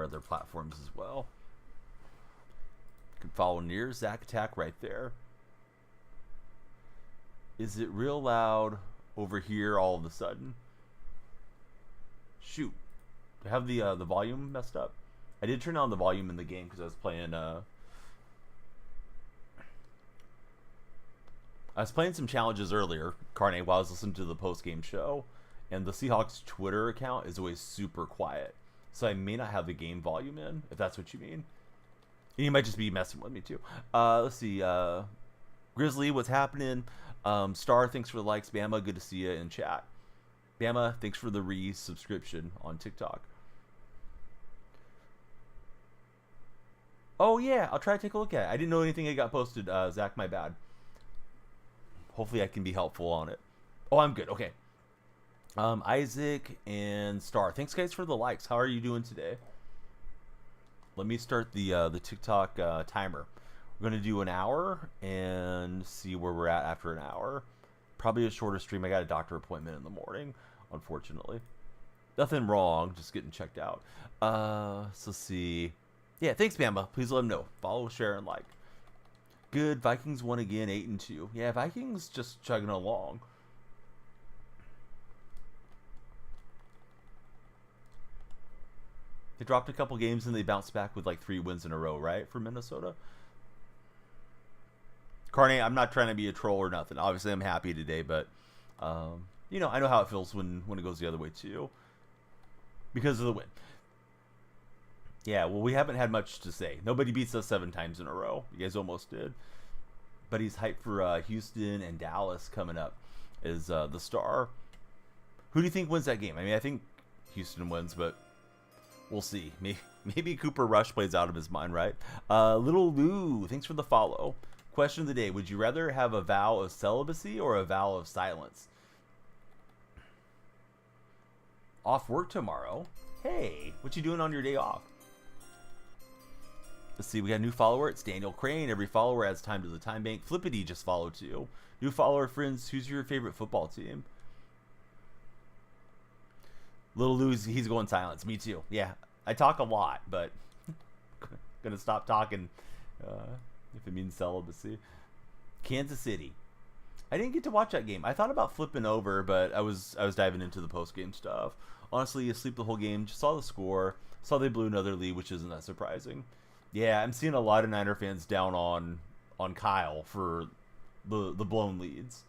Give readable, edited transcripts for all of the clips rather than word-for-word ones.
our other platforms as well. You can follow near Zach Attack right there. Is it real loud over here all of a sudden? Shoot. Do I have the volume messed up? I did turn on the volume in the game because I was playing some challenges earlier, Carne, while I was listening to the post-game show, and the Seahawks Twitter account is always super quiet. So I may not have the game volume in, if that's what you mean. And you might just be messing with me too. Let's see. Grizzly, what's happening? Star, thanks for the likes. Bama, good to see you in chat. Bama, thanks for the re-subscription on TikTok. Oh yeah, I'll try to take a look at it. I didn't know anything had got posted, Zach, my bad. Hopefully I can be helpful on it. Oh, I'm good, okay. Isaac and Star, thanks guys for the likes. How are you doing today? Let me start the TikTok timer. We're going to do an hour and see where we're at after an hour. Probably a shorter stream. I got a doctor appointment in the morning, unfortunately. Nothing wrong, just getting checked out. So let's see. Yeah, thanks, Bama. Please let them know. Follow, share, and like. Good. Vikings won again, 8-2. Yeah, Vikings just chugging along. They dropped a couple games and they bounced back with like 3 wins in a row, right, for Minnesota? Carney, I'm not trying to be a troll or nothing. Obviously, I'm happy today, but you know, I know how it feels when it goes the other way too, because of the win. Yeah, well, we haven't had much to say. Nobody beats us 7 times in a row. You guys almost did. But he's hyped for Houston and Dallas coming up as the Star. Who do you think wins that game? I mean, I think Houston wins, but we'll see. Maybe Cooper Rush plays out of his mind, right? Little Lou, thanks for the follow. Question of the day: would you rather have a vow of celibacy or a vow of silence? Off work tomorrow? Hey, what you doing on your day off? Let's see, we got a new follower. It's Daniel Crane. Every follower adds time to the time bank. Flippity just followed too. New follower, friends. Who's your favorite football team? Little Lou's, he's going silence. Me too. Yeah, I talk a lot, but gonna stop talking if it means celibacy. Kansas City. I didn't get to watch that game. I thought about flipping over, but I was diving into the post game stuff. Honestly, asleep the whole game. Just saw the score. Saw they blew another lead, which isn't that surprising. Yeah, I'm seeing a lot of Niner fans down on Kyle for the blown leads.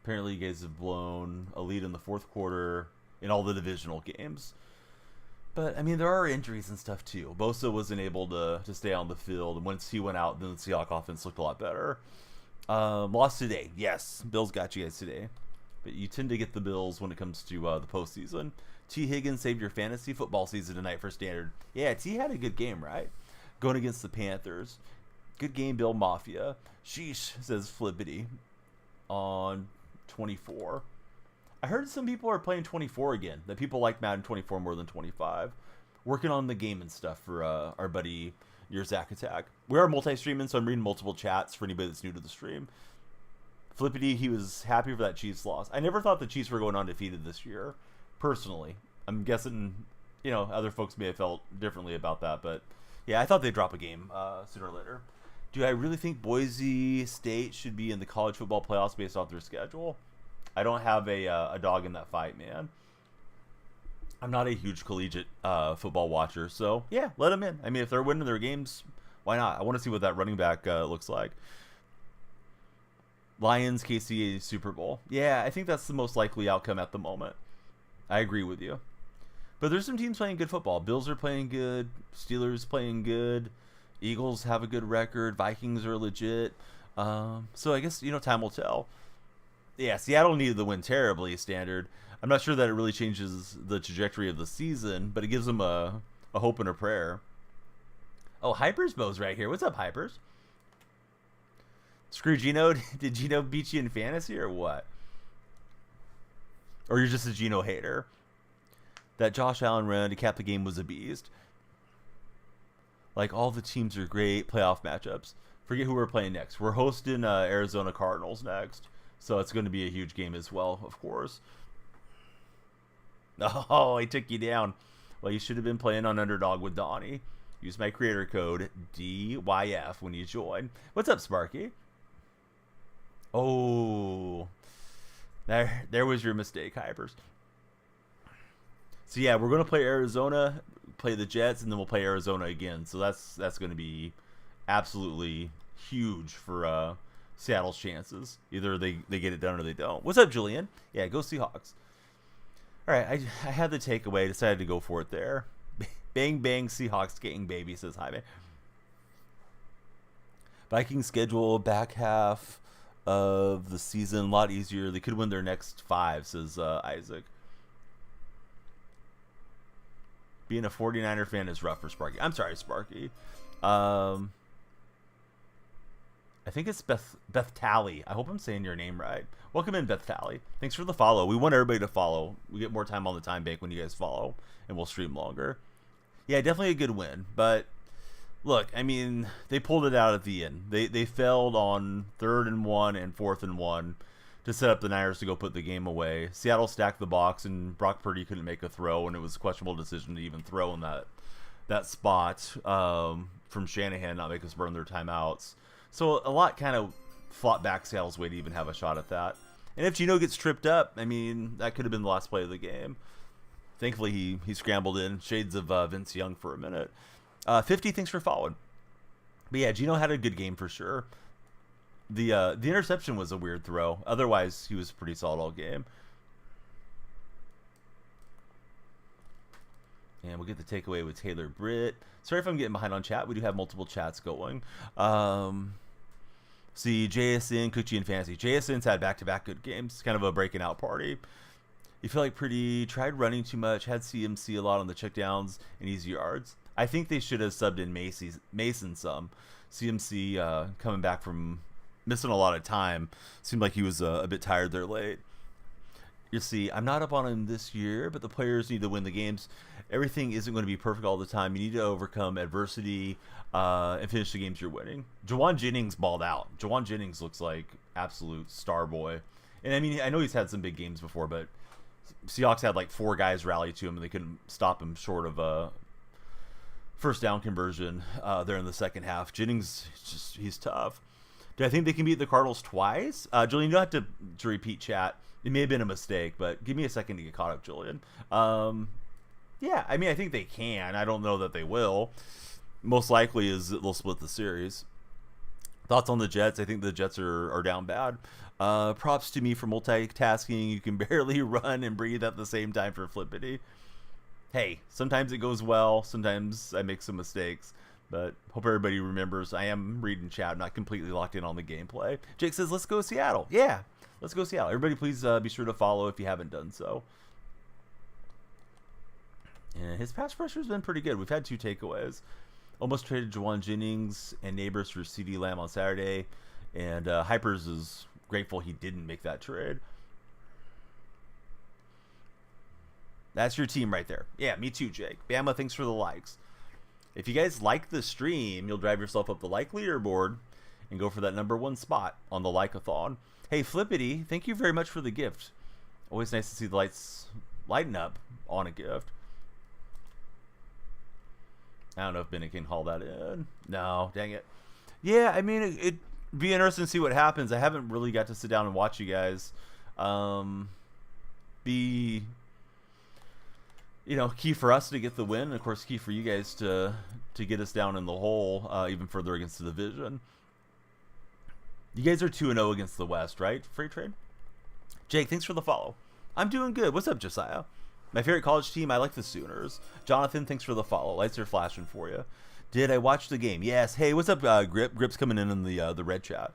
Apparently, you guys have blown a lead in the fourth quarter in all the divisional games. But, I mean, there are injuries and stuff, too. Bosa wasn't able to stay on the field. And once he went out, then the Seahawks offense looked a lot better. Lost today. Yes, Bills got you guys today. But you tend to get the Bills when it comes to the postseason. T. Higgins saved your fantasy football season tonight for Standard. Yeah, T had a good game, right? Going against the Panthers. Good game, Bill Mafia. Sheesh, says Flippity on 24. I heard some people are playing 24 again. That people like Madden 24 more than 25. Working on the game and stuff for our buddy, your Zach Attack. We are multi-streaming, so I'm reading multiple chats for anybody that's new to the stream. Flippity, he was happy for that Chiefs loss. I never thought the Chiefs were going undefeated this year, personally. I'm guessing, you know, other folks may have felt differently about that, but yeah, I thought they'd drop a game sooner or later. Do I really think Boise State should be in the college football playoffs based off their schedule? I don't have a dog in that fight, man. I'm not a huge collegiate football watcher, so yeah, let them in. I mean, if they're winning their games, why not? I want to see what that running back looks like. Lions, KC, Super Bowl. Yeah, I think that's the most likely outcome at the moment. I agree with you. But there's some teams playing good football. Bills are playing good. Steelers playing good. Eagles have a good record. Vikings are legit. So I guess, you know, time will tell. Yeah, Seattle needed the win terribly, Standard. I'm not sure that it really changes the trajectory of the season, but it gives them a hope and a prayer. Oh, Hypers Bo's right here. What's up, Hypers? Screw Geno. Did Geno beat you in fantasy or what? Or you're just a Geno hater? That Josh Allen run to cap the game was a beast. Like, all the teams are great. Playoff matchups. Forget who we're playing next. We're hosting Arizona Cardinals next. So it's going to be a huge game as well, of course. Oh, I took you down. Well, you should have been playing on Underdog with Donnie. Use my creator code DYF when you join. What's up, Sparky? Oh, there was your mistake, Hypers. So yeah, we're gonna play Arizona, play the Jets, and then we'll play Arizona again. So that's gonna be absolutely huge for Seattle's chances. Either they get it done or they don't. What's up, Julian? Yeah, go Seahawks. All right, I had the takeaway. Decided to go for it there. Bang bang, Seahawks gang baby, says Jaime. Vikings schedule back half of the season a lot easier. They could win their next 5, says Isaac. Being a 49er fan is rough for Sparky. I'm sorry, Sparky. I think it's Beth Tally. I hope I'm saying your name right. Welcome in, Beth Tally. Thanks for the follow. We want everybody to follow. We get more time on the time bank when you guys follow, and we'll stream longer. Yeah, definitely a good win. But look, I mean, they pulled it out at the end. They failed on 3rd and 1 and 4th and 1 to set up the Niners to go put the game away. Seattle stacked the box, and Brock Purdy couldn't make a throw, and it was a questionable decision to even throw in that spot from Shanahan, not make us burn their timeouts. So a lot kind of fought back Seattle's way to even have a shot at that. And if Geno gets tripped up, I mean, that could have been the last play of the game. Thankfully, he scrambled in. Shades of Vince Young for a minute. 50, thanks for following. But yeah, Geno had a good game for sure. The interception was a weird throw. Otherwise, he was pretty solid all game. And we'll get the takeaway with Taylor Britt. Sorry if I'm getting behind on chat. We do have multiple chats going. See, JSN, Coochie, and Fantasy. JSN's had back-to-back good games. Kind of a breaking out party. You feel like Pretty tried running too much. Had CMC a lot on the checkdowns and easy yards. I think they should have subbed in Mason some. CMC coming back from missing a lot of time. Seemed like he was a bit tired there late. You see, I'm not up on him this year, but the players need to win the games. Everything isn't going to be perfect all the time. You need to overcome adversity and finish the games you're winning. Jawan Jennings balled out. Jawan Jennings looks like absolute star boy. And I mean, I know he's had some big games before, but Seahawks had like 4 guys rally to him, and they couldn't stop him short of a first down conversion there in the second half. Jennings, he's tough. Do I think they can beat the Cardinals twice? Julian, you don't have to repeat chat. It may have been a mistake, but give me a second to get caught up, Julian. Yeah, I mean, I think they can. I don't know that they will. Most likely is that they'll split the series. Thoughts on the Jets? I think the Jets are down bad. Props to me for multitasking. You can barely run and breathe at the same time for Flippity. Hey, sometimes it goes well. Sometimes I make some mistakes. But hope everybody remembers I am reading chat. I'm not completely locked in on the gameplay. Jake says, let's go Seattle. Yeah, let's go Seattle. Everybody please be sure to follow if you haven't done so. And his pass pressure has been pretty good. We've had 2 takeaways. Almost traded Jawan Jennings and Neighbors for CeeDee Lamb on Saturday. And Hypers is grateful he didn't make that trade. That's your team right there. Yeah, me too, Jake. Bama, thanks for the likes. If you guys like the stream, you'll drive yourself up the like leaderboard and go for that #1 spot on the like-a-thon. Hey, Flippity, thank you very much for the gift. Always nice to see the lights lighten up on a gift. I don't know if Bennett can haul that in. No, dang it. Yeah, I mean, it'd be interesting to see what happens. I haven't really got to sit down and watch you guys. Be, key for us to get the win. And of course, key for you guys to get us down in the hole even further against the division. You guys are 2-0 against the West, right? Free trade? Jake, thanks for the follow. I'm doing good. What's up, Josiah? My favorite college team, I like the Sooners. Jonathan, thanks for the follow. Lights are flashing for you. Did I watch the game? Yes. Hey, what's up, Grip? Grip's coming in the red chat.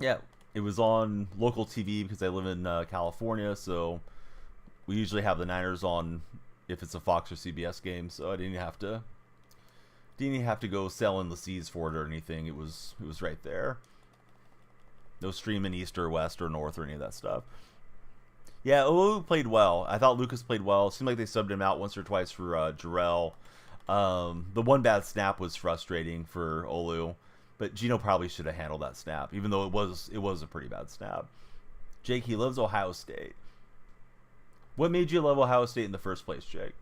Yeah, it was on local TV because I live in California, so we usually have the Niners on if it's a Fox or CBS game. So I didn't have to go selling the seeds for it or anything. It was right there. No streaming east or west or north or any of that stuff. Yeah, Olu played well. I thought Lucas played well. It seemed like they subbed him out once or twice for Jarrell. The one bad snap was frustrating for Olu, but Geno probably should have handled that snap, even though it was a pretty bad snap. Jake, he loves Ohio State. What made you love Ohio State in the first place, Jake?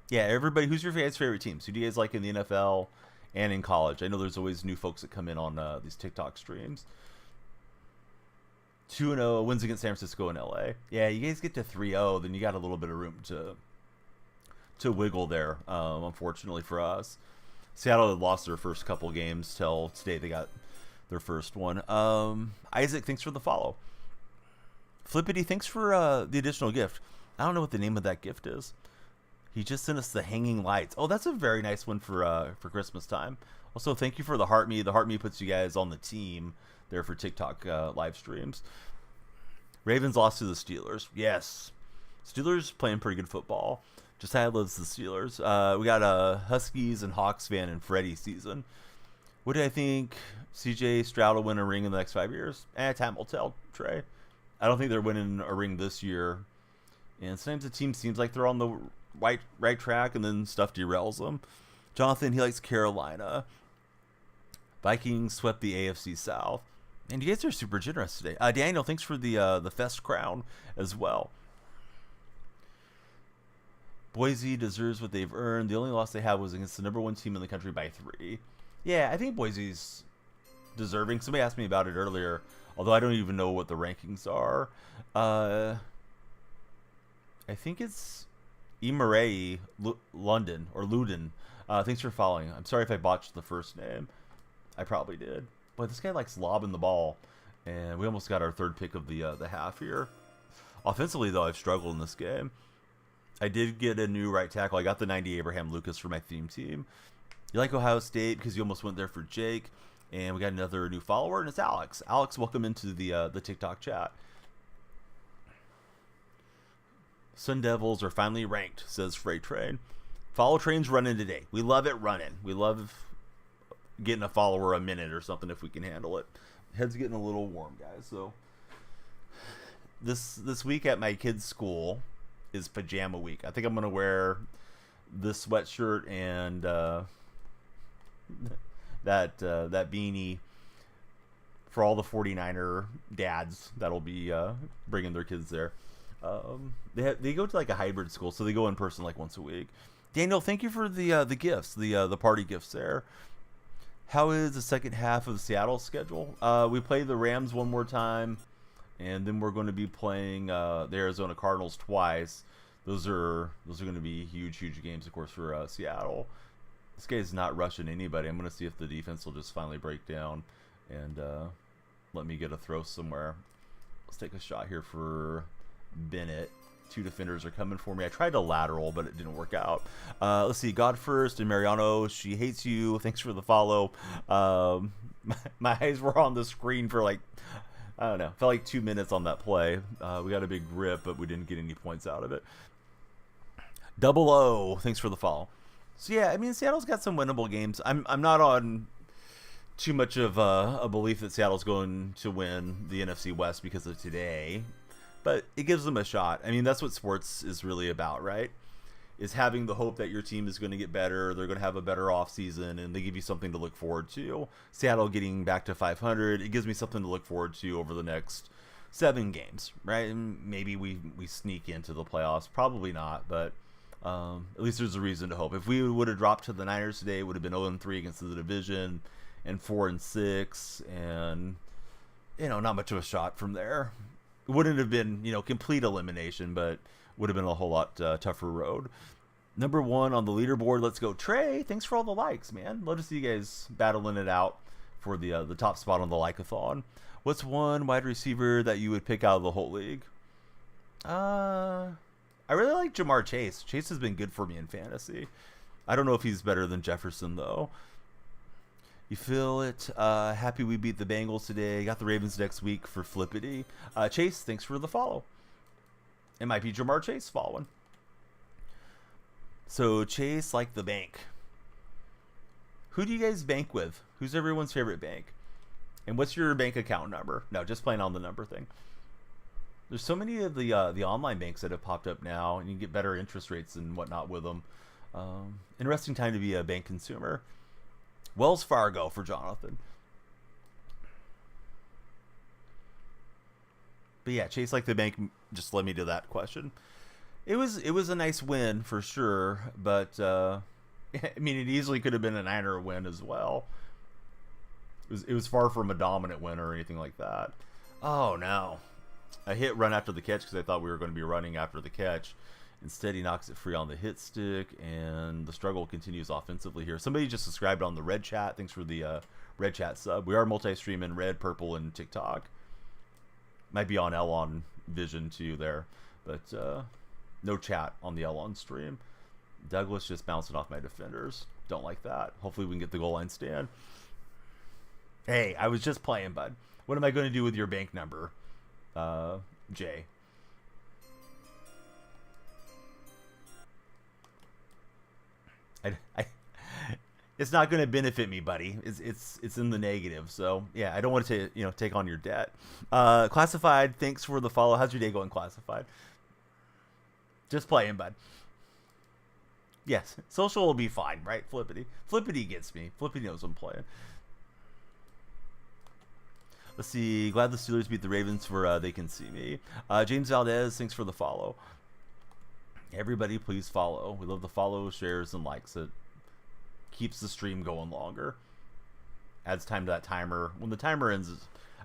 Yeah, everybody, who's your guys' favorite teams? Who do you guys like in the NFL and in college? I know there's always new folks that come in on these TikTok streams. 2-0 wins against San Francisco and LA. Yeah, you guys get to 3-0, then you got a little bit of room to wiggle there. Unfortunately for us, Seattle had lost their first couple games till today. They got their first one. Isaac, thanks for the follow. Flippity, thanks for the additional gift. I don't know what the name of that gift is. He just sent us the hanging lights. Oh, that's a very nice one for Christmas time. Also, thank you for the heart me. The heart me puts you guys on the team there for TikTok live streams. Ravens lost to the Steelers. Yes. Steelers playing pretty good football. Josiah loves the Steelers. We got a Huskies and Hawks fan in Freddie season. What do I think? CJ Stroud will win a ring in the next 5 years? Time will tell, Trey. I don't think they're winning a ring this year. And sometimes the team seems like they're on the right track, and then stuff derails them. Jonathan, he likes Carolina. Vikings swept the AFC South. And you guys are super generous today. Daniel, thanks for the Fest crown as well. Boise deserves what they've earned. The only loss they had was against the number 1 team in the country by 3. Yeah, I think Boise's deserving. Somebody asked me about it earlier, although I don't even know what the rankings are. I think it's Emirei London or Luden. Thanks for following. I'm sorry if I botched the first name. I probably did. Boy, this guy likes lobbing the ball, and we almost got our third pick of the half here. Offensively, though, I've struggled in this game. I did get a new right tackle. I got the 90 Abraham Lucas for my theme team. You like Ohio State because you almost went there for Jake, and we got another new follower, and it's Alex. Alex, welcome into the TikTok chat. Sun Devils are finally ranked, says Freight Train. Follow train's running today. We love it running. We love getting a follower a minute or something if we can handle it. Head's getting a little warm, guys. So this week at my kids' school is pajama week. I think I'm gonna wear this sweatshirt and that beanie for all the 49er dads that'll be bringing their kids there. They go to like a hybrid school, so they go in person like once a week. Daniel, thank you for the gifts, the party gifts there. How is the second half of the Seattle schedule? We play the Rams one more time, and then we're going to be playing the Arizona Cardinals twice. Those are going to be huge games, of course, for Seattle. This guy's not rushing anybody. I'm going to see if the defense will just finally break down and let me get a throw somewhere. Let's take a shot here for Bennett. 2 defenders are coming for me. I tried to lateral, but it didn't work out. Let's see. God first and Mariano. She hates you. Thanks for the follow. My eyes were on the screen for like, I don't know, felt like 2 minutes on that play. We got a big rip, but we didn't get any points out of it. Double O. Thanks for the follow. So yeah, I mean, Seattle's got some winnable games. I'm not on too much of a belief that Seattle's going to win the NFC West because of today. But it gives them a shot. I mean, that's what sports is really about, right? Is having the hope that your team is going to get better, they're going to have a better offseason, and they give you something to look forward to. Seattle getting back to 500, it gives me something to look forward to over the next 7 games, right? And maybe we sneak into the playoffs. Probably not, but at least there's a reason to hope. If we would have dropped to the Niners today, it would have been 0-3 against the division and 4-6, and, not much of a shot from there. It wouldn't have been, complete elimination, but would have been a whole lot tougher road. Number 1 on the leaderboard. Let's go, Trey. Thanks for all the likes, man. Love to see you guys battling it out for the top spot on the like-a-thon. What's one wide receiver that you would pick out of the whole league? I really like Jamar Chase. Chase has been good for me in fantasy. I don't know if he's better than Jefferson, though. You feel it. Happy we beat the Bengals today. Got the Ravens next week for Flippity. Chase, thanks for the follow. It might be Jamar Chase following. So Chase like the bank. Who do you guys bank with? Who's everyone's favorite bank? And what's your bank account number? No, just playing on the number thing. There's so many of the online banks that have popped up now, and you can get better interest rates and whatnot with them. Interesting time to be a bank consumer. Wells Fargo for Jonathan. But yeah, Chase like the bank just led me to that question. It was a nice win for sure, but I mean, it easily could have been a Niner win as well. It was far from a dominant win or anything like that. Oh no, I hit run after the catch because I thought we were going to be running after the catch. Instead, he knocks it free on the hit stick, and the struggle continues offensively here. Somebody just subscribed on the red chat. Thanks for the red chat sub. We are multi-streaming red, purple, and TikTok. Might be on Elon Vision too there, but no chat on the Elon stream. Douglas just bouncing off my defenders. Don't like that. Hopefully we can get the goal line stand. Hey, I was just playing, bud. What am I going to do with your bank number, Jay? It's not going to benefit me, buddy. It's in the negative. So yeah, I don't want to take on your debt. Classified, thanks for the follow. How's your day going, Classified? Just playing, bud. Yes, social will be fine, right? Flippity gets me. Flippity knows I'm playing. Let's see. Glad the Steelers beat the Ravens for they can see me. James Valdez, thanks for the follow. Everybody, please follow. We love the follow, shares, and likes. It keeps the stream going longer. Adds time to that timer. When the timer ends,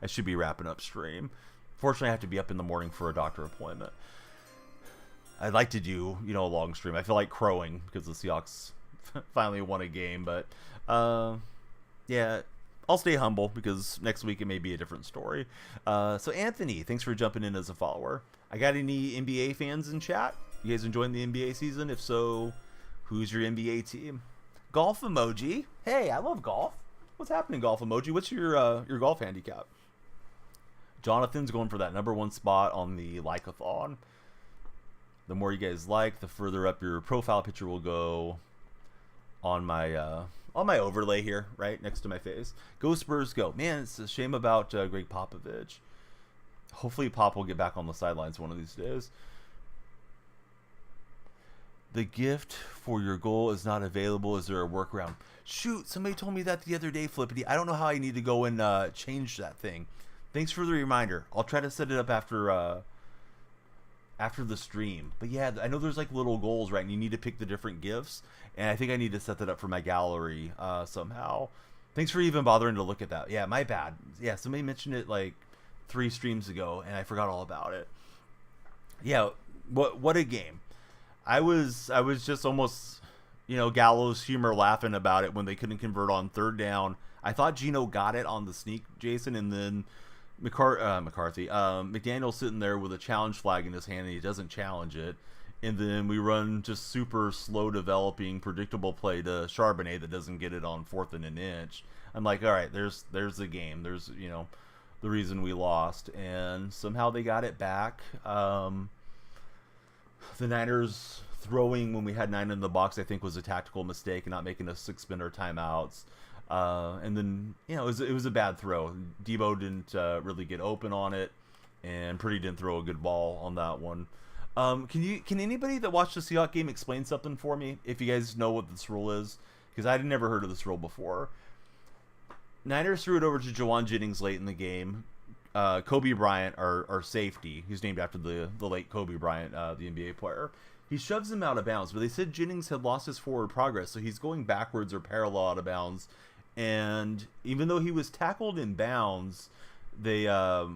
I should be wrapping up stream. Fortunately, I have to be up in the morning for a doctor appointment. I'd like to do, a long stream. I feel like crowing because the Seahawks finally won a game. But, yeah, I'll stay humble because next week it may be a different story. So, Anthony, thanks for jumping in as a follower. I got any NBA fans in chat? You guys enjoying the NBA season? If so, who's your NBA team? Golf emoji. Hey, I love golf. What's happening, golf emoji? What's your golf handicap? Jonathan's going for that number 1 spot on the like-a-thon. The more you guys like, the further up your profile picture will go on my overlay here, right next to my face. Go Spurs, go! Man, it's a shame about Greg Popovich. Hopefully, Pop will get back on the sidelines one of these days. The gift for your goal is not available. Is there a workaround? Shoot, somebody told me that the other day, Flippity. I don't know how I need to go and change that thing. Thanks for the reminder. I'll try to set it up after the stream. But yeah, I know there's like little goals, right? And you need to pick the different gifts. And I think I need to set that up for my gallery somehow. Thanks for even bothering to look at that. Yeah, my bad. Yeah, somebody mentioned it like 3 streams ago, and I forgot all about it. Yeah, what a game. I was just almost, gallows humor laughing about it when they couldn't convert on 3rd down. I thought Geno got it on the sneak, Jason, and then McDaniel's sitting there with a challenge flag in his hand, and he doesn't challenge it. And then we run just super slow developing, predictable play to Charbonnet that doesn't get it on 4th and an inch. I'm like, all right, there's the game. There's, the reason we lost. And somehow they got it back. The Niners throwing when we had 9 in the box, I think, was a tactical mistake and not making us suspend our timeouts. And then, it was a bad throw. Debo didn't really get open on it, and Purdy didn't throw a good ball on that one. Can anybody that watched the Seahawks game explain something for me, if you guys know what this rule is? Because I'd never heard of this rule before. Niners threw it over to Jawan Jennings late in the game. Kobe Bryant, our safety, he's named after the late Kobe Bryant, the NBA player. He shoves him out of bounds, but they said Jennings had lost his forward progress, so he's going backwards or parallel out of bounds. And even though he was tackled in bounds, he was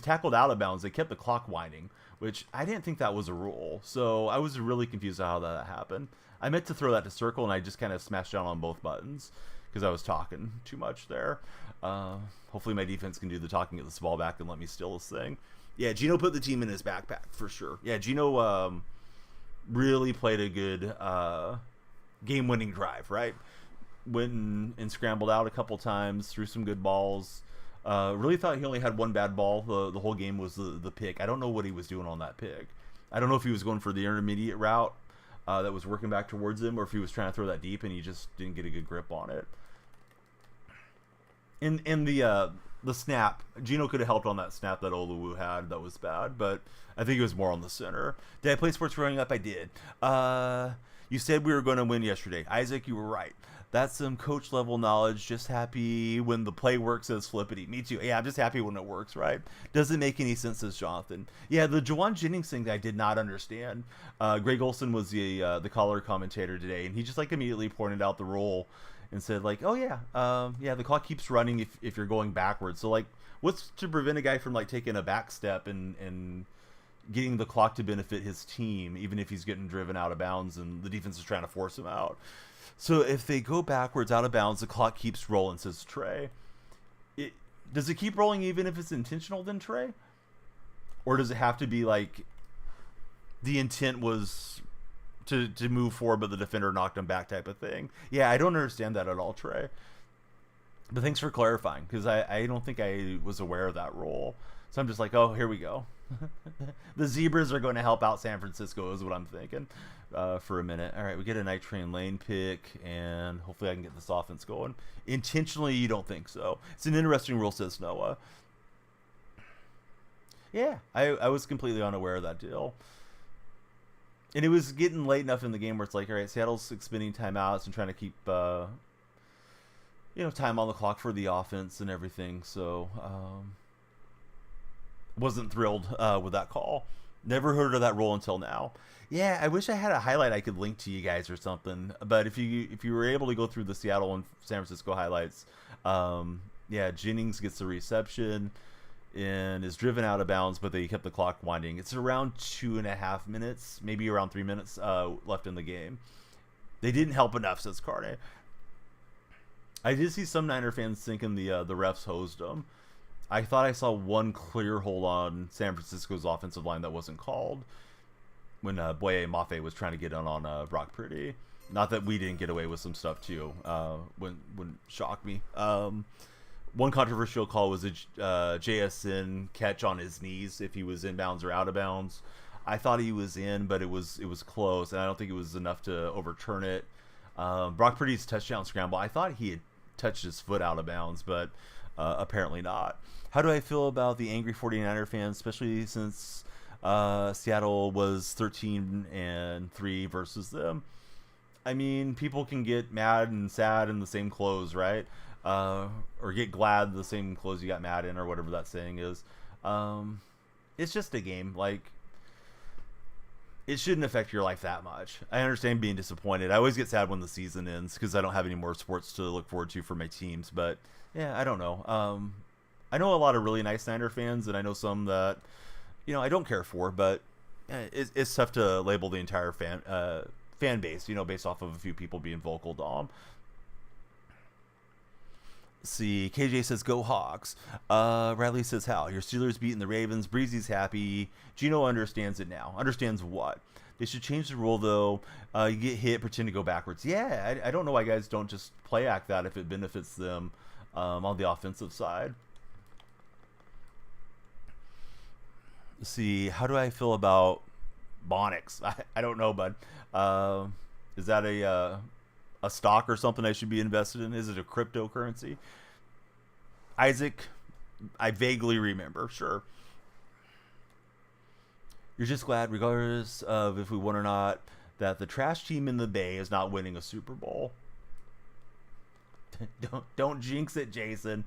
tackled out of bounds, they kept the clock winding, which I didn't think that was a rule. So I was really confused how that happened. I meant to throw that to circle, and I just kind of smashed down on both buttons because I was talking too much there. Hopefully my defense can do the talking, get this ball back, and let me steal this thing. Yeah, Geno put the team in his backpack for sure. Yeah, Geno really played a good game-winning drive, right? Went and scrambled out a couple times, threw some good balls. Really thought he only had one bad ball. The whole game was the pick. I don't know what he was doing on that pick. I don't know if he was going for the intermediate route that was working back towards him, or if he was trying to throw that deep and he just didn't get a good grip on it. In the snap, Geno could have helped on that snap that Oluwu had. That was bad, but I think it was more on the center. Did I play sports growing up? I did. You said we were going to win yesterday. Isaac, you were right. That's some coach level knowledge. Just happy when the play works, says Flippity. Me too. Yeah, I'm just happy when it works, right? Doesn't make any sense, says Jonathan. Yeah, the Jawan Jennings thing I did not understand. Greg Olson was the color commentator today, and he just like immediately pointed out the rule and said like, oh yeah, yeah, the clock keeps running if you're going backwards. So like, what's to prevent a guy from like taking a back step and getting the clock to benefit his team, even if he's getting driven out of bounds and the defense is trying to force him out? So if they go backwards out of bounds, the clock keeps rolling, says Trey. Does it keep rolling even if it's intentional then, Trey? Or does it have to be like the intent was to move forward but the defender knocked him back type of thing? Yeah, I don't understand that at all, Trey. But thanks for clarifying, because I don't think I was aware of that rule. So I'm just like, oh, here we go. The Zebras are going to help out San Francisco is what I'm thinking for a minute. All right, we get a Night Train lane pick, and hopefully I can get this offense going. Intentionally, you don't think so. It's an interesting rule, says Noah. Yeah, I was completely unaware of that deal. And it was getting late enough in the game where it's like, all right, Seattle's expending timeouts and trying to keep time on the clock for the offense and everything. So wasn't thrilled with that call. Never heard of that rule until now. Yeah, I wish I had a highlight I could link to you guys or something. But if you were able to go through the Seattle and San Francisco highlights, yeah, Jennings gets the reception and is driven out of bounds, but they kept the clock winding. It's around 2.5 minutes, maybe around 3 minutes left in the game. They didn't help enough, says Carne. I did see some Niner fans thinking the refs hosed them. I thought I saw one clear hold on San Francisco's offensive line that wasn't called when Boye Mafe was trying to get on Brock Purdy. Not that we didn't get away with some stuff too. Wouldn't shock me. One controversial call was a JSN catch on his knees if he was inbounds or out of bounds. I thought he was in, but it was close, and I don't think it was enough to overturn it. Brock Purdy's touchdown scramble, I thought he had touched his foot out of bounds, but apparently not. How do I feel about the angry 49er fans, especially since Seattle was 13-3 versus them? I mean, people can get mad and sad in the same clothes, right? Or get glad in the same clothes you got mad in, or whatever that saying is. It's just a game. Like, it shouldn't affect your life that much. I understand being disappointed. I always get sad when the season ends because I don't have any more sports to look forward to for my teams. But yeah, I don't know. I know a lot of really nice Niner fans, and I know some that I don't care for. But it's tough to label the entire fan base, based off of a few people being vocal, Dom. See, KJ says, go Hawks. Radley says, how? Your Steelers beating the Ravens. Breezy's happy. Geno understands it now. Understands what? They should change the rule, though. You get hit, pretend to go backwards. Yeah, I don't know why guys don't just play act that if it benefits them on the offensive side. See, how do I feel about Bonix? I don't know, bud. Is that a stock or something I should be invested in? Is it a cryptocurrency? Isaac, I vaguely remember, sure. You're just glad, regardless of if we won or not, that the trash team in the Bay is not winning a Super Bowl. Don't jinx it, Jason.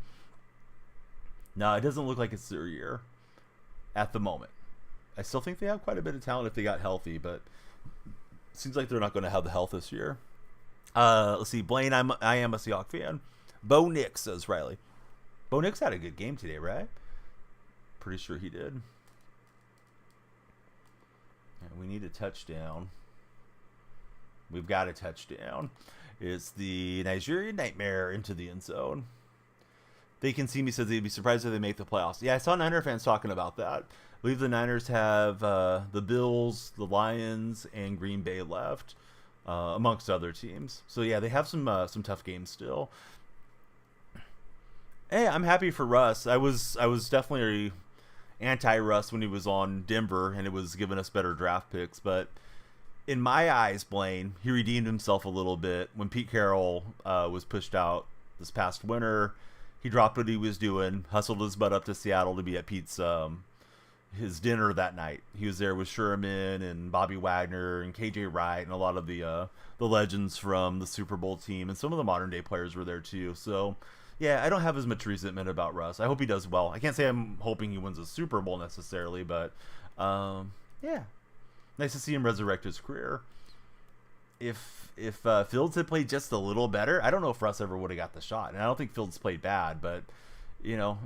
No, it doesn't look like it's their year at the moment. I still think they have quite a bit of talent if they got healthy, but it seems like they're not going to have the health this year. Let's see, Blaine, I am a Seahawks fan. Bo Nix, says Riley. Bo Nix had a good game today, right? Pretty sure he did. And we need a touchdown. We've got a touchdown. It's the Nigerian Nightmare into the end zone. They Can See Me says they'd be surprised if they make the playoffs. Yeah, I saw Niner fans talking about that. I believe the Niners have the Bills, the Lions, and Green Bay left. Amongst other teams. So yeah, they have some tough games still. Hey, I'm happy for Russ. I was definitely anti-Russ when he was on Denver and it was giving us better draft picks, but in my eyes, Blaine, he redeemed himself a little bit when Pete Carroll was pushed out this past winter. He dropped what he was doing, hustled his butt up to Seattle to be at Pete's his dinner that night. He was there with Sherman and Bobby Wagner and KJ Wright and a lot of the legends from the Super Bowl team, and some of the modern day players were there too. So yeah, I don't have as much resentment about Russ. I hope he does well. I can't say I'm hoping he wins a Super Bowl necessarily, but yeah, nice to see him resurrect his career. If Fields had played just a little better, I don't know if Russ ever would have got the shot. And I don't think Fields played bad, but you know,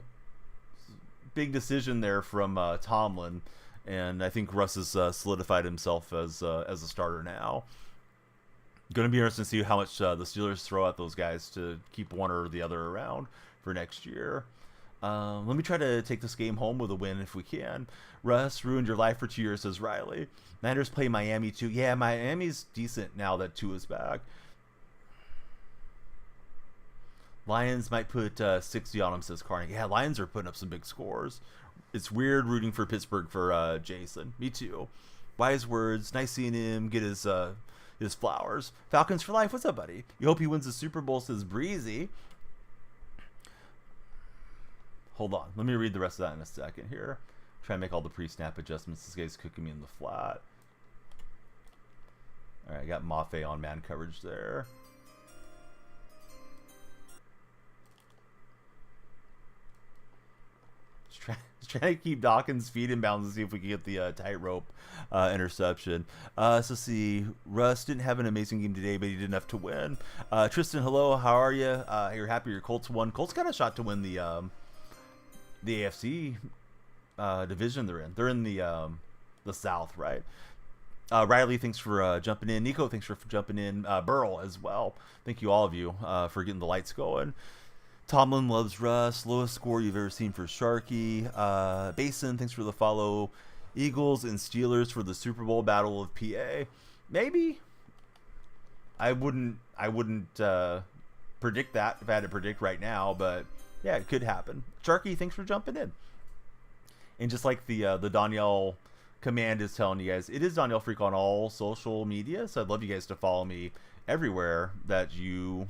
big decision there from Tomlin, and I think Russ has solidified himself as a starter now. Going to be interesting to see how much the Steelers throw at those guys to keep one or the other around for next year. Let me try to take this game home with a win if we can. Russ ruined your life for 2 years, says Riley. Niners play Miami too. Yeah, Miami's decent now that Tua's back. Lions might put 60 on them, says Carney. Yeah, Lions are putting up some big scores. It's weird rooting for Pittsburgh for Jason. Me too. Wise words. Nice seeing him get his flowers. Falcons for life. What's up, buddy? You hope he wins the Super Bowl, says Breezy. Hold on. Let me read the rest of that in a second here. Try and make all the pre-snap adjustments. This guy's cooking me in the flat. All right, I got Mafe on man coverage there. Just trying to keep Dawkins' feet in bounds and see if we can get the tightrope interception. So see, Russ didn't have an amazing game today, but he did enough to win. Tristan, hello, how are you? You're happy your Colts won. Colts got a shot to win the AFC division they're in. They're in the South, right? Riley, thanks for jumping in. Nico, thanks for jumping in. Burl as well. Thank you, all of you, for getting the lights going. Tomlin loves Russ. Lowest score you've ever seen for Sharky. Basin, thanks for the follow. Eagles and Steelers for the Super Bowl Battle of PA. Maybe. I wouldn't predict that if I had to predict right now, but yeah, it could happen. Sharky, thanks for jumping in. And just like the Danielle command is telling you guys, it is Danielle Freak on all social media, so I'd love you guys to follow me everywhere that you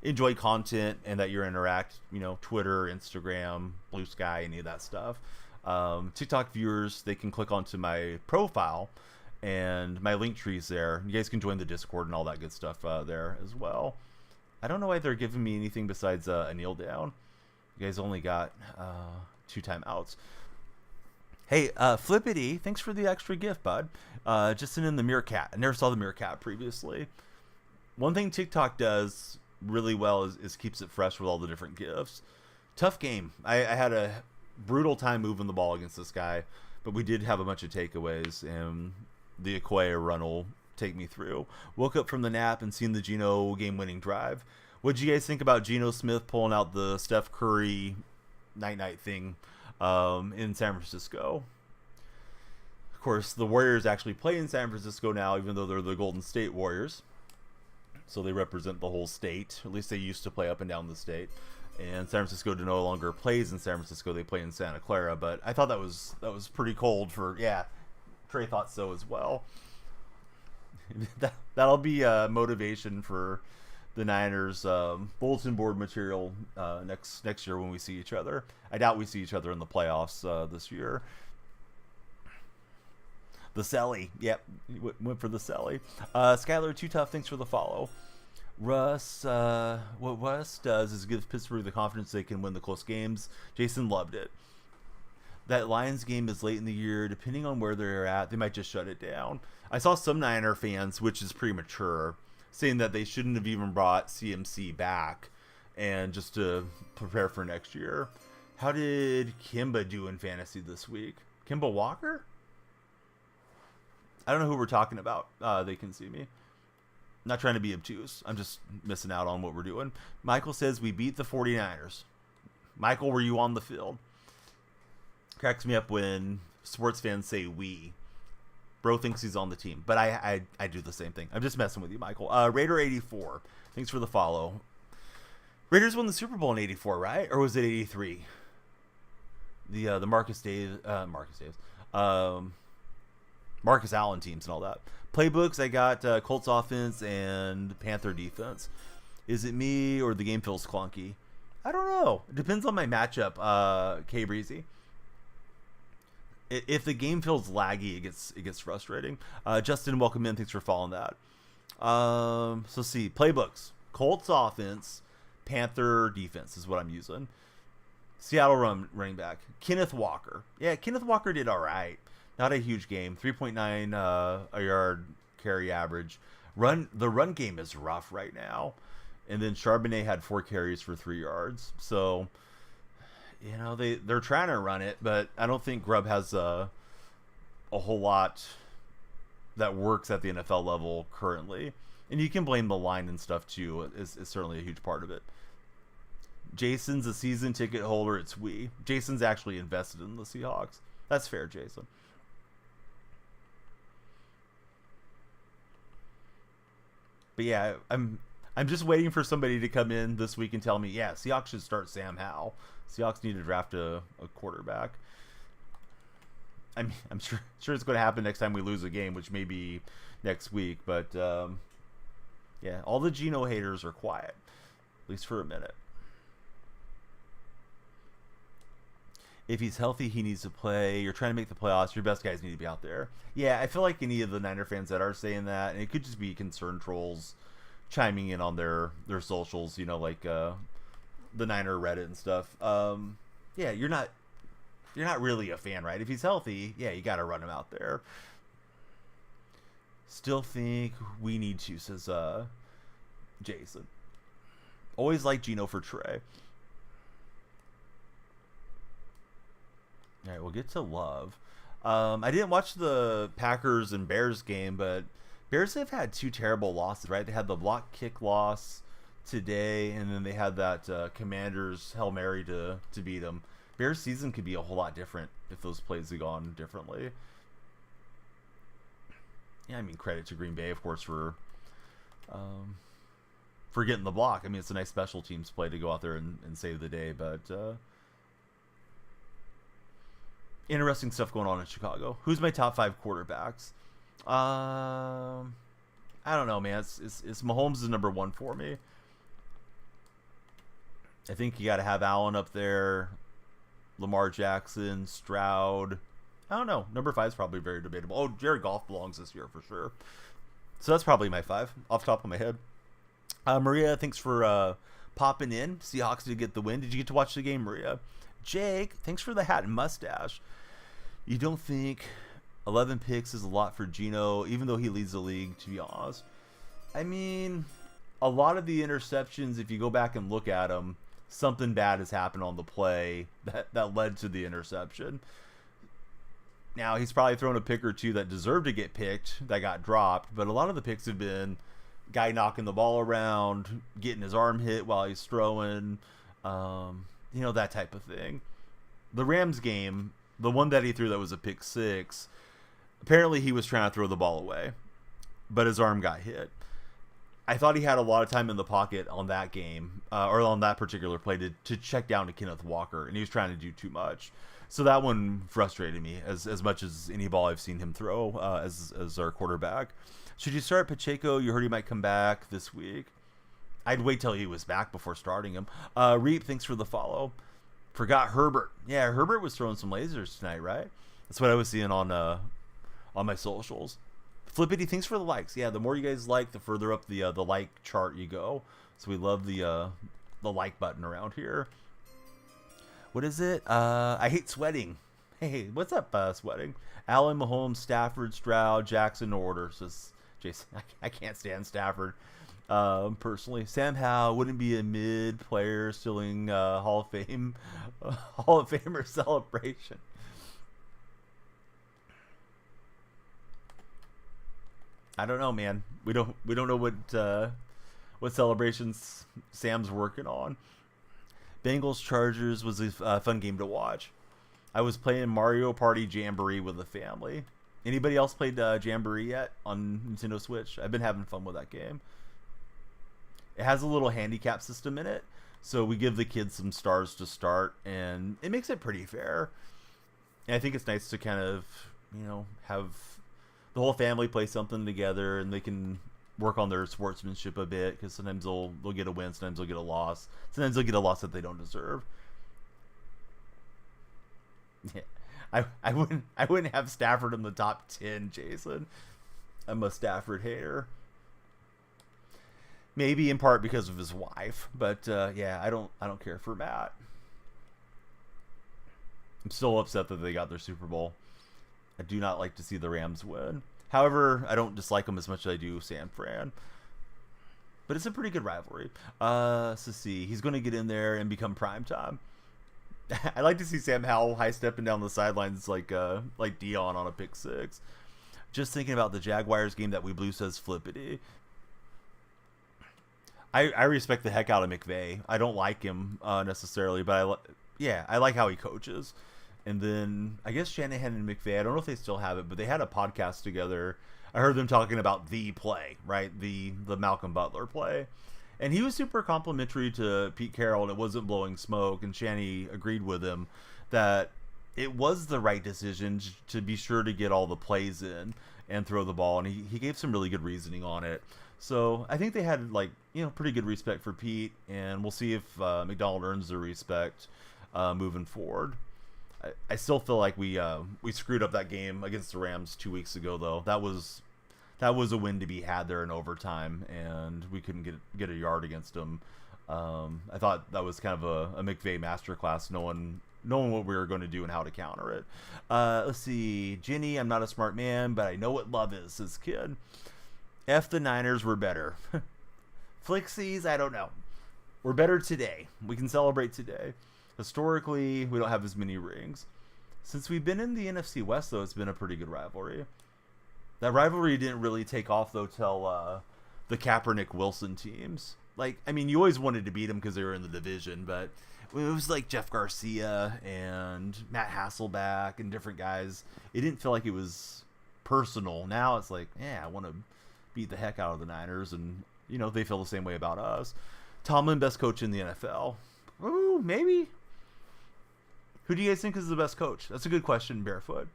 enjoy content and that you interact, Twitter, Instagram, Blue Sky, any of that stuff. TikTok viewers, they can click onto my profile and my link tree's there. You guys can join the Discord and all that good stuff there as well. I don't know why they're giving me anything besides a kneel down. You guys only got 2 timeouts. Hey, Flippity, thanks for the extra gift, bud. Just sent in the Meerkat. I never saw the Meerkat previously. One thing TikTok does really well is keeps it fresh with all the different gifts. Tough game. I had a brutal time moving the ball against this guy, but we did have a bunch of takeaways, and the Okoye run will take me through. Woke up from the nap and seen the Geno game-winning drive. What'd you guys think about Geno Smith pulling out the Steph Curry night-night thing in San Francisco? Of course, the Warriors actually play in San Francisco now, even though they're the Golden State Warriors. So they represent the whole state. At least they used to play up and down the state. And San Francisco no longer plays in San Francisco. They play in Santa Clara. But I thought that was pretty cold for, yeah. Trey thought so as well. That'll be motivation for the Niners bulletin board material next year when we see each other. I doubt we see each other in the playoffs this year. The Selly. Yep. Went for the Selly. Skylar, too tough. Thanks for the follow. Russ, what Russ does is give Pittsburgh the confidence they can win the close games. Jason loved it. That Lions game is late in the year. Depending on where they're at, they might just shut it down. I saw some Niner fans, which is premature, saying that they shouldn't have even brought CMC back and just to prepare for next year. How did Kimba do in fantasy this week? Kimba Walker? I don't know who we're talking about. They can see me. Not trying to be obtuse. I'm just missing out on what we're doing. Michael says we beat the 49ers. Michael, were you on the field? Cracks me up when sports fans say we. Bro thinks he's on the team. But I do the same thing. I'm just messing with you, Michael. Raider 84. Thanks for the follow. Raiders won the Super Bowl in 84, right? Or was it 83? The Marcus Allen teams and all that. Playbooks, I got Colts offense and Panther defense. Is it me or the game feels clunky? I don't know. It depends on my matchup, K Breezy. if the game feels laggy, it gets frustrating. Justin, welcome in. Thanks for following that. So see, playbooks. Colts offense, Panther defense is what I'm using. Seattle running back, Kenneth Walker. Yeah, Kenneth Walker did all right. Not a huge game. 3.9 a yard carry average. The run game is rough right now. And then Charbonnet had 4 carries for 3 yards. So, you know, they're trying to run it, but I don't think Grubb has a whole lot that works at the NFL level currently. And you can blame the line and stuff too. Is certainly a huge part of it. Jason's a season ticket holder. It's we. Jason's actually invested in the Seahawks. That's fair, Jason. But yeah, I'm just waiting for somebody to come in this week and tell me, yeah, Seahawks should start Sam Howell. Seahawks need to draft a quarterback. I'm sure it's going to happen next time we lose a game, which may be next week. But yeah, all the Geno haters are quiet, at least for a minute. If he's healthy, he needs to play. You're trying to make the playoffs. Your best guys need to be out there. Yeah, I feel like any of the Niner fans that are saying that, and it could just be concerned trolls chiming in on their socials, you know, like the Niner Reddit and stuff. Yeah, you're not really a fan, right? If he's healthy, yeah, you got to run him out there. Still think we need to, says Jason. Always like Geno for Trey. All right, we'll get to Love. I didn't watch the Packers and Bears game, but Bears have had 2 terrible losses, right? They had the block kick loss today, and then they had that Commanders Hail Mary to beat them. Bears season could be a whole lot different if those plays had gone differently. Yeah, I mean, credit to Green Bay, of course, for getting the block. I mean, it's a nice special teams play to go out there and save the day, but interesting stuff going on in Chicago. Who's my top 5 quarterbacks? I don't know, man. It's Mahomes is number 1 for me. I think you got to have Allen up there, Lamar Jackson, Stroud. I don't know. Number 5 is probably very debatable. Oh, Jared Goff belongs this year for sure. So that's probably my 5 off the top of my head. Maria, thanks for popping in. Seahawks did get the win. Did you get to watch the game, Maria? Jake, thanks for the hat and mustache. You don't think 11 picks is a lot for Geno, even though he leads the league, to be honest? I mean, a lot of the interceptions, if you go back and look at them, something bad has happened on the play that led to the interception. Now, he's probably thrown a pick or 2 that deserved to get picked, that got dropped, but a lot of the picks have been guy knocking the ball around, getting his arm hit while he's throwing, you know, that type of thing. The Rams game, the one that he threw that was a pick 6, apparently he was trying to throw the ball away, but his arm got hit. I thought he had a lot of time in the pocket on that game, or on that particular play to check down to Kenneth Walker, and he was trying to do too much. So that one frustrated me as much as any ball I've seen him throw as our quarterback. Should you start Pacheco? You heard he might come back this week. I'd wait till he was back before starting him. Reap, thanks for the follow. Forgot Herbert. Yeah, Herbert was throwing some lasers tonight, right? That's what I was seeing on my socials. Flippity, thanks for the likes. Yeah, the more you guys like, the further up the like chart you go. So we love the like button around here. What is it? I hate sweating. Hey, what's up, sweating? Allen, Mahomes, Stafford, Stroud, Jackson, no order. Says Jason. I can't stand Stafford. Personally, Sam Howell wouldn't be a mid player stealing Hall of Famer celebration. I don't know, man. We don't know what celebrations Sam's working on. Bengals Chargers was a fun game to watch. I was playing Mario Party Jamboree with the family. Anybody else played Jamboree yet on Nintendo Switch? I've been having fun with that game. It has a little handicap system in it, so we give the kids some stars to start, and it makes it pretty fair. And I think it's nice to kind of, you know, have the whole family play something together, and they can work on their sportsmanship a bit, because sometimes they'll get a win, sometimes they'll get a loss, sometimes they'll get a loss that they don't deserve. Yeah. I wouldn't have Stafford in the top 10, Jason. I'm a Stafford hater. Maybe in part because of his wife, but yeah, I don't care for Matt. I'm still upset that they got their Super Bowl. I do not like to see the Rams win. However, I don't dislike them as much as I do San Fran. But it's a pretty good rivalry. So see, he's going to get in there and become primetime. I like to see Sam Howell high stepping down the sidelines like Dion on a pick six. Just thinking about the Jaguars game that we blew, says Flippity. I respect the heck out of McVay. I don't like him necessarily, but I like how he coaches. And then I guess Shanahan and McVay, I don't know if they still have it, but they had a podcast together. I heard them talking about the play, right? The Malcolm Butler play. And he was super complimentary to Pete Carroll, and it wasn't blowing smoke. And Shanny agreed with him that it was the right decision to be sure to get all the plays in and throw the ball. And he gave some really good reasoning on it. So I think they had pretty good respect for Pete, and we'll see if McDonald earns the respect moving forward. I still feel like we screwed up that game against the Rams 2 weeks ago, though. That was a win to be had there in overtime, and we couldn't get a yard against them. I thought that was kind of a McVay masterclass, knowing what we were going to do and how to counter it. Let's see, Jenny, I'm not a smart man, but I know what love is, says Kid. F the Niners, we're better. Flixies, I don't know. We're better today. We can celebrate today. Historically, we don't have as many rings. Since we've been in the NFC West, though, it's been a pretty good rivalry. That rivalry didn't really take off, though, till the Kaepernick-Wilson teams. You always wanted to beat them because they were in the division, but it was like Jeff Garcia and Matt Hasselbeck and different guys. It didn't feel like it was personal. Now it's like, I want to beat the heck out of the Niners, and they feel the same way about us. Tomlin, best coach in the NFL. Ooh, maybe. Who do you guys think is the best coach? That's a good question, Barefoot.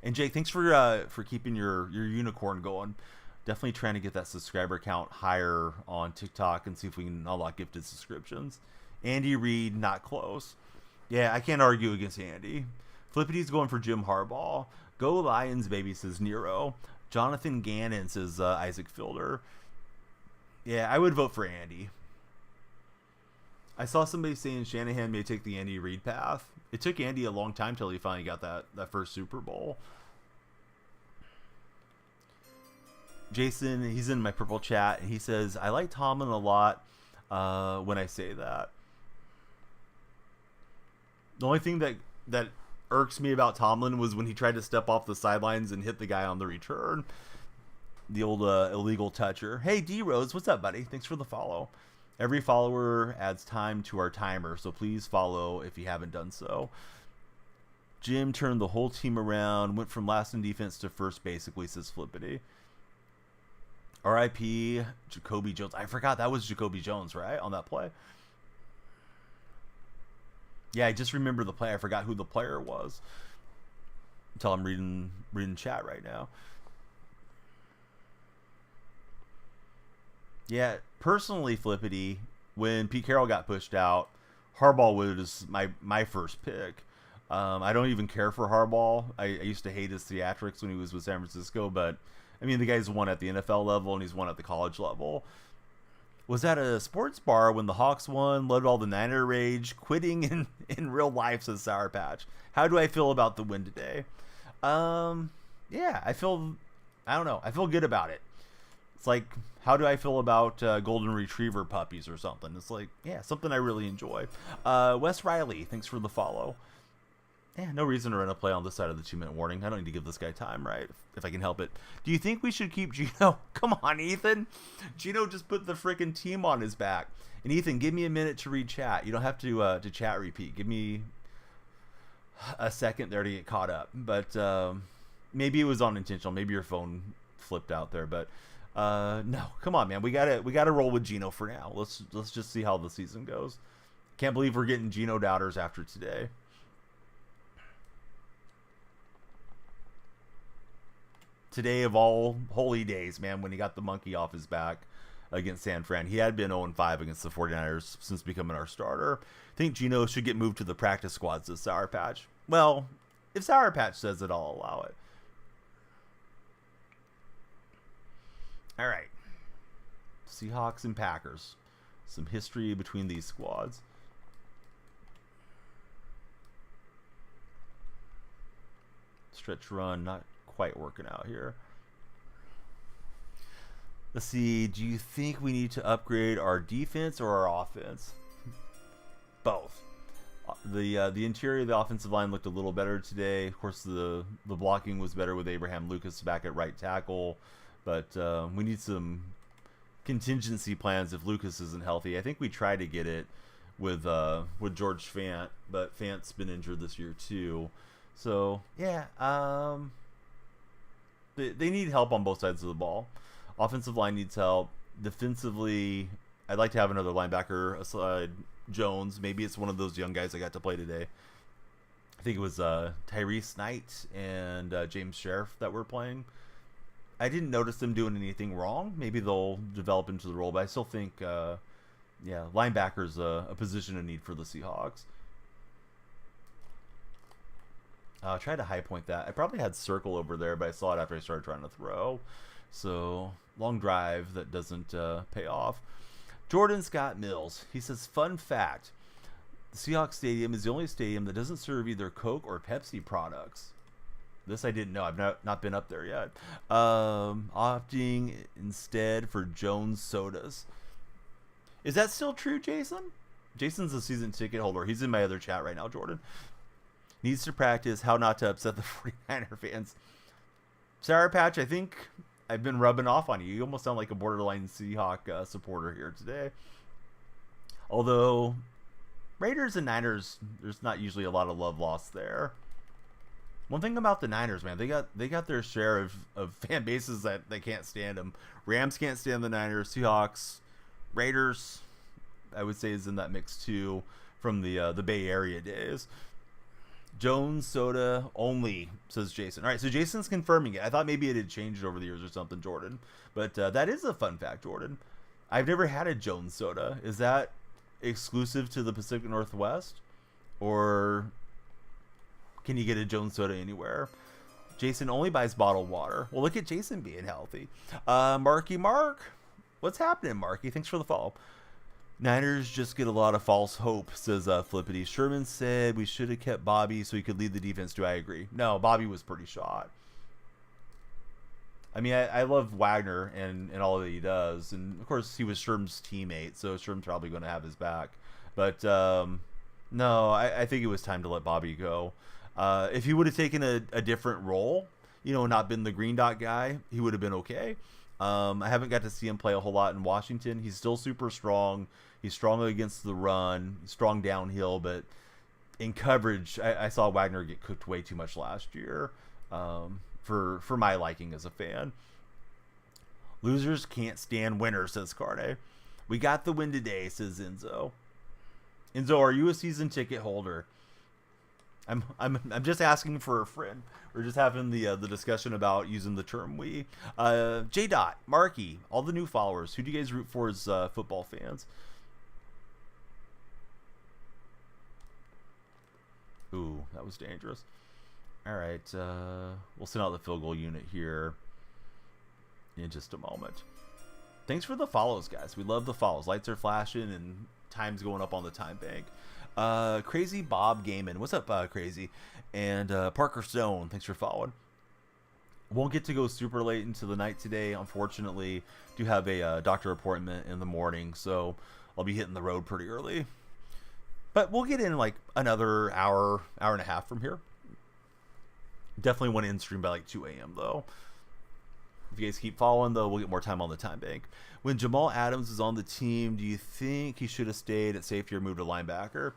And Jake, thanks for keeping your unicorn going. Definitely trying to get that subscriber count higher on TikTok and see if we can unlock gifted subscriptions. Andy Reid, not close. Yeah, I can't argue against Andy. Flippity's going for Jim Harbaugh. Go Lions, baby, says Nero. Jonathan Gannon, says Isaac Fielder. Yeah, I would vote for Andy. I saw somebody saying Shanahan may take the Andy Reid path. It took Andy a long time till he finally got that first Super Bowl. Jason, he's in my purple chat, and he says, I like Tomlin a lot when I say that. The only thing that irks me about Tomlin was when he tried to step off the sidelines and hit the guy on the return. The old illegal toucher. Hey, D-Rose, what's up, buddy? Thanks for the follow. Every follower adds time to our timer, so please follow if you haven't done so. Jim turned the whole team around, went from last in defense to first, basically, says Flippity. R.I.P. Jacoby Jones. I forgot that was Jacoby Jones, right, on that play? Yeah, I just remember the play. I forgot who the player was until I'm reading chat right now. Yeah, personally, Flippity, when Pete Carroll got pushed out, Harbaugh was my first pick. I don't even care for Harbaugh. I used to hate his theatrics when he was with San Francisco, but the guy's won at the NFL level and he's won at the college level. Was at a sports bar when the Hawks won, loved all the Niner rage, quitting in real life, says Sour Patch. How do I feel about the win today? Yeah, I don't know. I feel good about it. It's like, how do I feel about golden retriever puppies or something? It's like, yeah, something I really enjoy. Wes Riley, thanks for the follow. Yeah, no reason to run a play on this side of the 2-minute warning. I don't need to give this guy time, right? If I can help it. Do you think we should keep Geno? Come on, Ethan. Geno just put the freaking team on his back. And Ethan, give me a minute to read chat. You don't have to chat repeat. Give me a second there to get caught up. But maybe it was unintentional. Maybe your phone flipped out there. But no, come on, man. We gotta roll with Geno for now. Let's just see how the season goes. Can't believe we're getting Geno doubters after today. Today of all holy days, man, when he got the monkey off his back. against San Fran. He had been 0-5 against the 49ers since becoming our starter. I think Geno should get moved to the practice squads as Sour Patch. Well, if Sour Patch says it, I'll allow it. All right. Seahawks and Packers. Some history between these squads. Stretch run, not quite working out here. Let's see. Do you think we need to upgrade our defense or our offense? Both. The interior of the offensive line looked a little better today. Of course, the blocking was better with Abraham Lucas back at right tackle, but we need some contingency plans if Lucas isn't healthy. I think we tried to get it with George Fant, but Fant's been injured this year too. So yeah, they need help on both sides of the ball. Offensive line needs help. Defensively, I'd like to have another linebacker aside Jones. Maybe it's one of those young guys I got to play today. I think it was Tyrese Knight and James Sheriff that were playing. I didn't notice them doing anything wrong. Maybe they'll develop into the role, but I still think, linebacker's a position of need for the Seahawks. I'll try to high point that. I probably had circle over there, but I saw it after I started trying to throw. So, long drive that doesn't pay off. Jordan Scott Mills. He says, fun fact. The Seahawks Stadium is the only stadium that doesn't serve either Coke or Pepsi products. This I didn't know. I've not been up there yet. Opting instead for Jones sodas. Is that still true, Jason? Jason's a season ticket holder. He's in my other chat right now, Jordan. Needs to practice how not to upset the 49er fans. Sour Patch, I think I've been rubbing off on you. You almost sound like a borderline Seahawk supporter here today. Although, Raiders and Niners, there's not usually a lot of love lost there. One thing about the Niners, man, they got their share of fan bases that they can't stand them. Rams can't stand the Niners. Seahawks, Raiders, I would say is in that mix too from the Bay Area days. Jones soda only, says Jason. All right, so Jason's confirming it. I thought maybe it had changed over the years or something, Jordan. But that is a fun fact, Jordan. I've never had a Jones soda. Is that exclusive to the Pacific Northwest? Or can you get a Jones soda anywhere? Jason only buys bottled water. Well, look at Jason being healthy. Marky Mark. What's happening, Marky? Thanks for the follow. Niners just get a lot of false hope, says Flippity. Sherman said we should have kept Bobby so he could lead the defense. Do I agree? No, Bobby was pretty shot. I mean, I love Wagner and all that he does. And, of course, he was Sherman's teammate, so Sherman's probably going to have his back. But, no, I think it was time to let Bobby go. If he would have taken a different role, not been the green dot guy, he would have been okay. I haven't got to see him play a whole lot in Washington. He's still super strong. He's strong against the run. He's strong downhill, but in coverage, I saw Wagner get cooked way too much last year for my liking as a fan. Losers can't stand winners, says Carne. We got the win today, says Enzo. Enzo, are you a season ticket holder? I'm just asking for a friend. We're just having the discussion about using the term we. J. Dot, Marky, all the new followers. Who do you guys root for as football fans? Ooh, that was dangerous. All right, we'll send out the field goal unit here in just a moment. Thanks for the follows, guys. We love the follows. Lights are flashing and time's going up on the time bank. Crazy Bob Gaiman. What's up, Crazy? And Parker Stone, thanks for following. Won't get to go super late into the night today, unfortunately. Do have a doctor appointment in the morning, so I'll be hitting the road pretty early. But we'll get in like another hour and a half from here. Definitely want to end stream by like 2 a.m. though. If you guys keep following, though, we'll get more time on the time bank. When Jamal Adams is on the team, do you think he should have stayed at safety or moved to linebacker?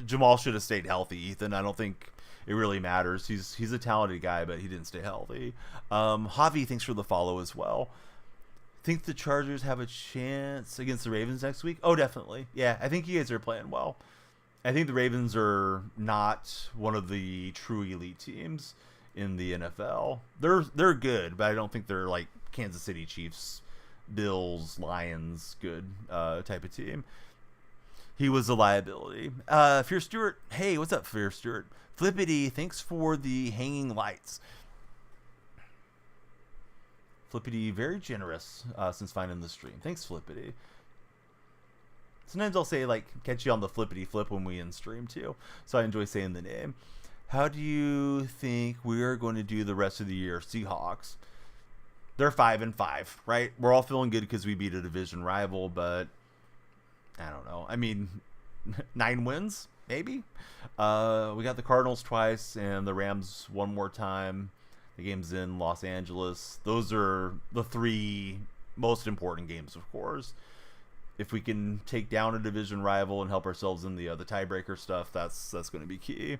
Jamal should have stayed healthy, Ethan. I don't think it really matters. He's a talented guy, but he didn't stay healthy. Javi, thanks for the follow as well. Think the Chargers have a chance against the Ravens next week? Oh, definitely. Yeah, I think you guys are playing well. I think the Ravens are not one of the true elite teams in the NFL. They're good, but I don't think they're like Kansas City Chiefs Bills, Lions, good type of team. He was a liability. Fear Stewart, hey, what's up, Fear Stewart? Flippity, thanks for the hanging lights. Flippity, very generous since finding the stream. Thanks, Flippity. Sometimes I'll say, like, catch you on the Flippity Flip when we in stream, too. So I enjoy saying the name. How do you think we are going to do the rest of the year, Seahawks? They're 5-5, right? We're all feeling good because we beat a division rival, but I don't know. I mean, 9 wins, maybe? We got the Cardinals twice and the Rams one more time. The game's in Los Angeles. Those are the 3 most important games, of course. If we can take down a division rival and help ourselves in the tiebreaker stuff, that's going to be key.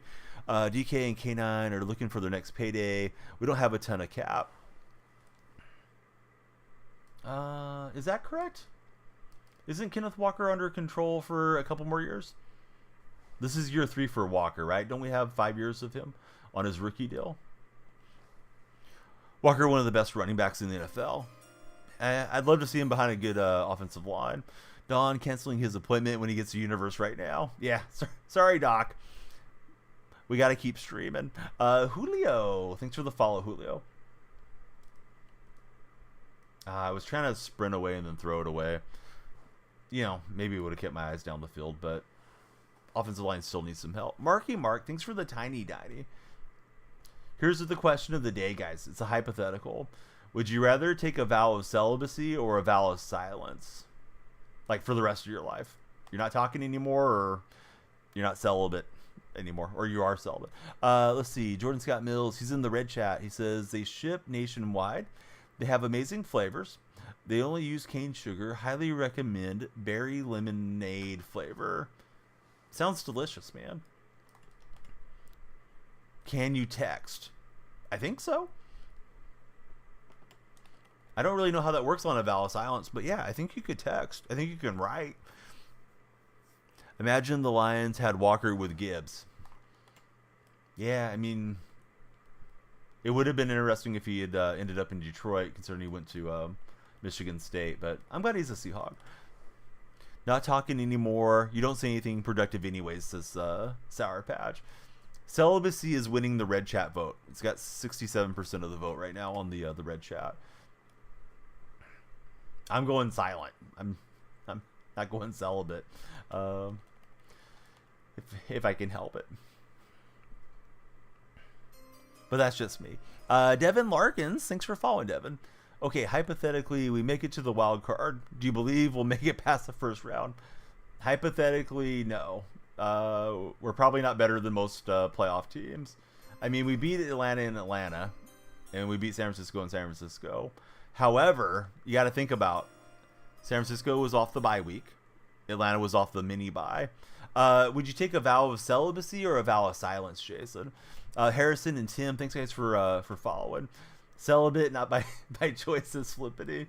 DK and K9 are looking for their next payday. We don't have a ton of cap. Is that correct? Isn't Kenneth Walker under control for a couple more years? This is year 3 for Walker, right? Don't we have 5 years of him on his rookie deal? Walker, one of the best running backs in the NFL. I'd love to see him behind a good offensive line. Don canceling his appointment when he gets to Universe right now. Yeah, sorry, Doc. We got to keep streaming. Julio, thanks for the follow, Julio. I was trying to sprint away and then throw it away. You know, maybe it would have kept my eyes down the field, but offensive line still needs some help. Marky Mark, thanks for the tiny diny. Here's the question of the day, guys. It's a hypothetical. Would you rather take a vow of celibacy or a vow of silence? Like for the rest of your life. You're not talking anymore, or you're not celibate anymore, or you are celibate. Let's see. Jordan Scott Mills, he's in the red chat. He says they ship nationwide. They have amazing flavors. They only use cane sugar. Highly recommend berry lemonade flavor. Sounds delicious, man. Can you text? I think so. I don't really know how that works on a vow of silence, but yeah, I think you could text. I think you can write. Imagine the Lions had Walker with Gibbs. Yeah, I mean, it would have been interesting if he had ended up in Detroit, considering he went to Michigan State, but I'm glad he's a Seahawk. Not talking anymore. You don't say anything productive anyways, says Sour Patch. Celibacy is winning the red chat vote. It's got 67% of the vote right now on the red chat. I'm going silent. I'm not going celibate. If I can help it. But that's just me. Devin Larkins, thanks for following, Devin. Okay, hypothetically, we make it to the wild card. Do you believe we'll make it past the first round? Hypothetically, no. We're probably not better than most playoff teams. I mean, we beat Atlanta in Atlanta, and we beat San Francisco in San Francisco. However, you got to think about San Francisco was off the bye week. Atlanta was off the mini bye. Would you take a vow of celibacy or a vow of silence, Jason? Harrison and Tim, thanks guys for following. Celibate, not by choice, says Flippity.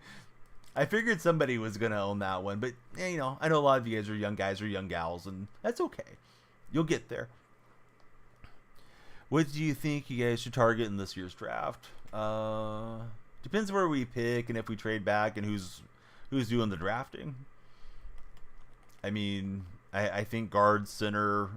I figured somebody was going to own that one, but yeah, you know, I know a lot of you guys are young guys or young gals, and that's okay. You'll get there. What do you think you guys should target in this year's draft? Depends where we pick and if we trade back and who's doing the drafting. I mean, I think guard, center,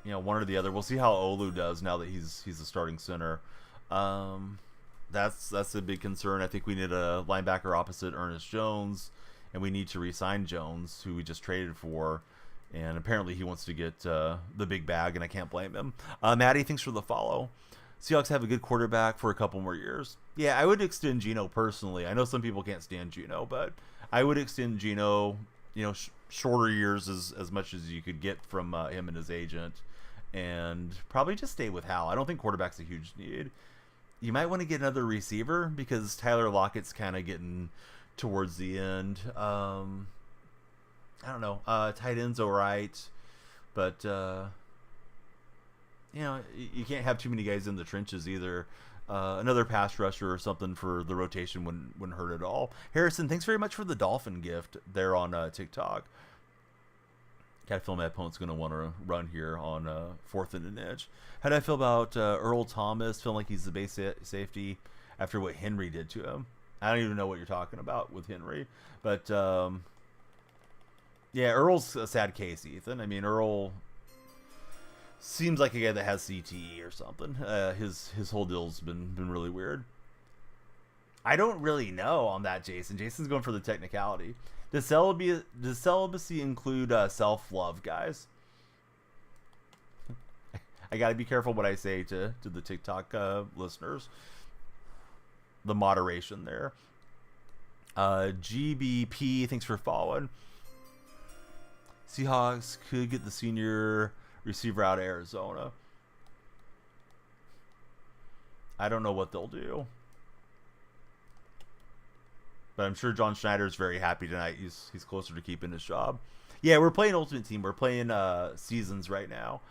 you know, one or the other. We'll see how Olu does now that he's a starting center. That's a big concern. I think we need a linebacker opposite Ernest Jones, and we need to re-sign Jones, who we just traded for. And apparently he wants to get the big bag, and I can't blame him. Maddie, thanks for the follow. Seahawks have a good quarterback for a couple more years. Yeah, I would extend Geno personally. I know some people can't stand Geno, but I would extend Geno, you know, shorter years as much as you could get from him and his agent, and probably just stay with Hal. I don't think quarterback's a huge need. You might want to get another receiver because Tyler Lockett's kind of getting towards the end. I don't know. Tight end's all right, but you know, you can't have too many guys in the trenches either. Another pass rusher or something for the rotation wouldn't hurt at all. Harrison, thanks very much for the dolphin gift there on TikTok. Gotta feel my opponent's going to want to run here on 4th and an inch. How do I feel about Earl Thomas? Feeling like he's the base safety after what Henry did to him. I don't even know what you're talking about with Henry. But, yeah, Earl's a sad case, Ethan. I mean, Earl seems like a guy that has CTE or something. His whole deal's been really weird. I don't really know on that, Jason. Jason's going for the technicality. Does celibacy include self-love, guys? I got to be careful what I say to the TikTok listeners. The moderation there. GBP, thanks for following. Seahawks could get the senior receiver out of Arizona. I don't know what they'll do. But I'm sure John Schneider's very happy tonight. He's closer to keeping his job. Yeah, we're playing Ultimate Team. We're playing Seasons right now.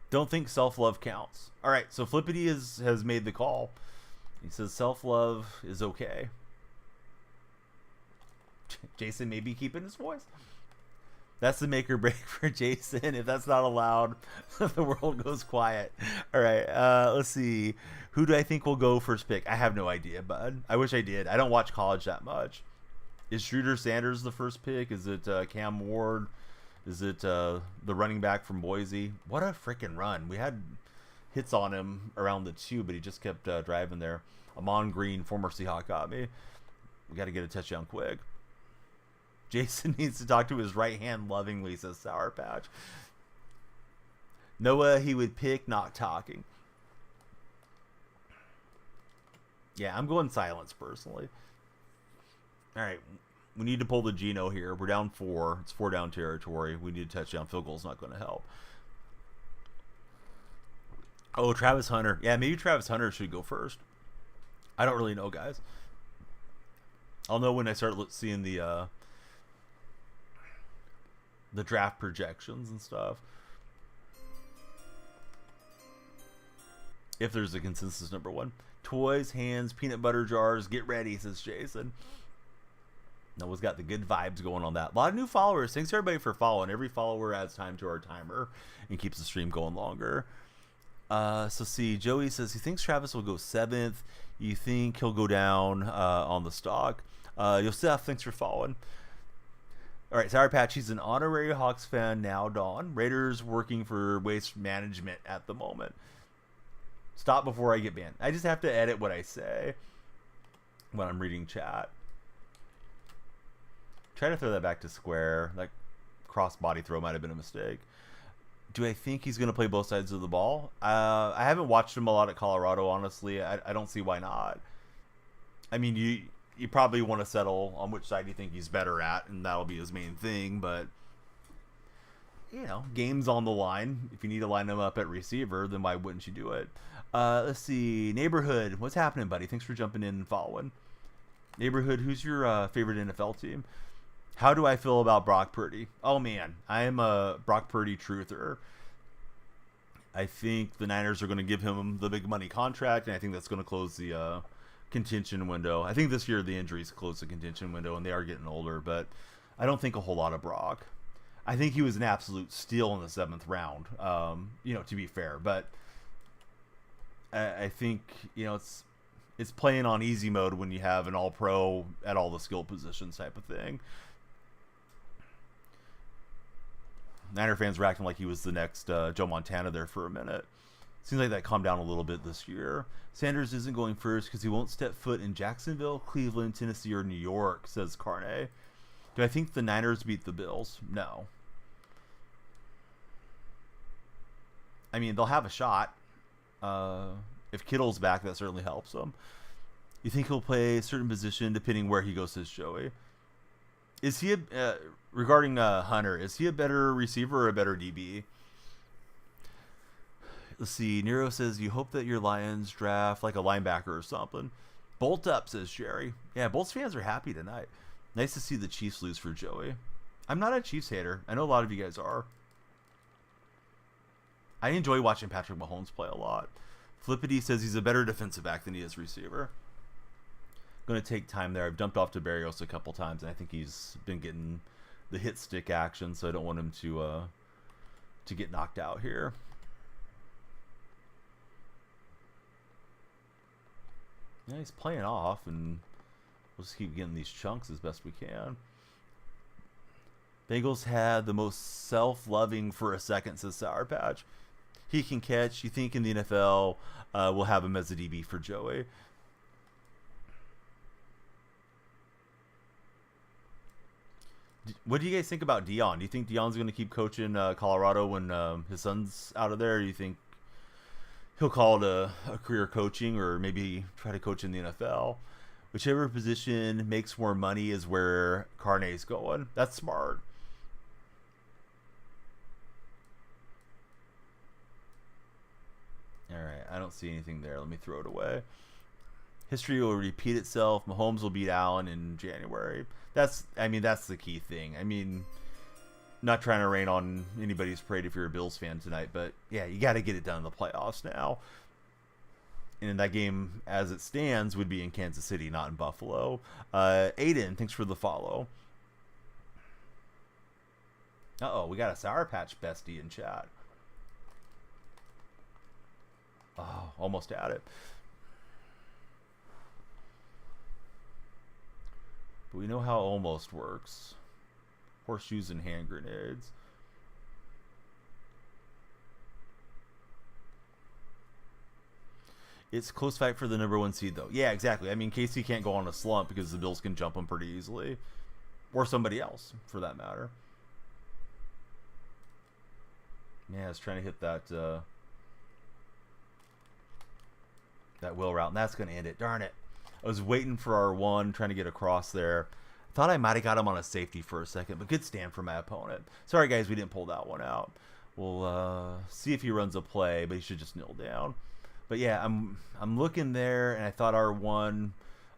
Don't think self-love counts. All right, so Flippity has made the call. He says self-love is okay. Jason may be keeping his voice. That's the make or break for Jason. If that's not allowed, the world goes quiet. All right, let's see. Who do I think will go first pick? I have no idea, bud. I wish I did. I don't watch college that much. Is Schroeder Sanders the first pick? Is it Cam Ward? Is it the running back from Boise? What a freaking run. We had hits on him around the 2, but he just kept driving there. Amon Green, former Seahawk, got me. We got to get a touchdown quick. Jason needs to talk to his right hand lovingly, says Sour Patch. Noah, he would pick not talking. Yeah, I'm going silence personally. All right, we need to pull the Geno here. We're down 4. It's 4 down territory. We need a touchdown. Field goal's not going to help. Oh, Travis Hunter. Yeah, maybe Travis Hunter should go first. I don't really know, guys. I'll know when I start seeing the draft projections and stuff. If there's a consensus number 1. Toys, hands, peanut butter jars, get ready, says Jason. Noah's got the good vibes going on that. A lot of new followers. Thanks everybody for following. Every follower adds time to our timer and keeps the stream going longer. So see, Joey says he thinks Travis will go 7th. You think he'll go down on the stock. Yosef, thanks for following. All right, Sour Patch, he's an honorary Hawks fan now, Dawn. Raiders working for Waste Management at the moment. Stop before I get banned. I just have to edit what I say when I'm reading chat. Try to throw that back to square. That cross body throw might have been a mistake. Do I think he's going to play both sides of the ball? I haven't watched him a lot at Colorado, honestly. I don't see why not. I mean, you probably want to settle on which side you think he's better at, and that'll be his main thing. But, you know, game's on the line. If you need to line him up at receiver, then why wouldn't you do it? Let's see. Neighborhood, what's happening, buddy? Thanks for jumping in and following. Neighborhood, who's your favorite NFL team? How do I feel about Brock Purdy? Oh, man, I am a Brock Purdy truther. I think the Niners are going to give him the big money contract, and I think that's going to close the contention window. I think this year the injuries close the contention window, and they are getting older, but I don't think a whole lot of Brock. I think he was an absolute steal in the 7th round, to be fair. But I think, it's playing on easy mode when you have an all-pro at all the skill positions type of thing. Niner fans were acting like he was the next Joe Montana there for a minute. Seems like that calmed down a little bit this year. Sanders isn't going first because he won't step foot in Jacksonville, Cleveland, Tennessee, or New York, says Carne. Do I think the Niners beat the Bills? No. I mean, they'll have a shot. If Kittle's back, that certainly helps them. You think he'll play a certain position depending where he goes, says Joey. Is he regarding Hunter, is he a better receiver or a better DB? Let's see. Nero says you hope that your Lions draft like a linebacker or something. Bolt up, says Jerry. Yeah, Bolts fans are happy tonight. Nice to see the Chiefs lose for Joey. I'm not a Chiefs hater. I know a lot of you guys are. I enjoy watching Patrick Mahomes play a lot. Flippity says he's a better defensive back than he is receiver. Going to take time there. I've dumped off to Barrios a couple times, and I think he's been getting the hit stick action, so I don't want him to get knocked out here. Yeah, he's playing off, and we'll just keep getting these chunks as best we can. Bengals had the most self-loving for a second, says Sour Patch. He can catch. You think in the NFL we'll have him as a DB for Joey. What do you guys think about Dion? Do you think Dion's going to keep coaching Colorado when his son's out of there? Or do you think he'll call it a career coaching, or maybe try to coach in the NFL? Whichever position makes more money is where Carney's going. That's smart. All right, I don't see anything there. Let me throw it away. History will repeat itself. Mahomes will beat Allen in January. That's the key thing. I mean, not trying to rain on anybody's parade if you're a Bills fan tonight, but yeah, you got to get it done in the playoffs now. And that game, as it stands, would be in Kansas City, not in Buffalo. Aiden, thanks for the follow. Uh-oh, we got a Sour Patch bestie in chat. Oh, almost at it. But we know how almost works. Horseshoes and hand grenades. It's a close fight for the number 1 seed, though. Yeah, exactly. I mean, KC can't go on a slump because the Bills can jump them pretty easily. Or somebody else, for that matter. Yeah, I was trying to hit that that wheel route, and that's going to end it. Darn it. I was waiting for our one, trying to get across there. Thought I might have got him on a safety for a second, but good stand for my opponent. Sorry, guys, we didn't pull that one out. We'll see if he runs a play, but he should just kneel down. But yeah, I'm looking there, and I thought our one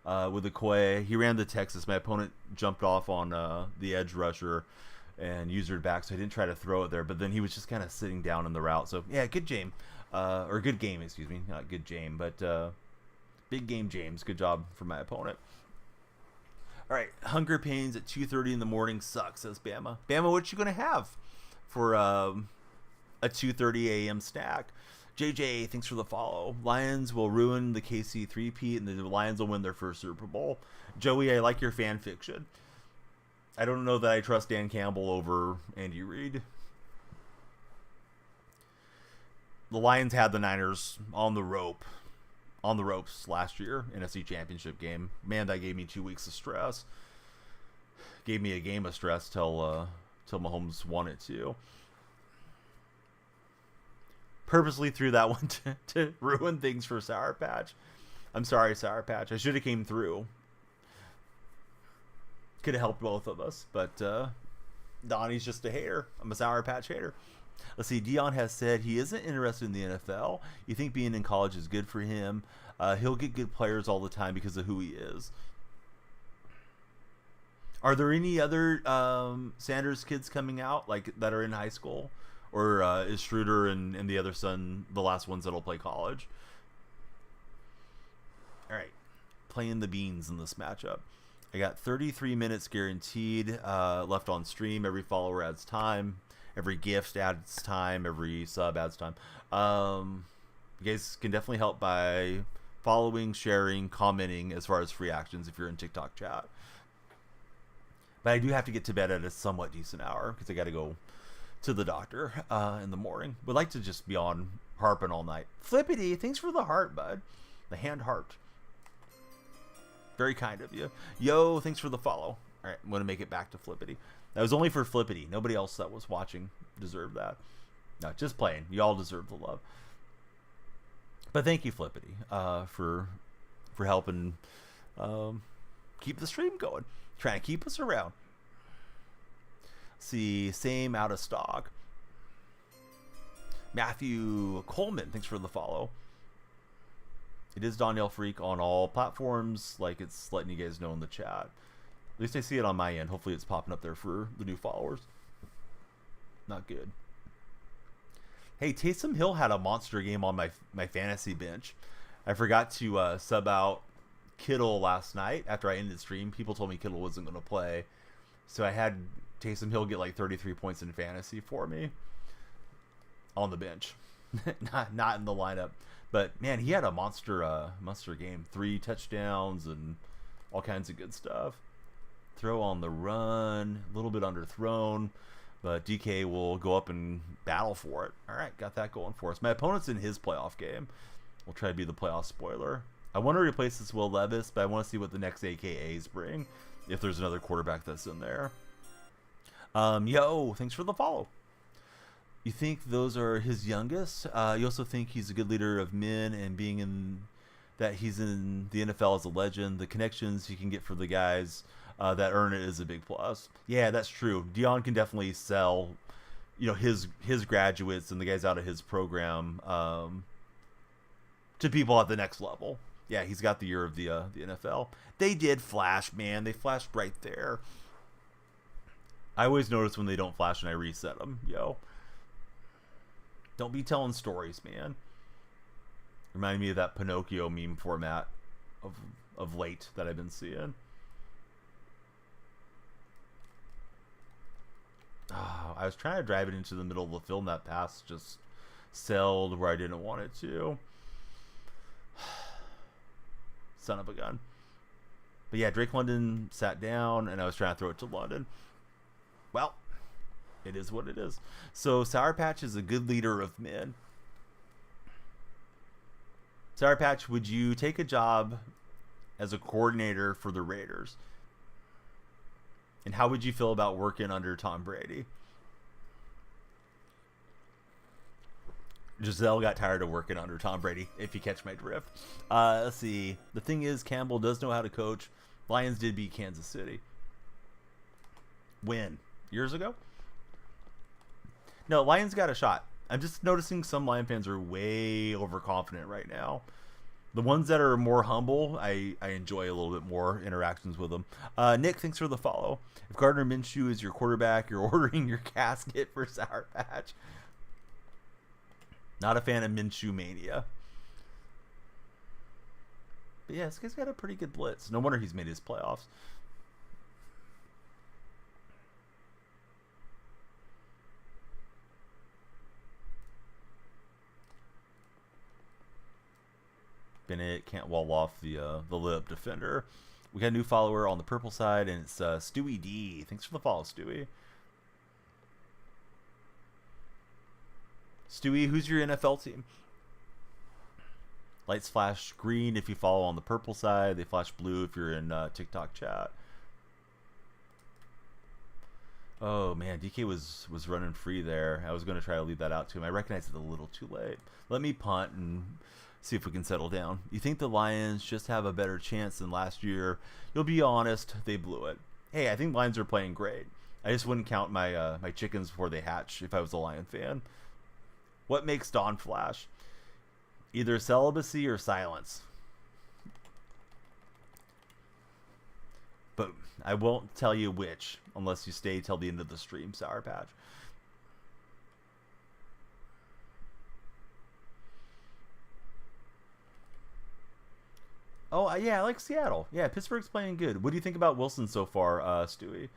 with the Quay, he ran the Texas. My opponent jumped off on the edge rusher and used her back, so I didn't try to throw it there. But then he was just kind of sitting down in the route. So yeah, good game, or good game, excuse me, not good game, but big game James. Good job for my opponent. All right, hunger pains at 2:30 in the morning sucks, says Bama. Bama, what you gonna have for a 2:30 a.m. snack? JJ, thanks for the follow. Lions will ruin the KC 3-peat, and the Lions will win their first Super Bowl. Joey, I like your fan fiction. I don't know that I trust Dan Campbell over Andy Reid. The Lions had the Niners on the ropes last year, NFC Championship game. Man, that gave me 2 weeks of stress. Gave me a game of stress till Mahomes won it too. Purposely threw that one to ruin things for Sour Patch. I'm sorry, Sour Patch. I should have came through. Could have helped both of us, but Donnie's just a hater. I'm a Sour Patch hater. Let's see. Dion has said he isn't interested in the NFL. You think being in college is good for him? He'll get good players all the time because of who he is. Are there any other Sanders kids coming out like that are in high school? Or is Schroeder and the other son the last ones that'll play college? All right. Playing the beans in this matchup. I got 33 minutes guaranteed left on stream. Every follower adds time. Every gift adds time. Every sub adds time. You guys can definitely help by following, sharing, commenting as far as free actions if you're in TikTok chat. But I do have to get to bed at a somewhat decent hour because I got to go to the doctor in the morning. Would like to just be on harping all night. Flippity, thanks for the heart, bud. The hand heart. Very kind of you. Yo, thanks for the follow. All right, I'm going to make it back to Flippity. That was only for Flippity. Nobody else that was watching deserved that. No, just playing. You all deserve the love. But thank you, Flippity, for helping keep the stream going. Trying to keep us around. See, same out of stock. Matthew Coleman, thanks for the follow. It is Danielle Freak on all platforms, like it's letting you guys know in the chat. At least I see it on my end. Hopefully it's popping up there for the new followers. Not good. Hey, Taysom Hill had a monster game on my fantasy bench. I forgot to sub out Kittle last night after I ended the stream. People told me Kittle wasn't going to play. So I had Taysom Hill get like 33 points in fantasy for me on the bench. not in the lineup. But man, he had a monster game. 3 touchdowns and all kinds of good stuff. Throw on the run, a little bit underthrown, but DK will go up and battle for it. All right, got that going for us. My opponent's in his playoff game. We'll try to be the playoff spoiler. I want to replace this Will Levis, but I want to see what the next AKAs bring, if there's another quarterback that's in there. Yo, thanks for the follow. You think those are his youngest? You also think he's a good leader of men, and being in that he's in the NFL as a legend. The connections he can get for the guys that earn it is a big plus. Yeah, that's true. Dion can definitely sell, his graduates and the guys out of his program to people at the next level. Yeah, he's got the year of the NFL. They did flash, man. They flashed right there. I always notice when they don't flash and I reset them. Yo, don't be telling stories, man. Reminded me of that Pinocchio meme format of late that I've been seeing. Oh, I was trying to drive it into the middle of the field, and that pass just sailed where I didn't want it to. Son of a gun. But yeah, Drake London sat down, and I was trying to throw it to London. Well, it is what it is. So Sour Patch is a good leader of men. Sour Patch, would you take a job as a coordinator for the Raiders? And how would you feel about working under Tom Brady? Giselle got tired of working under Tom Brady, if you catch my drift. Let's see. The thing is, Campbell does know how to coach. Lions did beat Kansas City. When? Years ago? No, Lions got a shot. I'm just noticing some Lion fans are way overconfident right now. The ones that are more humble, I enjoy a little bit more interactions with them. Nick, thanks for the follow. If Gardner Minshew is your quarterback, you're ordering your casket for Sour Patch. Not a fan of Minshew mania. But yeah, this guy's got a pretty good blitz. No wonder he's made his playoffs. Bennett can't wall off the lit-up defender. We got a new follower on the purple side, and it's Stewie D. Thanks for the follow, Stewie. Stewie, who's your NFL team? Lights flash green if you follow on the purple side. They flash blue if you're in TikTok chat. Oh, man, DK was running free there. I was going to try to leave that out to him. I recognized it a little too late. Let me punt and see if we can settle down. You think the Lions just have a better chance than last year? You'll be honest, they blew it. Hey, I think Lions are playing great. I just wouldn't count my my chickens before they hatch if I was a Lion fan. What makes Dawn flash? Either celibacy or silence. But I won't tell you which unless you stay till the end of the stream, Sour Patch. Oh, yeah, I like Seattle. Yeah, Pittsburgh's playing good. What do you think about Wilson so far, Stewie?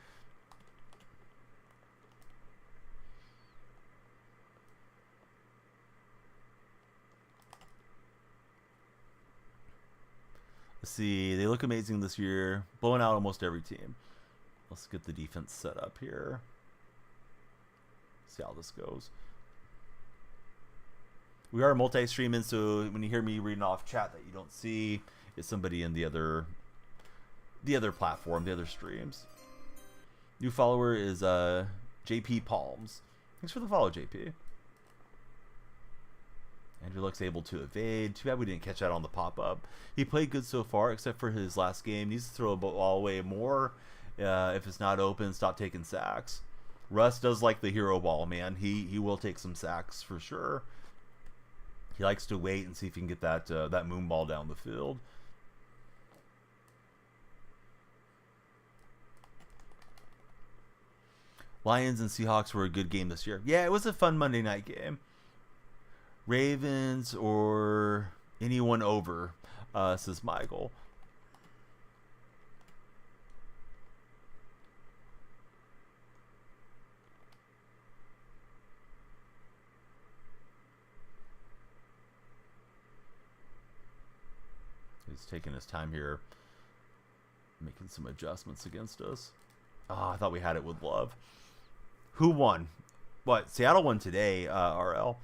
Let's see. They look amazing this year. Blowing out almost every team. Let's get the defense set up here. See how this goes. We are multi-streaming, so when you hear me reading off chat that you don't see, it's somebody in the other platform, the other streams. New follower is JP Palms. Thanks for the follow, JP. Andrew Luck's able to evade. Too bad we didn't catch that on the pop-up. He played good so far, except for his last game. Needs to throw a ball away more. If it's not open, stop taking sacks. Russ does like the hero ball, man. He will take some sacks for sure. He likes to wait and see if he can get that moon ball down the field. Lions and Seahawks were a good game this year. Yeah, it was a fun Monday night game. Ravens or anyone over, says Michael. He's taking his time here, making some adjustments against us. Oh, I thought we had it with Love. Who won? What? Seattle won today, RL.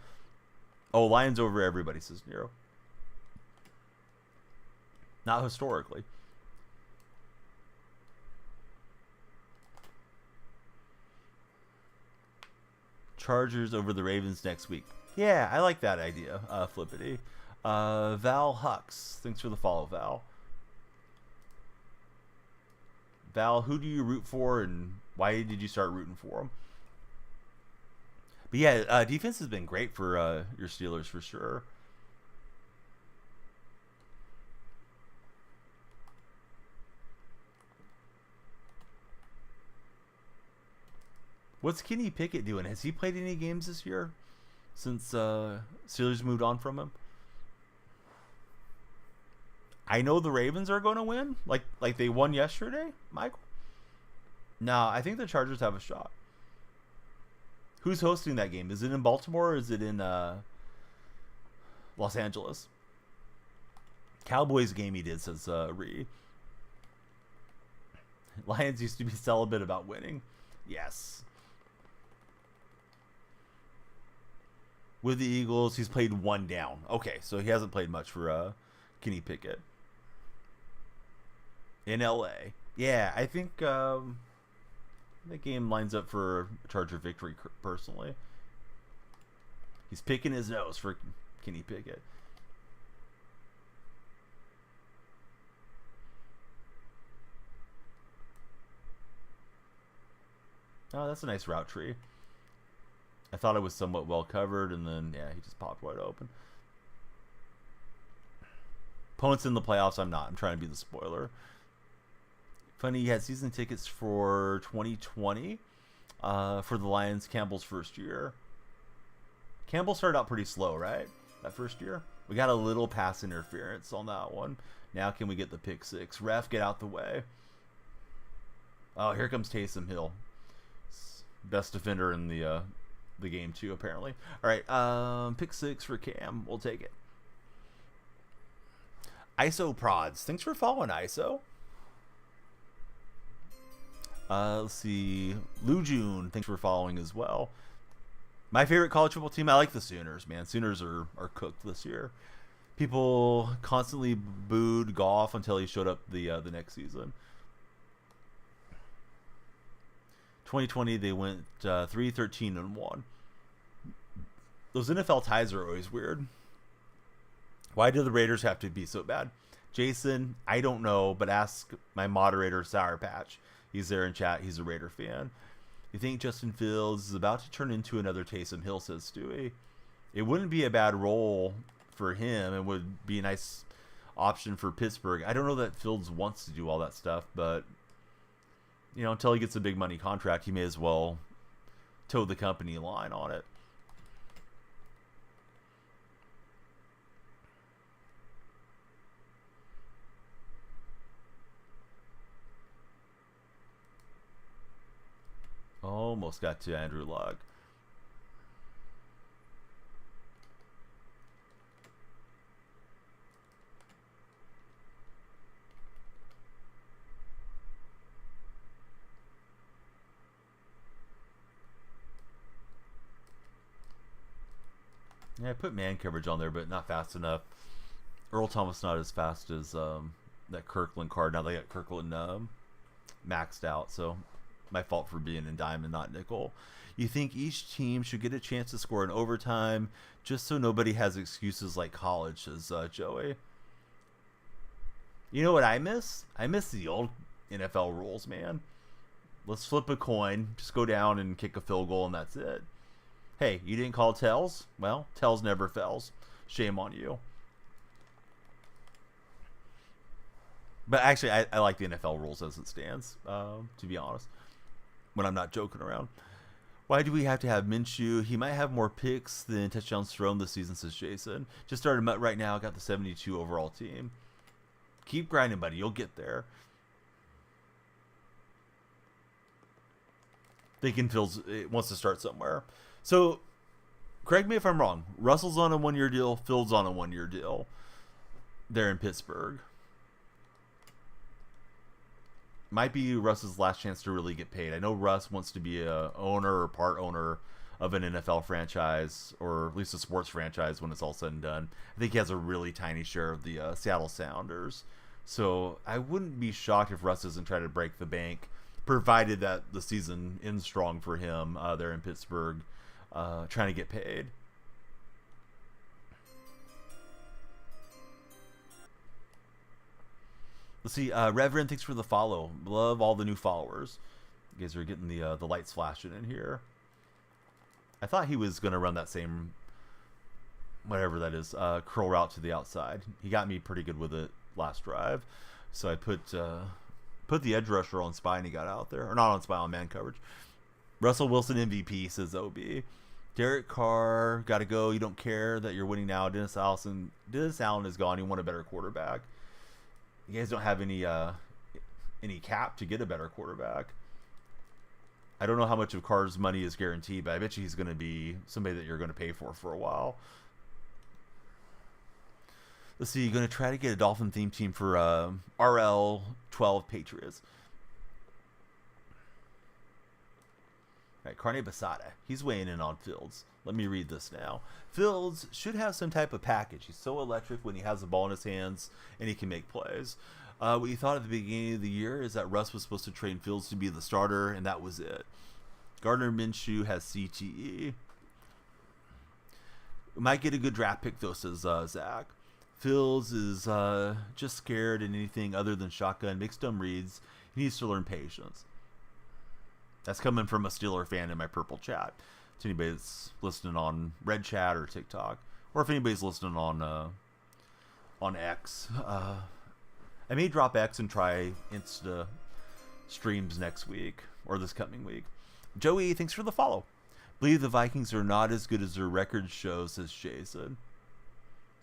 Oh, Lions over everybody, says Nero. Not historically. Chargers over the Ravens next week. Yeah, I like that idea, Flippity. Val Hux. Thanks for the follow, Val. Val, who do you root for and why did you start rooting for them? But yeah, defense has been great for your Steelers for sure. What's Kenny Pickett doing? Has he played any games this year since Steelers moved on from him? I know the Ravens are going to win, like they won yesterday, Michael. No, I think the Chargers have a shot. Who's hosting that game? Is it in Baltimore or is it in Los Angeles? Cowboys game he did, says Ree. Lions used to be celibate about winning. Yes. With the Eagles, he's played one down. Okay, so he hasn't played much for Kenny Pickett. In LA. Yeah, I think the game lines up for a Charger victory, personally. He's picking his nose for Kenny Pickett. Oh, that's a nice route tree. I thought it was somewhat well covered, and then, yeah, he just popped wide open. Opponents in the playoffs, I'm not. I'm trying to be the spoiler. Funny, he had season tickets for 2020 for the Lions, Campbell's first year. Campbell started out pretty slow, right? That first year? We got a little pass interference on that one. Now can we get the pick six? Ref, get out the way. Oh, here comes Taysom Hill. Best defender in the game, too, apparently. All right, pick six for Cam. We'll take it. ISO Prods. Thanks for following, ISO. Let's see. Lou June, thanks for following as well. My favorite college football team, I like the Sooners, man. Sooners are cooked this year. People constantly booed Goff until he showed up the next season. 2020, they went 3-13-1. Those NFL ties are always weird. Why do the Raiders have to be so bad? Jason, I don't know, but ask my moderator, Sour Patch. He's there in chat. He's a Raider fan. You think Justin Fields is about to turn into another Taysom Hill, says Stewie. It wouldn't be a bad role for him. It would be a nice option for Pittsburgh. I don't know that Fields wants to do all that stuff, but you know, until he gets a big money contract, he may as well toe the company line on it. Almost got to Andrew Luck. Yeah, I put man coverage on there, but not fast enough. Earl Thomas not as fast as that Kirkland card. Now they got Kirkland maxed out, so my fault for being in diamond, not nickel. You think each team should get a chance to score in overtime just so nobody has excuses like college, says Joey. You know what I miss? I miss the old NFL rules, man. Let's flip a coin, just go down and kick a field goal, and that's it. Hey, you didn't call tells? Well, tells never fails. Shame on you. But actually, I like the NFL rules as it stands, to be honest, when I'm not joking around. Why do we have to have Minshew? He might have more picks than touchdowns thrown this season, says Jason. Just started right now, got the 72 overall team. Keep grinding, buddy. You'll get there. Thinking Fields wants to start somewhere. So, correct me if I'm wrong. Russell's on a one-year deal. Fields on a one-year deal. There in Pittsburgh. might be Russ's last chance to really get paid. I know Russ wants to be a owner or part owner of an NFL franchise, or at least a sports franchise when it's all said and done. I think he has a really tiny share of the Seattle Sounders. So I wouldn't be shocked if Russ doesn't try to break the bank, provided that the season ends strong for him there in Pittsburgh, trying to get paid. Let's see, Reverend, thanks for the follow. Love all the new followers. You guys are getting the lights flashing in here. I thought he was going to run that same, whatever that is, curl route to the outside. He got me pretty good with it last drive. So I put the edge rusher on spy and he got out there. Or not on spy, on man coverage. Russell Wilson MVP, says OB. Derek Carr, got to go. You don't care that you're winning now. Dennis Allen is gone. You want a better quarterback. You guys don't have any cap to get a better quarterback. I don't know how much of Carr's money is guaranteed, but I bet you he's going to be somebody that you're going to pay for a while. Let's see, you're going to try to get a Dolphin theme team for RL 12 Patriots. All right, Carne Basada. He's weighing in on Fields. Let me read this now. Fields should have some type of package. He's so electric when he has the ball in his hands and he can make plays. What you thought at the beginning of the year is that Russ was supposed to train Fields to be the starter, and that was it. Gardner Minshew has CTE. Might get a good draft pick, though, says Zach. Fields is just scared in anything other than shotgun, makes dumb reads. He needs to learn patience. That's coming from a Steeler fan in my purple chat. To anybody that's listening on Red Chat or TikTok, or if anybody's listening on X. I may drop X and try Insta streams next week or this coming week. Joey, thanks for the follow. Believe the Vikings are not as good as their record shows, says Jason.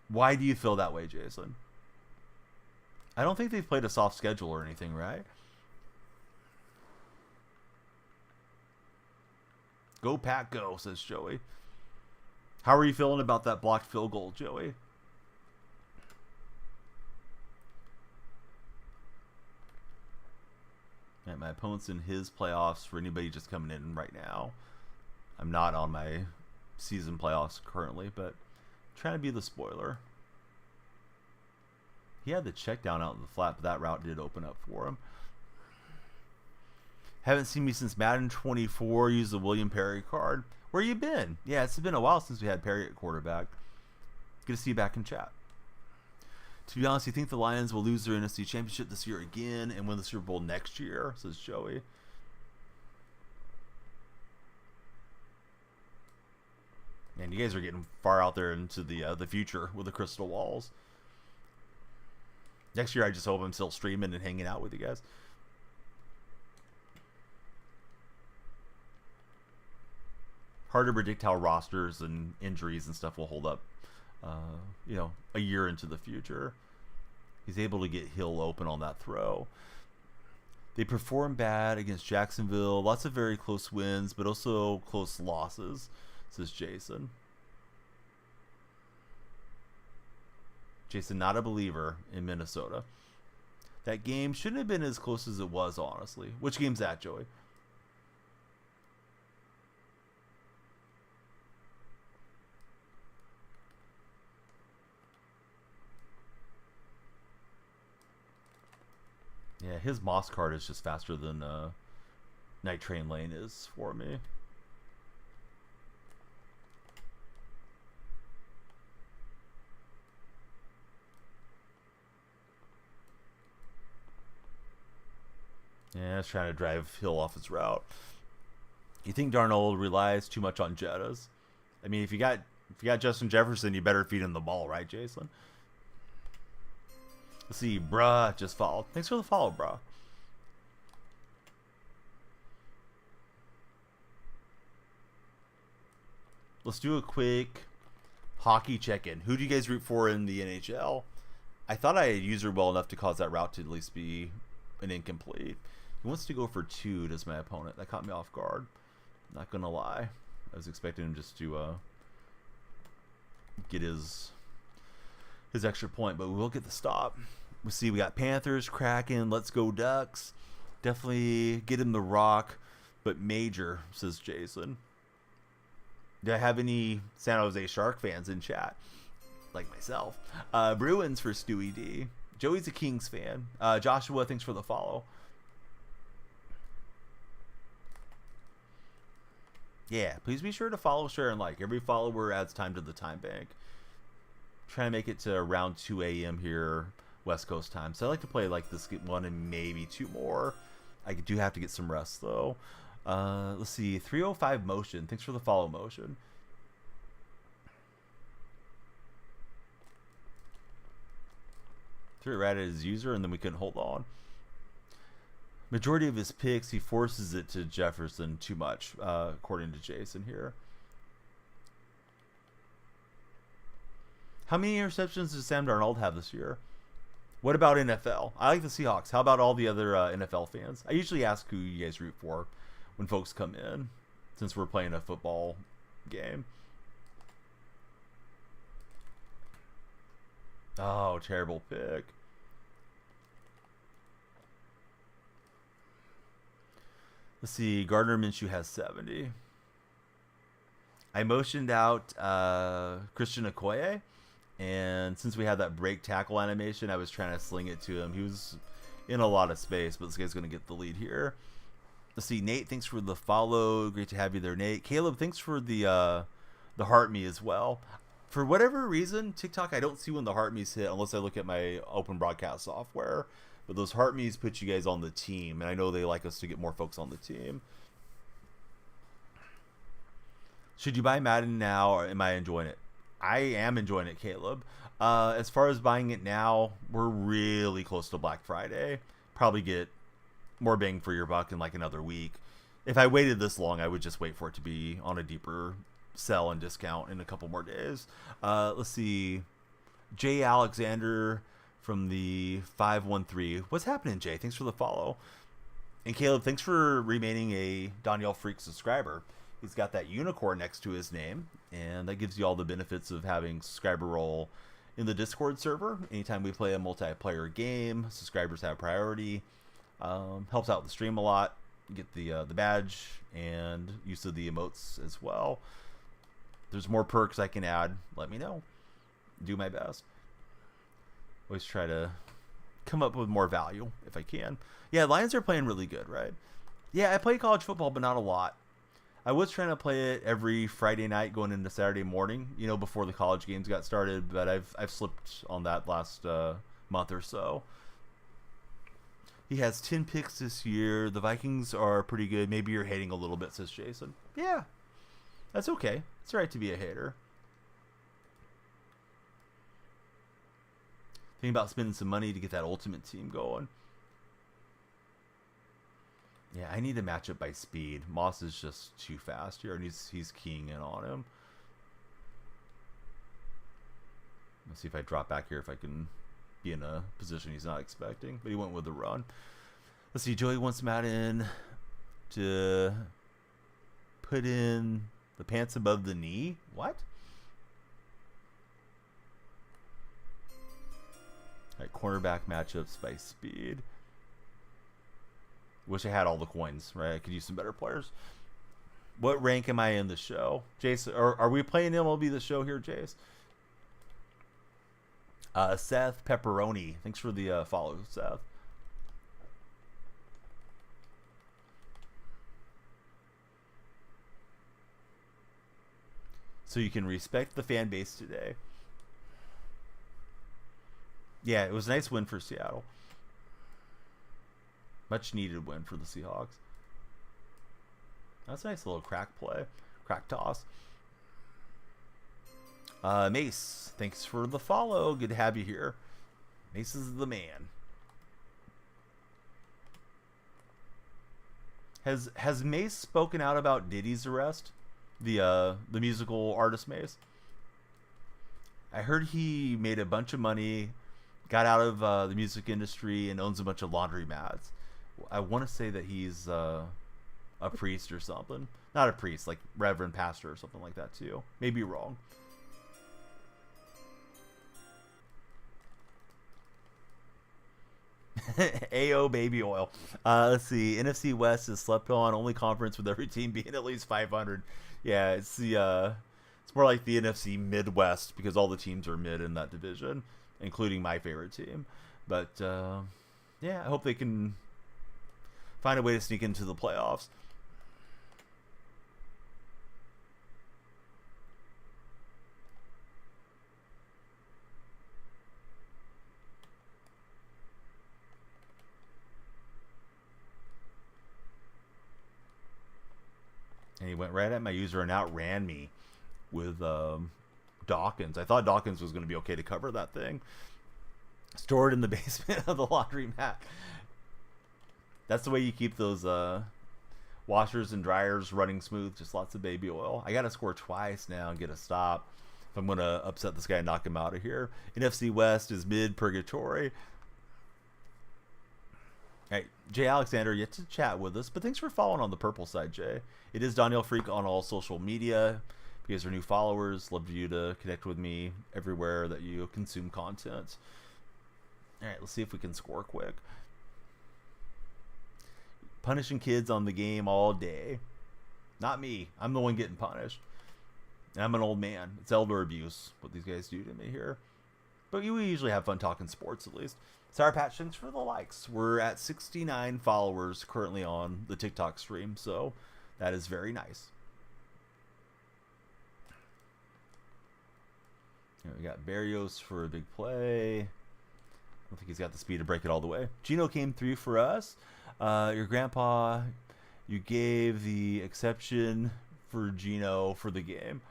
Why do you feel that way, Jason? I don't think they've played a soft schedule or anything, right? Go Pack, go, says Joey. How are you feeling about that blocked field goal, Joey? And my opponent's in his playoffs for anybody just coming in right now. I'm not on my season playoffs currently, but I'm trying to be the spoiler. He had the check down out in the flat, but that route did open up for him. Haven't seen me since Madden 24. Use the William Perry card. Where you been? Yeah, it's been a while since we had Perry at quarterback. Good to see you back in chat. To be honest, you think the Lions will lose their NFC Championship this year again and win the Super Bowl next year? Says Joey. Man, you guys are getting far out there into the future with the crystal walls. Next year, I just hope I'm still streaming and hanging out with you guys. Hard to predict how rosters and injuries and stuff will hold up, a year into the future. He's able to get Hill open on that throw. They performed bad against Jacksonville. Lots of very close wins, but also close losses, says Jason. Jason, not a believer in Minnesota. That game shouldn't have been as close as it was, honestly. Which game's that, Joey? Yeah, his Moss card is just faster than Night Train Lane is for me. Yeah, I was trying to drive Hill off his route. You think Darnold relies too much on Jettas? I mean, if you got Justin Jefferson, you better feed him the ball, right, Jason? Let's see, bruh just followed. Thanks for the follow, bruh. Let's do a quick hockey check-in. Who do you guys root for in the NHL? I thought I had used her well enough to cause that route to at least be an incomplete. He wants to go for 2, does my opponent. That caught me off guard. Not gonna lie. I was expecting him just to get his extra point, but we will get the stop. We see we got Panthers, Kraken, let's go Ducks. Definitely get him the rock, but major, says Jason. Do I have any San Jose Shark fans in chat? Like myself. Bruins for Stewie D. Joey's a Kings fan. Joshua, thanks for the follow. Yeah, please be sure to follow, share, and like. Every follower adds time to the time bank. Trying to make it to around 2 a.m. here, West Coast time. So I like to play like this one and maybe 2 more. I do have to get some rest though. Let's see, 305 Motion. Thanks for the follow, Motion. Threw it right at his user, and then we couldn't hold on. Majority of his picks, he forces it to Jefferson too much, according to Jason here. How many interceptions does Sam Darnold have this year? What about NFL? I like the Seahawks. How about all the other NFL fans? I usually ask who you guys root for when folks come in, since we're playing a football game. Oh, terrible pick. Let's see. Gardner Minshew has 70. I motioned out Christian Okoye, and since we had that break tackle animation, I was trying to sling it to him. He was in a lot of space, but this guy's going to get the lead here. Let's see. Nate, thanks for the follow. Great to have you there, Nate. Caleb, thanks for the heart me as well. For whatever reason, TikTok, I don't see when the heart me's hit unless I look at my open broadcast software. But those heart me's put you guys on the team, and I know they like us to get more folks on the team. Should you buy Madden now, or am I enjoying it? I am enjoying it, Caleb. As far as buying it now, we're really close to Black Friday. Probably get more bang for your buck in like another week. If I waited this long, I would just wait for it to be on a deeper sell and discount in a couple more days. Let's see. Jay Alexander from the 513. What's happening, Jay? Thanks for the follow. And Caleb, thanks for remaining a Danielle Freak subscriber. He's got that unicorn next to his name, and that gives you all the benefits of having subscriber role in the Discord server. Anytime we play a multiplayer game, subscribers have priority. Helps out the stream a lot. You get the badge and use of the emotes as well. There's more perks I can add. Let me know. Do my best. Always try to come up with more value if I can. Yeah, Lions are playing really good, right? Yeah, I play college football, but not a lot. I was trying to play it every Friday night going into Saturday morning, you know, before the college games got started, but I've slipped on that last month or so. He has 10 picks this year. The Vikings are pretty good. Maybe you're hating a little bit, says Jason. Yeah, that's okay. It's all right to be a hater. Thinking about spending some money to get that ultimate team going. Yeah, I need to match up by speed. Moss is just too fast here, and he's keying in on him. Let's see if I drop back here, if I can be in a position he's not expecting. But he went with the run. Let's see, Joey wants Madden to put in the pants above the knee. What? All right, cornerback matchups by speed. Wish I had all the coins, right? I could use some better players. What rank am I in the show? Jace, are we playing MLB the show here, Jace? Seth Pepperoni. Thanks for the follow, Seth. So you can respect the fan base today. Yeah, it was a nice win for Seattle. Much needed win for the Seahawks. That's a nice little crack play. Crack toss. Mace, thanks for the follow. Good to have you here. Mace is the man. Has Mace spoken out about Diddy's arrest? The musical artist Mace? I heard he made a bunch of money, got out of the music industry, and owns a bunch of laundromats. I want to say that he's a priest or something. Not a priest, like reverend pastor or something like that too. Maybe wrong. AO baby oil. Let's see. NFC West is slept on. Only conference with every team being at least 500. Yeah, it's the it's more like the NFC Midwest because all the teams are mid in that division, including my favorite team. But yeah, I hope they can find a way to sneak into the playoffs. And he went right at my user and outran me with Dawkins. I thought Dawkins was going to be okay to cover that thing. Stored in the basement of the laundry mat. That's the way you keep those washers and dryers running smooth. Just lots of baby oil. I got to score twice now and get a stop if I'm going to upset this guy and knock him out of here. NFC West is mid-purgatory. All right, Jay Alexander yet to chat with us, but thanks for following on the purple side, Jay. It is Daniel Freak on all social media. If you guys are new followers, love you to connect with me everywhere that you consume content. All right, let's see if we can score quick. Punishing kids on the game all day. Not me. I'm the one getting punished. I'm an old man. It's elder abuse, what these guys do to me here. But we usually have fun talking sports, at least. Sour Patch, thanks for the likes. We're at 69 followers currently on the TikTok stream, so that is very nice. Here we got Barrios for a big play. I don't think he's got the speed to break it all the way. Geno came through for us. Your grandpa, you gave the exception for Geno for the game.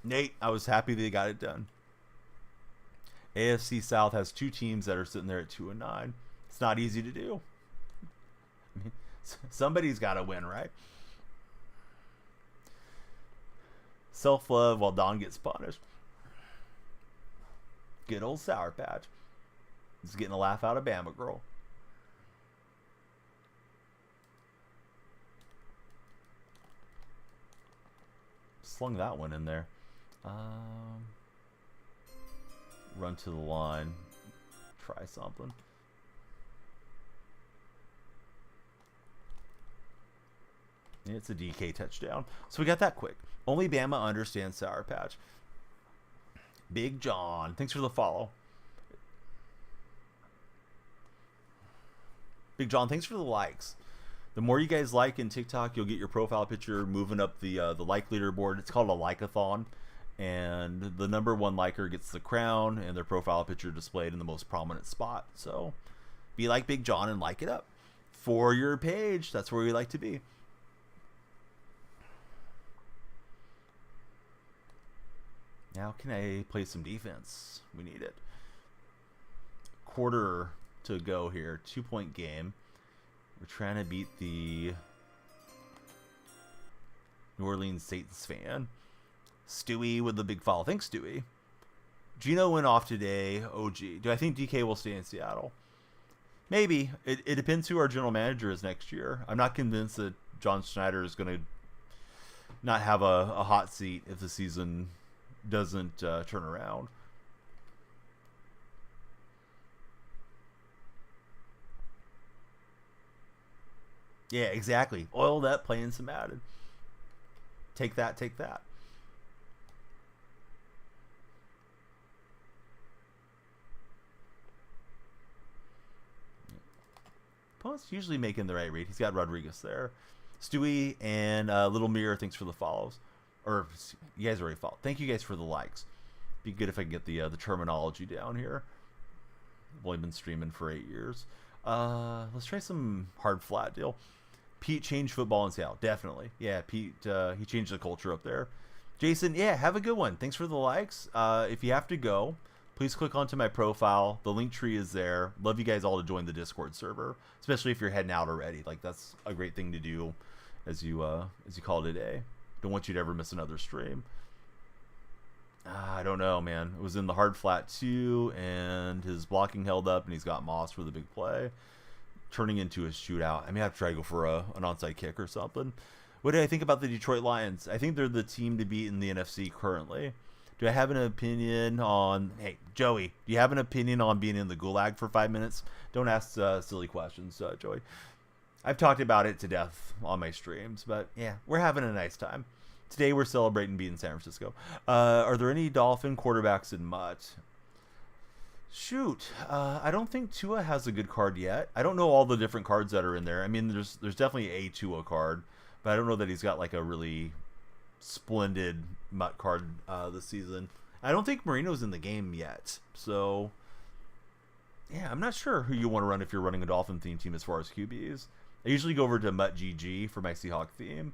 Nate, I was happy they got it done. AFC South has two teams that are sitting there at 2-9. It's not easy to do. I mean, somebody's got to win, right? Self-love while Don gets punished. Good old Sour Patch. He's getting a laugh out of Bama Girl. Slung that one in there. Run to the line. Try something. It's a DK touchdown. So we got that quick. Only Bama understands Sour Patch. Big John, thanks for the follow. Big John, thanks for the likes. The more you guys like in TikTok, you'll get your profile picture moving up the like leaderboard. It's called a like-a-thon. And the number one liker gets the crown and their profile picture displayed in the most prominent spot. So be like Big John and like it up. For your page, that's where we like to be. Now can I play some defense? We need it. Quarter to go here. 2-point game. We're trying to beat the New Orleans Saints fan. Stewie with the big follow. Thanks, Stewie. Geno went off today. OG. Do I think DK will stay in Seattle? Maybe. It depends who our general manager is next year. I'm not convinced that John Schneider is going to not have a hot seat if the season doesn't turn around. Yeah, exactly. Oil that, playing some Madden. Take that, take that. Opponent's usually making the right read. He's got Rodriguez there. Stewie and Little Mirror, thanks for the follows. Or, you guys already followed. Thank you guys for the likes. Be good if I can get the terminology down here. I've only been streaming for 8 years. Let's try some hard flat deal. Pete changed football in Seattle. Definitely. Yeah, Pete, he changed the culture up there. Jason, yeah, have a good one. Thanks for the likes. If you have to go, please click onto my profile. The link tree is there. Love you guys all to join the Discord server, especially if you're heading out already. Like, that's a great thing to do as you call it a day. Don't want you to ever miss another stream. I don't know, man. It was in the hard flat too, and his blocking held up, and he's got Moss for the big play. Turning into a shootout. I may have to try to go for an onside kick or something. What do I think about the Detroit Lions? I think they're the team to beat in the NFC currently. Do I have an opinion on... Hey, Joey, do you have an opinion on being in the gulag for 5 minutes? Don't ask silly questions, Joey. I've talked about it to death on my streams, but yeah, we're having a nice time. Today we're celebrating beating San Francisco. Are there any Dolphin quarterbacks in Mutt? Shoot, I don't think Tua has a good card yet. I don't know all the different cards that are in there. I mean, there's definitely a Tua card, but I don't know that he's got like a really splendid Mutt card this season. I don't think Marino's in the game yet, so yeah, I'm not sure who you want to run if you're running a Dolphin theme team as far as QBs. I usually go over to Mutt GG for my Seahawk theme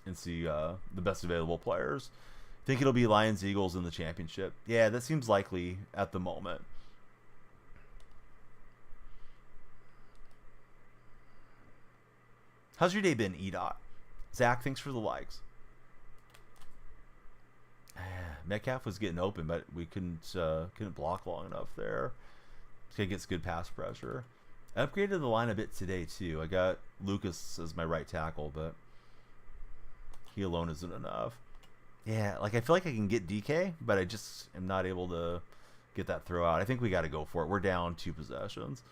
and see the best available players. Think it'll be Lions Eagles in the championship. Yeah, that seems likely at the moment. How's your day been, EDOT? Zach, thanks for the likes. Metcalf was getting open, but we couldn't block long enough there. He gets good pass pressure. I upgraded the line a bit today too. I got Lucas as my right tackle, but he alone isn't enough. Yeah, like I feel like I can get DK, but I just am not able to get that throw out. I think we got to go for it. We're down 2 possessions.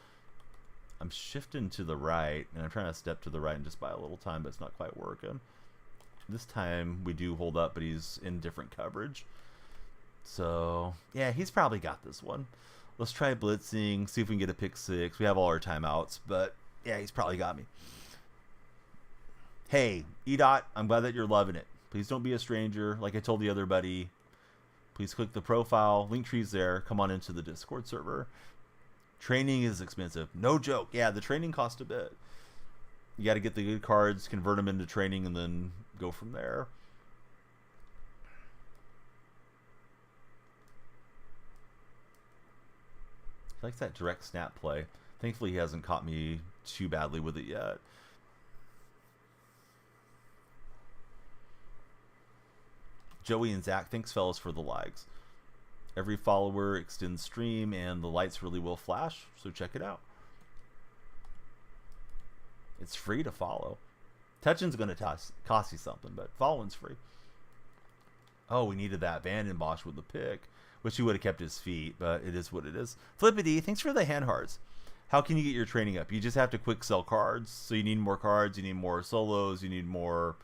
I'm shifting to the right, and I'm trying to step to the right and just buy a little time, but it's not quite working. This time we do hold up, but he's in different coverage. So, yeah, he's probably got this one. Let's try blitzing, see if we can get a pick 6. We have all our timeouts, but yeah, he's probably got me. Hey, EDOT, I'm glad that you're loving it. Please don't be a stranger. Like I told the other buddy, please click the profile. Link tree's there. Come on into the Discord server. Training is expensive. No joke. Yeah, the training costs a bit. You got to get the good cards, convert them into training, and then go from there. He likes that direct snap play. Thankfully, he hasn't caught me too badly with it yet. Joey and Zach, thanks fellas for the likes. Every follower extends stream, and the lights really will flash, so check it out. It's free to follow. Touching's going to cost you something, but following's free. Oh, we needed that Vanden Bosch with the pick. Wish he would have kept his feet, but it is what it is. Flippity, thanks for the hand hearts. How can you get your training up? You just have to quick sell cards. So you need more cards, you need more solos, you need more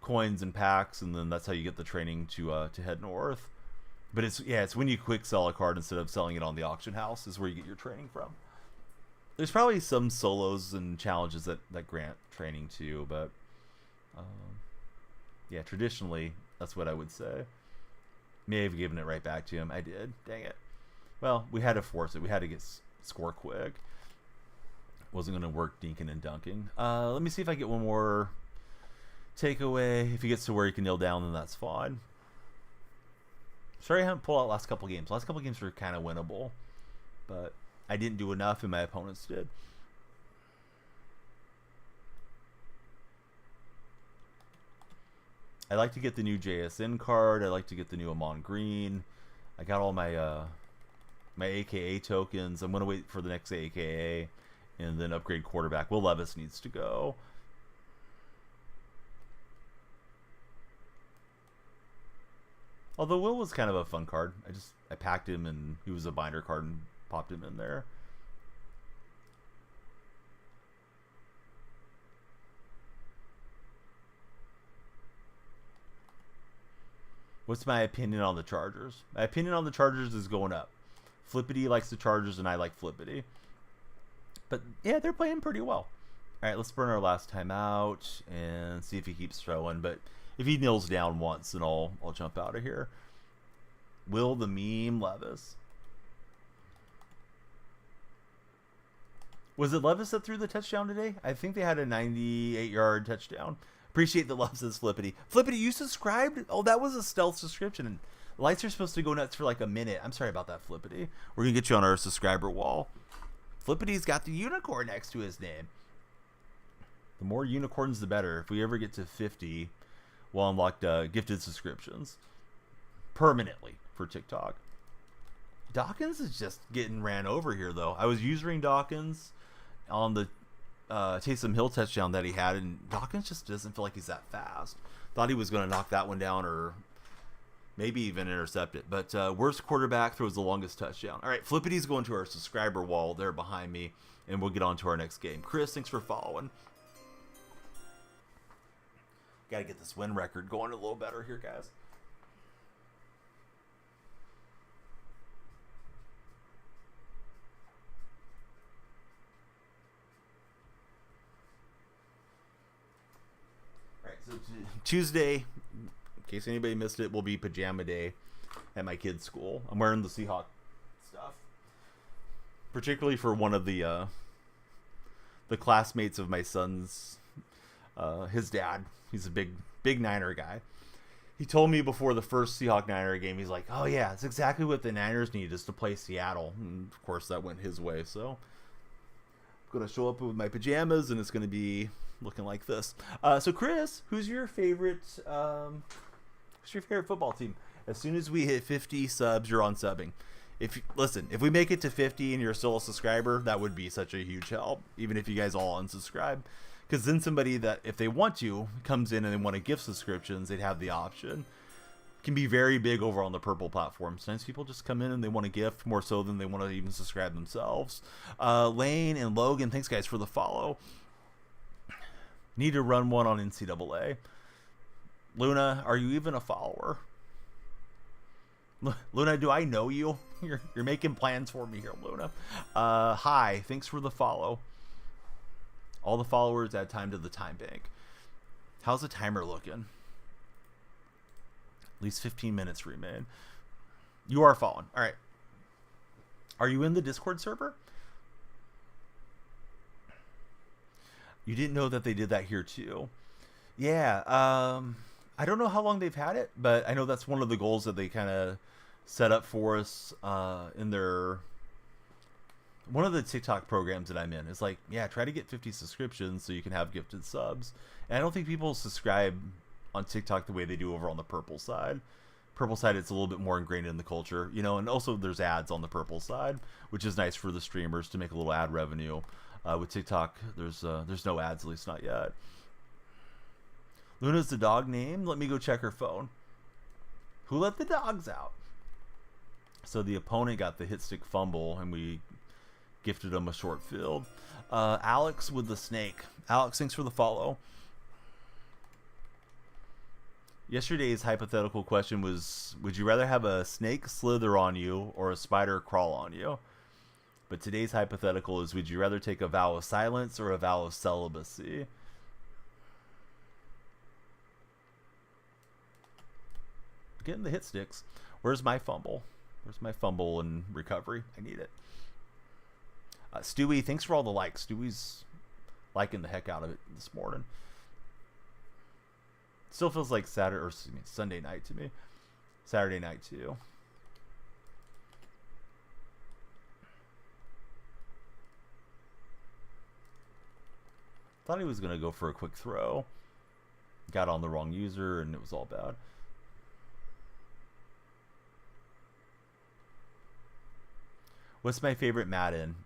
coins and packs, and then that's how you get the training to head north. But it's when you quick sell a card instead of selling it on the auction house is where you get your training from. There's probably some solos and challenges that grant training too, but yeah, traditionally that's what I would say. May have given it right back to him. I did. Dang it. Well, we had to force it. We had to get score quick. Wasn't going to work dinking and dunking. Let me see if I get one more takeaway. If he gets to where he can kneel down, then that's fine. Sorry I haven't pulled out last couple games. Last couple games were kind of winnable, but I didn't do enough and my opponents did. I like to get the new JSN card. I like to get the new Amon Green. I got all my my AKA tokens. I'm going to wait for the next AKA and then upgrade quarterback. Will Levis needs to go. Although Will was kind of a fun card. I packed him and he was a binder card and popped him in there. What's my opinion on the Chargers? My opinion on the Chargers is going up. Flippity likes the Chargers and I like Flippity. But yeah, they're playing pretty well. All right, let's burn our last time out and see if he keeps throwing. But if he kneels down once, then I'll jump out of here. Will the meme Levis? Was it Levis that threw the touchdown today? I think they had a 98-yard touchdown. Appreciate the love, says Flippity. Flippity, you subscribed? Oh, that was a stealth subscription. And lights are supposed to go nuts for like a minute. I'm sorry about that, Flippity. We're going to get you on our subscriber wall. Flippity's got the unicorn next to his name. The more unicorns, the better. If we ever get to 50, we'll unlock gifted subscriptions. Permanently for TikTok. Dawkins is just getting ran over here, though. I was usering Dawkins on the Taysom Hill touchdown that he had, and Dawkins just doesn't feel like he's that fast. Thought he was going to knock that one down or maybe even intercept it. But worst quarterback throws the longest touchdown. All right, Flippity's going to our subscriber wall there behind me, and we'll get on to our next game. Chris, thanks for following. Got to get this win record going a little better here, guys. All right, so Tuesday, in case anybody missed it, will be pajama day at my kid's school. I'm wearing the Seahawks stuff, particularly for one of the classmates of my son's, his dad. He's a big Niner guy. He told me before the first Seahawk Niner game, he's like, oh yeah, it's exactly what the Niners need is to play Seattle. And of course that went his way. So I'm going to show up with my pajamas and it's going to be looking like this. So Chris, who's your favorite football team? As soon as we hit 50 subs, you're on subbing. If we make it to 50 and you're still a subscriber, that would be such a huge help, even if you guys all unsubscribe. Because then somebody that, if they want to, comes in and they want to gift subscriptions, they'd have the option. It can be very big over on the purple platform. Sometimes people just come in and they want to gift more so than they want to even subscribe themselves. Lane and Logan, thanks guys for the follow. Need to run one on NCAA. Luna, are you even a follower? Luna, do I know you? You're making plans for me here, Luna. Hi, thanks for the follow. All the followers add time to the time bank. How's the timer looking? At least 15 minutes remain. You are following. All right. Are you in the Discord server? You didn't know that they did that here too. Yeah. I don't know how long they've had it, but I know that's one of the goals that they kind of set up for us in their... One of the TikTok programs that I'm in is like, yeah, try to get 50 subscriptions so you can have gifted subs. And I don't think people subscribe on TikTok the way they do over on the purple side. Purple side, it's a little bit more ingrained in the culture, you know, and also there's ads on the purple side, which is nice for the streamers to make a little ad revenue. With TikTok, there's no ads, at least not yet. Luna's the dog name. Let me go check her phone. Who let the dogs out? So the opponent got the hit stick fumble, and we gifted him a short field. Alex with the snake. Alex, thanks for the follow. Yesterday's hypothetical question was, would you rather have a snake slither on you or a spider crawl on you? But today's hypothetical is, would you rather take a vow of silence or a vow of celibacy? Getting the hit sticks. Where's my fumble? Where's my fumble and recovery? I need it. Stewie, thanks for all the likes. Stewie's liking the heck out of it this morning. Still feels like Sunday night to me. Saturday night too. Thought he was going to go for a quick throw. Got on the wrong user and it was all bad. What's my favorite Madden?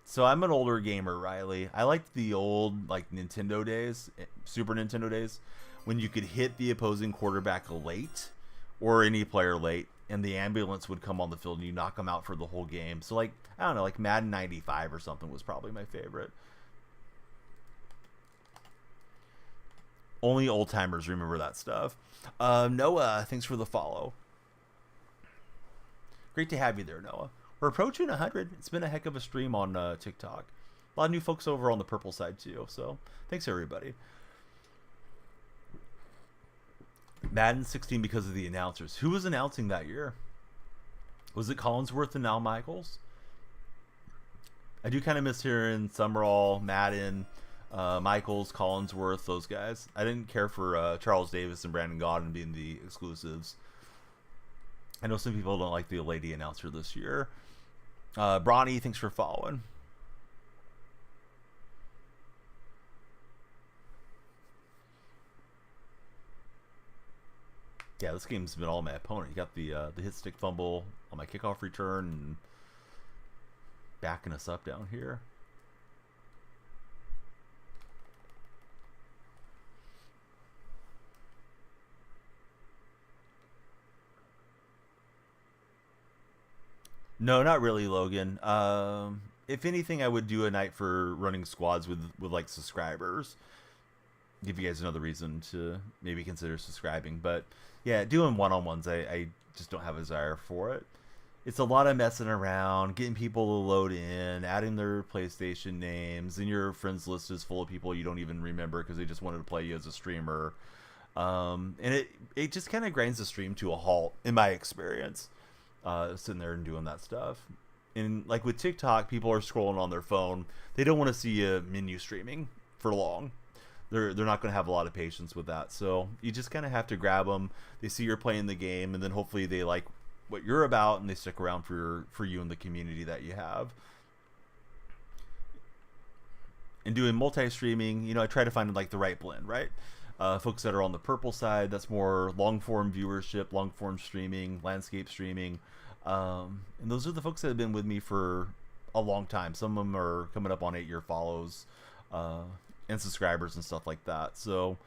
So I'm an older gamer, Riley. I liked the old Nintendo days, Super Nintendo days, when you could hit the opposing quarterback late or any player late and the ambulance would come on the field and you knock them out for the whole game. So I don't know, Madden 95 or something was probably my favorite. Only old timers remember that stuff. Noah, thanks for the follow. Great to have you there, Noah. We're approaching 100. It's been a heck of a stream on TikTok. A lot of new folks over on the purple side too. So thanks everybody. Madden 16 because of the announcers. Who was announcing that year? Was it Collinsworth and Al Michaels? I do kind of miss hearing Summerall, Madden, Michaels, Collinsworth, those guys. I didn't care for Charles Davis and Brandon Gaudin being the exclusives. I know some people don't like the lady announcer this year. Bronny, thanks for following. Yeah, this game's been all my opponent. You got the hit stick fumble on my kickoff return and backing us up down here. No, not really, Logan. If anything, I would do a night for running squads with like subscribers. Give you guys another reason to maybe consider subscribing. But yeah, doing one-on-ones, I just don't have a desire for it. It's a lot of messing around, getting people to load in, adding their PlayStation names, and your friends list is full of people you don't even remember because they just wanted to play you as a streamer. And it just kind of grinds the stream to a halt, in my experience, sitting there and doing that stuff. And like with TikTok, people are scrolling on their phone. They don't want to see a menu streaming for long. They're not going to have a lot of patience with that. So you just kind of have to grab them. They see you're playing the game, and then hopefully they like what you're about, and they stick around for you and the community that you have. And doing multi-streaming, I try to find like the right blend, right? Folks that are on the purple side, that's more long-form viewership, long-form streaming, landscape streaming. And those are the folks that have been with me for a long time. Some of them are coming up on 8-year follows and subscribers and stuff like that. So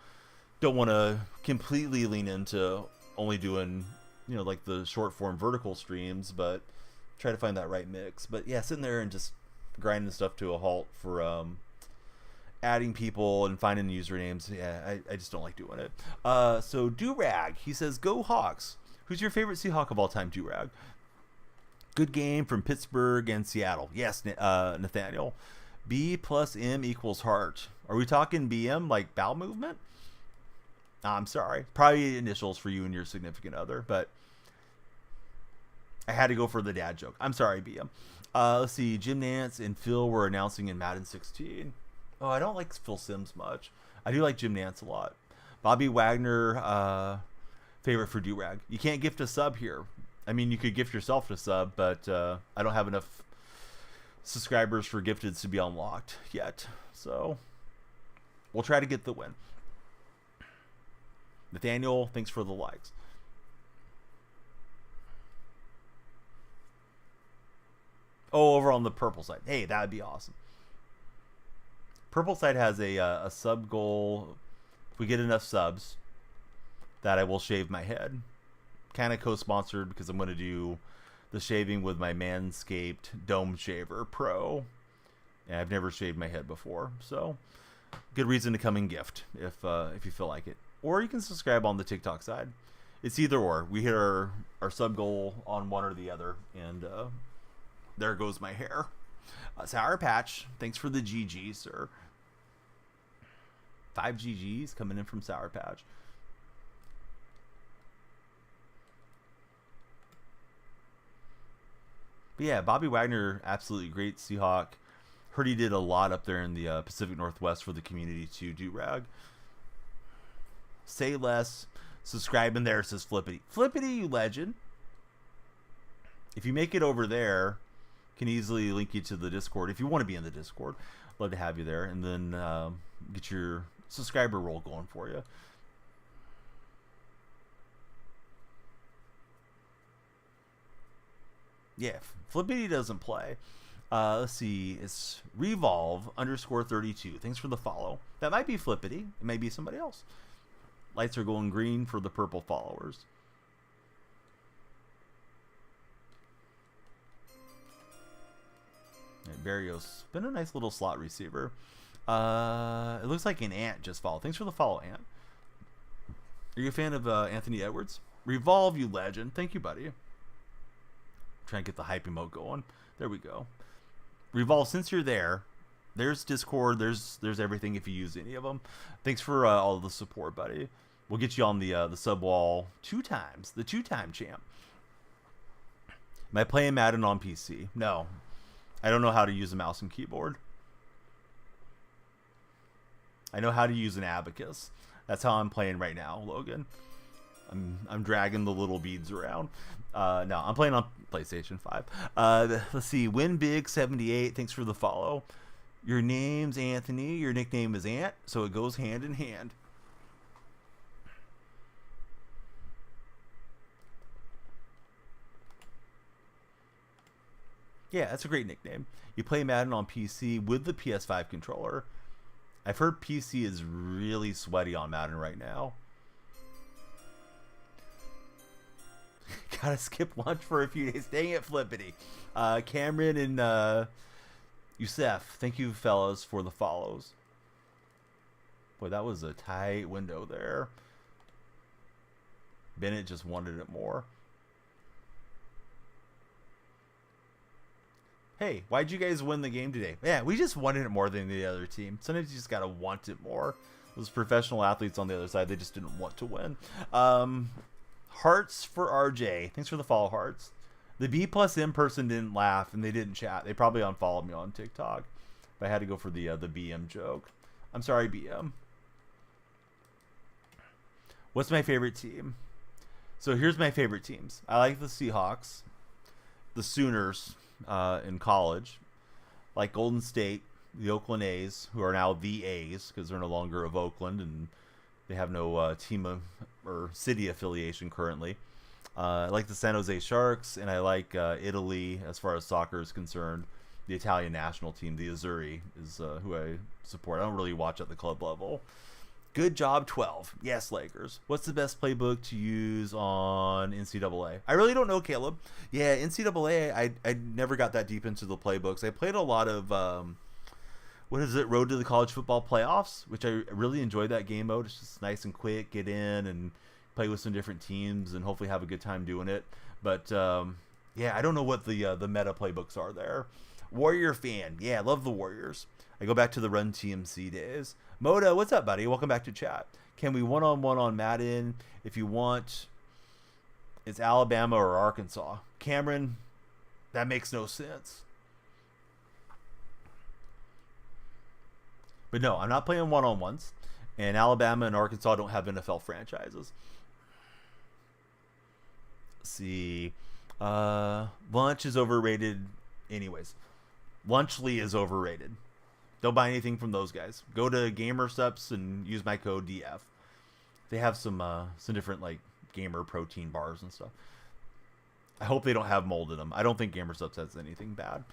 don't want to completely lean into only doing, like the short-form vertical streams, but try to find that right mix. But yeah, sitting there and just grinding stuff to a halt for adding people and finding usernames, yeah, I just don't like doing it. So Durag, he says, "Go Hawks." Who's your favorite Seahawk of all time, Durag? Good game from Pittsburgh and Seattle. Yes, Nathaniel. B plus M equals heart. Are we talking BM, like bowel movement? I'm sorry. Probably initials for you and your significant other, but I had to go for the dad joke. I'm sorry, BM. Let's see. Jim Nantz and Phil were announcing in Madden 16. Oh, I don't like Phil Simms much. I do like Jim Nantz a lot. Bobby Wagner, favorite for Durag. You can't gift a sub here. I mean, you could gift yourself a sub, but I don't have enough subscribers for gifteds to be unlocked yet. So we'll try to get the win. Nathaniel, thanks for the likes. Oh, over on the purple side. Hey, that would be awesome. Purple side has a sub goal. If we get enough subs, that I will shave my head. Kind of co-sponsored because I'm going to do the shaving with my Manscaped Dome Shaver Pro. And I've never shaved my head before, so good reason to come and gift if you feel like it. Or you can subscribe on the TikTok side. It's either or. We hit our sub goal on one or the other, and there goes my hair. Sour Patch, thanks for the GG, sir. 5 GGs coming in from Sour Patch. But yeah, Bobby Wagner, absolutely great Seahawk. Heard he did a lot up there in the Pacific Northwest for the community too, Durag. Say less. Subscribe in there, says Flippity. Flippity, you legend. If you make it over there, can easily link you to the Discord. If you want to be in the Discord, love to have you there. And then get your subscriber roll going for you. Yeah, Flippity doesn't play. Let's see. It's Revolve _32. Thanks for the follow. That might be Flippity. It may be somebody else. Lights are going green for the purple followers. Right, Barrios, been a nice little slot receiver. It looks like an Ant just followed. Thanks for the follow, Ant. Are you a fan of Anthony Edwards? Revolve, you legend. Thank you, buddy. Trying to get the hype emote going. There we go. Revolve, since you're there, there's Discord, there's everything if you use any of them. Thanks for all the support, buddy. We'll get you on the sub wall 2 times. The 2-time champ. Am I playing Madden on PC? No. I don't know how to use a mouse and keyboard. I know how to use an abacus. That's how I'm playing right now, Logan. I'm dragging the little beads around. No, I'm playing on PlayStation 5. Let's see. Win Big 78. Thanks for the follow. Your name's Anthony. Your nickname is Ant, so it goes hand in hand. Yeah, that's a great nickname. You play Madden on PC with the PS5 controller. I've heard PC is really sweaty on Madden right now. Gotta skip lunch for a few days. Dang it, Flippity. Cameron and Yusef, thank you, fellas, for the follows. Boy, that was a tight window there. Bennett just wanted it more. Hey, why'd you guys win the game today? Yeah, we just wanted it more than the other team. Sometimes you just gotta want it more. Those professional athletes on the other side, they just didn't want to win. Hearts for RJ. Thanks for the follow, Hearts. The B plus M person didn't laugh and they didn't chat. They probably unfollowed me on TikTok. But I had to go for the BM joke. I'm sorry, BM. What's my favorite team? So here's my favorite teams. I like the Seahawks, the Sooners in college, like Golden State, the Oakland A's, who are now the A's because they're no longer of Oakland and they have no team or city affiliation currently. I like the San Jose Sharks, and I like Italy as far as soccer is concerned. The Italian national team, the Azzurri, is who I support. I don't really watch at the club level. Good job, 12. Yes, Lakers. What's the best playbook to use on NCAA? I really don't know, Caleb. Yeah, NCAA, I never got that deep into the playbooks. I played a lot of, what is it, Road to the College Football Playoffs, which I really enjoyed that game mode. It's just nice and quick, get in and play with some different teams and hopefully have a good time doing it. But, yeah, I don't know what the meta playbooks are there. Warrior fan. Yeah, I love the Warriors. I go back to the Run TMC days. Moda, what's up, buddy? Welcome back to chat. Can we one-on-one on Madden? If you want, it's Alabama or Arkansas. Cameron, that makes no sense. But no, I'm not playing one-on-ones. And Alabama and Arkansas don't have NFL franchises. Let's see. Lunch is overrated anyways. Lunchly is overrated. Don't buy anything from those guys. Go to GamerSups and use my code DF. They have some different like gamer protein bars and stuff. I hope they don't have mold in them. I don't think GamerSups has anything bad.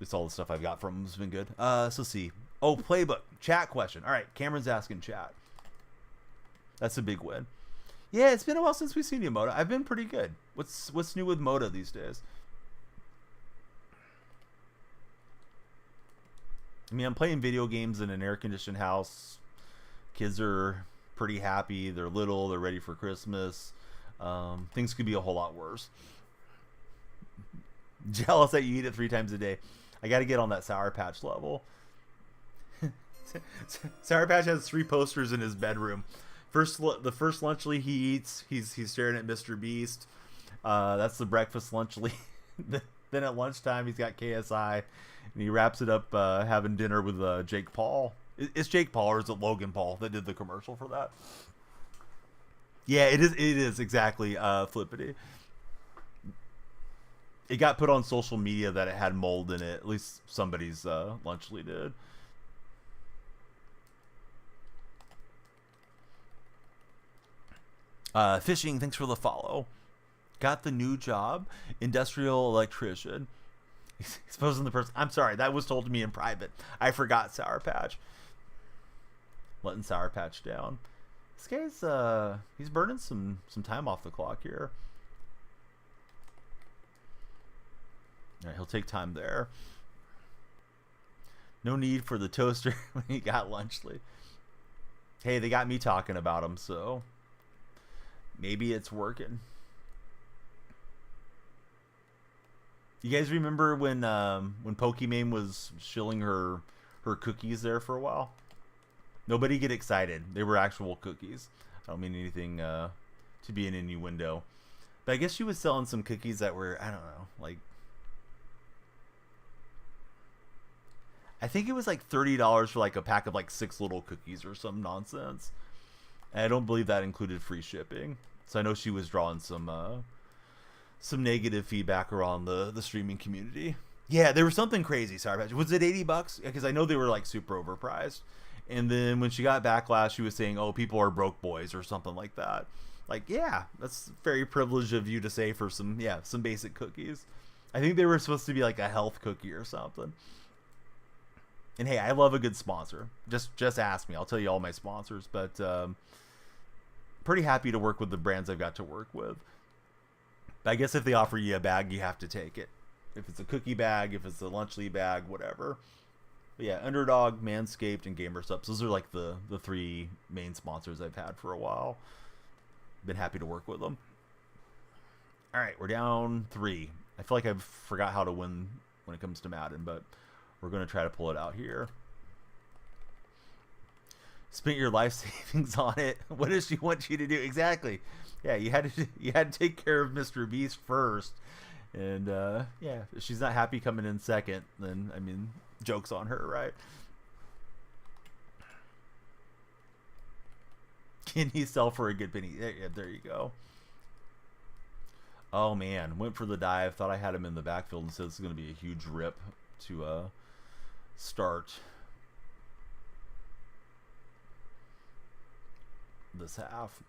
It's all the stuff I've got from them has been good. So see. Oh, playbook. Chat question. All right, Cameron's asking chat. That's a big win. Yeah, it's been a while since we've seen you, Moda. I've been pretty good. What's new with Moda these days? I mean, I'm playing video games in an air-conditioned house. Kids are pretty happy. They're little. They're ready for Christmas. Things could be a whole lot worse. Jealous that you eat it 3 times a day. I got to get on that Sour Patch level. Sour Patch has 3 posters in his bedroom. The first lunchly he eats, he's staring at Mr. Beast. That's the breakfast lunchly. Then at lunchtime, he's got KSI. And he wraps it up having dinner with Jake Paul. It's Jake Paul or is it Logan Paul that did the commercial for that? Yeah, it is exactly Flippity. It got put on social media that it had mold in it. At least somebody's lunchly did. Fishing, thanks for the follow. Got the new job, industrial electrician. He's posing the person. I'm sorry, that was told to me in private. I forgot Sour Patch. Letting Sour Patch down. This guy's he's burning some time off the clock here. All right, he'll take time there. No need for the toaster when he got lunchly. Hey, they got me talking about him, so maybe it's working. You guys remember when Pokimane was shilling her cookies there for a while? Nobody get excited. They were actual cookies. I don't mean anything to be an innuendo. But I guess she was selling some cookies that were, I don't know, like, I think it was like $30 for like a pack of like 6 little cookies or some nonsense. And I don't believe that included free shipping. So I know she was drawing some negative feedback around the streaming community. Yeah, there was something crazy. Sorry, was it $80? Because I know they were like super overpriced. And then when she got backlash, she was saying, "Oh, people are broke boys" or something like that. Like, yeah, that's very privileged of you to say for some basic cookies. I think they were supposed to be like a health cookie or something. And hey, I love a good sponsor. Just ask me. I'll tell you all my sponsors. But pretty happy to work with the brands I've got to work with. But I guess if they offer you a bag, you have to take it. If it's a cookie bag, if it's a Lunchly bag, whatever. But yeah, Underdog, Manscaped, and Gamer Subs. Those are like the three main sponsors I've had for a while. Been happy to work with them. All right, we're down 3. I feel like I forgot how to win when it comes to Madden, but we're going to try to pull it out here. Spent your life savings on it. What does she want you to do? Exactly. Yeah, you had to take care of Mr. Beast first. And yeah, if she's not happy coming in second, then I mean, joke's on her, right? Can he sell for a good penny? There you go. Oh man, went for the dive. Thought I had him in the backfield and said this is going to be a huge rip to start this half.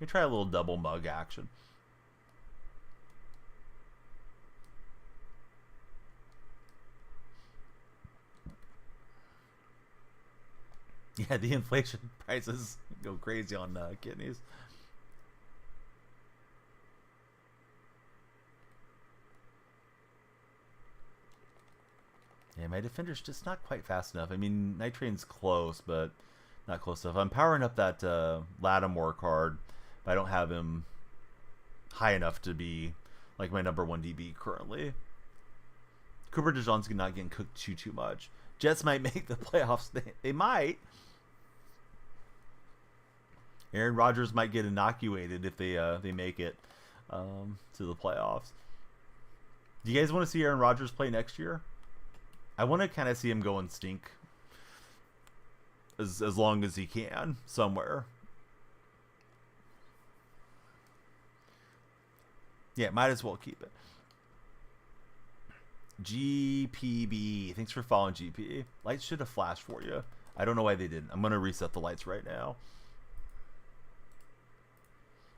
Let me try a little double mug action. Yeah, the inflation prices go crazy on kidneys. Yeah, my defender's just not quite fast enough. I mean, Night Train's close, but not close enough. I'm powering up that Lattimore card, but I don't have him high enough to be like my number 1 DB currently. Cooper DeJean's not getting cooked too much. Jets might make the playoffs. They might. Aaron Rodgers might get inoculated if they make it to the playoffs. Do you guys want to see Aaron Rodgers play next year? I want to kind of see him go and stink as long as he can somewhere. Yeah, might as well keep it. GPB, thanks for following GP. Lights should have flashed for you. I don't know why they didn't. I'm going to reset the lights right now.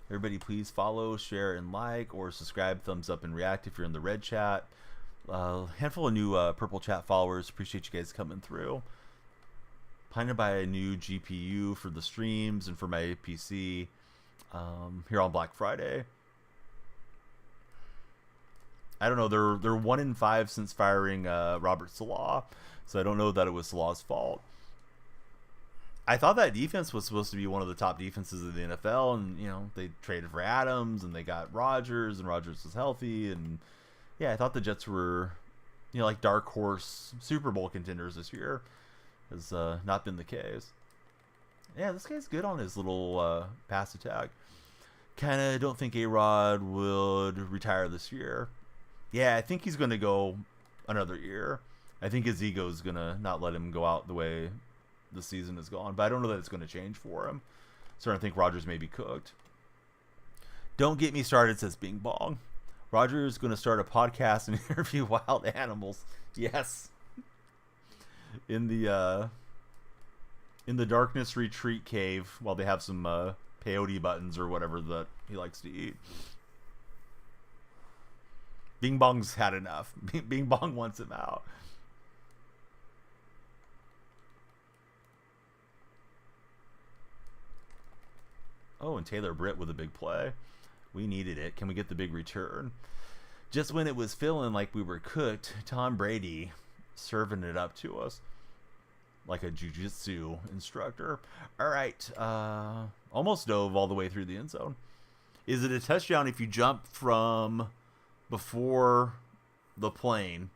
Everybody please follow, share, and like, or subscribe, thumbs up, and react if you're in the red chat. Handful of new purple chat followers. Appreciate you guys coming through. Planning to buy a new GPU for the streams and for my PC here on Black Friday. I don't know. They're 1 in 5 since firing Robert Salah, so I don't know that it was Salah's fault. I thought that defense was supposed to be one of the top defenses of the NFL, and you know they traded for Adams and they got Rodgers, and Rodgers was healthy, and yeah, I thought the Jets were, you know, like dark horse Super Bowl contenders this year. Has not been the case. Yeah, this guy's good on his little pass attack. Kind of don't think A-Rod would retire this year. Yeah, I think he's going to go another year. I think his ego is going to not let him go out the way the season has gone. But I don't know that it's going to change for him. So I think Rodgers may be cooked. Don't get me started, says Bing Bong. Rodgers is going to start a podcast and interview wild animals. Yes. In the darkness retreat cave while they have some peyote buttons or whatever that he likes to eat. Bing Bong's had enough. Bing Bong wants him out. Oh, and Taylor Britt with a big play. We needed it. Can we get the big return? Just when it was feeling like we were cooked, Tom Brady serving it up to us like a jiu-jitsu instructor. All right. Almost dove all the way through the end zone. Is it a touchdown if you jump from before the plane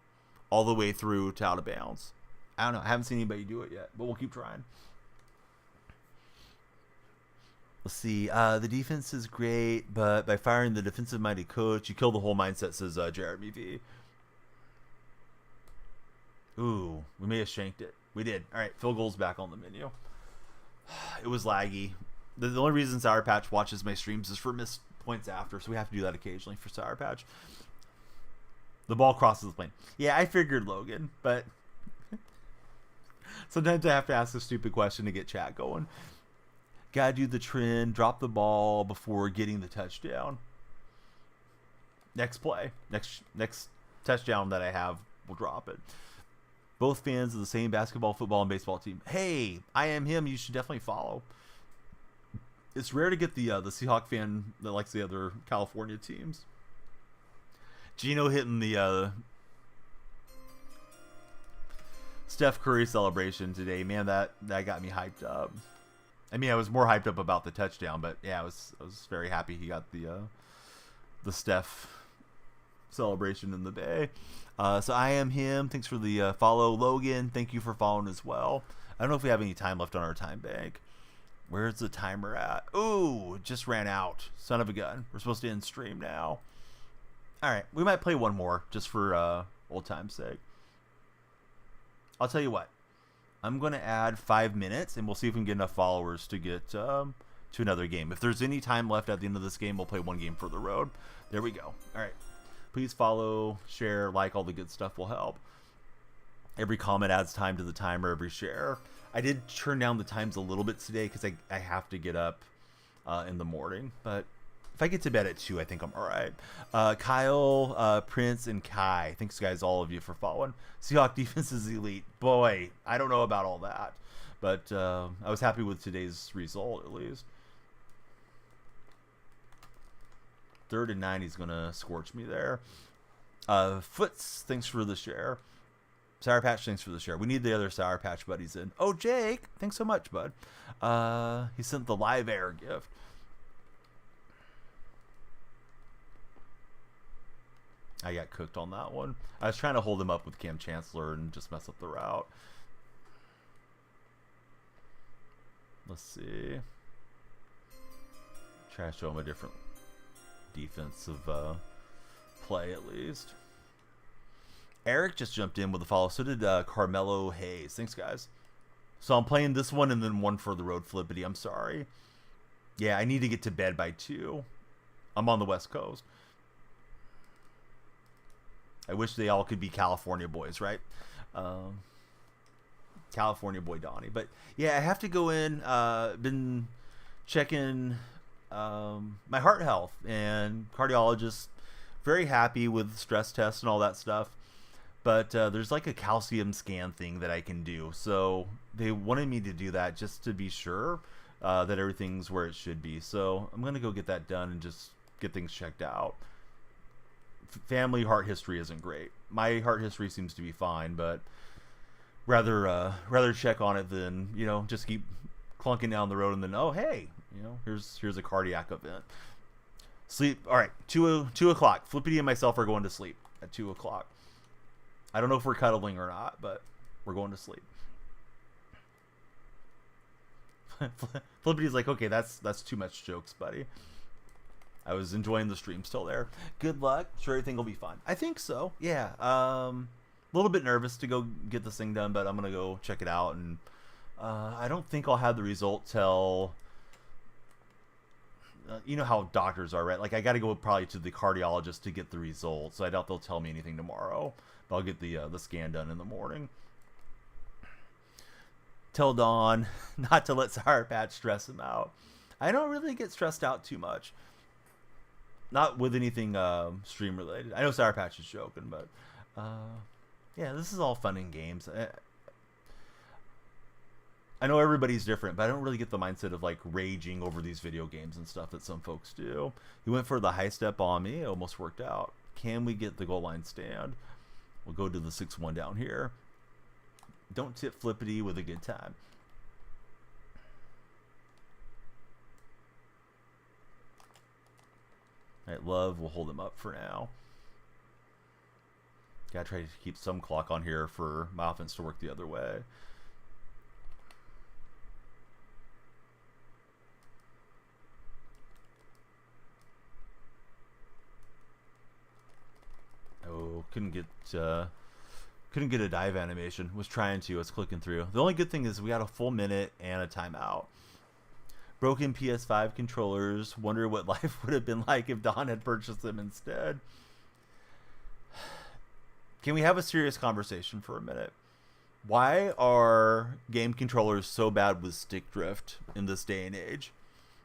all the way through to out of bounds? I don't know. I haven't seen anybody do it yet, but we'll keep trying. Let's see. The defense is great, but by firing the defensive-minded coach, you kill the whole mindset, says Jeremy V. Ooh, we may have shanked it. We did. All right, field goal's back on the menu. It was laggy. The only reason Sour Patch watches my streams is for missed points after, so we have to do that occasionally for Sour Patch. The ball crosses the plane. Yeah, I figured Logan, but sometimes I have to ask a stupid question to get chat going. Gotta do the trend, drop the ball before getting the touchdown. Next play, next touchdown that I have, we'll drop it. Both fans of the same basketball, football, and baseball team. Hey, I am him. You should definitely follow. It's rare to get the Seahawk fan that likes the other California teams. Geno hitting the Steph Curry celebration today, man. That got me hyped up. I mean, I was more hyped up about the touchdown, but yeah, I was very happy he got the Steph celebration in the Bay. So I am him. Thanks for the follow, Logan. Thank you for following as well. I don't know if we have any time left on our time bank. Where's the timer at? Ooh, it just ran out. Son of a gun. We're supposed to end stream now. All right, we might play one more just for old time's sake. I'll tell you what. I'm going to add 5 minutes, and we'll see if we can get enough followers to get to another game. If there's any time left at the end of this game, we'll play one game for the road. There we go. All right. Please follow, share, like, all the good stuff will help. Every comment adds time to the timer, every share. I did turn down the times a little bit today because I have to get up in the morning. But if I get to bed at 2, I think I'm all right. Kyle, Prince, and Kai. Thanks, guys, all of you, for following. Seahawk defense is elite. Boy, I don't know about all that. But I was happy with today's result, at least. 3rd and 9, he's going to scorch me there. Foots, thanks for the share. Sour Patch, thanks for the share. We need the other Sour Patch buddies in. Oh, Jake, thanks so much, bud. He sent the live air gift. I got cooked on that one. I was trying to hold him up with Cam Chancellor and just mess up the route. Let's see. Try to show him a different defensive play at least. Eric just jumped in with a follow. So did Carmelo Hayes. Thanks, guys. So I'm playing this one and then one for the road, Flippity. I'm sorry. Yeah, I need to get to bed by 2. I'm on the West Coast. I wish they all could be California boys, right? California boy Donnie. But yeah, I have to go in. Been checking my heart health, and cardiologist very happy with stress tests and all that stuff. But there's like a calcium scan thing that I can do. So they wanted me to do that just to be sure that everything's where it should be. So I'm going to go get that done and just get things checked out. Family heart history isn't great. My heart history seems to be fine, but rather check on it than, just keep clunking down the road and then, oh, hey, here's a cardiac event. Sleep. All right, 2 o'clock. Flippity and myself are going to sleep at 2 o'clock. I don't know if we're cuddling or not, but we're going to sleep. Flippity's like, okay, that's too much jokes, buddy. I was enjoying the stream still there. Good luck. Sure, everything will be fine. I think so. Yeah. A little bit nervous to go get this thing done, but I'm going to go check it out. And I don't think I'll have the result till... you know how doctors are, right? Like, I got to go probably to the cardiologist to get the results. So I doubt they'll tell me anything tomorrow. But I'll get the scan done in the morning. Tell Dawn not to let Sour Patch stress him out. I don't really get stressed out too much. Not with anything stream related. I know Sour Patch is joking, but yeah, this is all fun and games. I know everybody's different, but I don't really get the mindset of like raging over these video games and stuff that some folks do. He went for the high step on me. It almost worked out. Can we get the goal line stand? We'll go to the 6-1 down here. Don't tip Flippity with a good time. All right, Love, we'll hold him up for now. Gotta try to keep some clock on here for my offense to work the other way. Oh, couldn't get a dive animation. Was trying to. Was clicking through. The only good thing is we got a full minute and a timeout. Broken PS5 controllers. Wonder what life would have been like if Don had purchased them instead. Can we have a serious conversation for a minute? Why are game controllers so bad with stick drift in this day and age?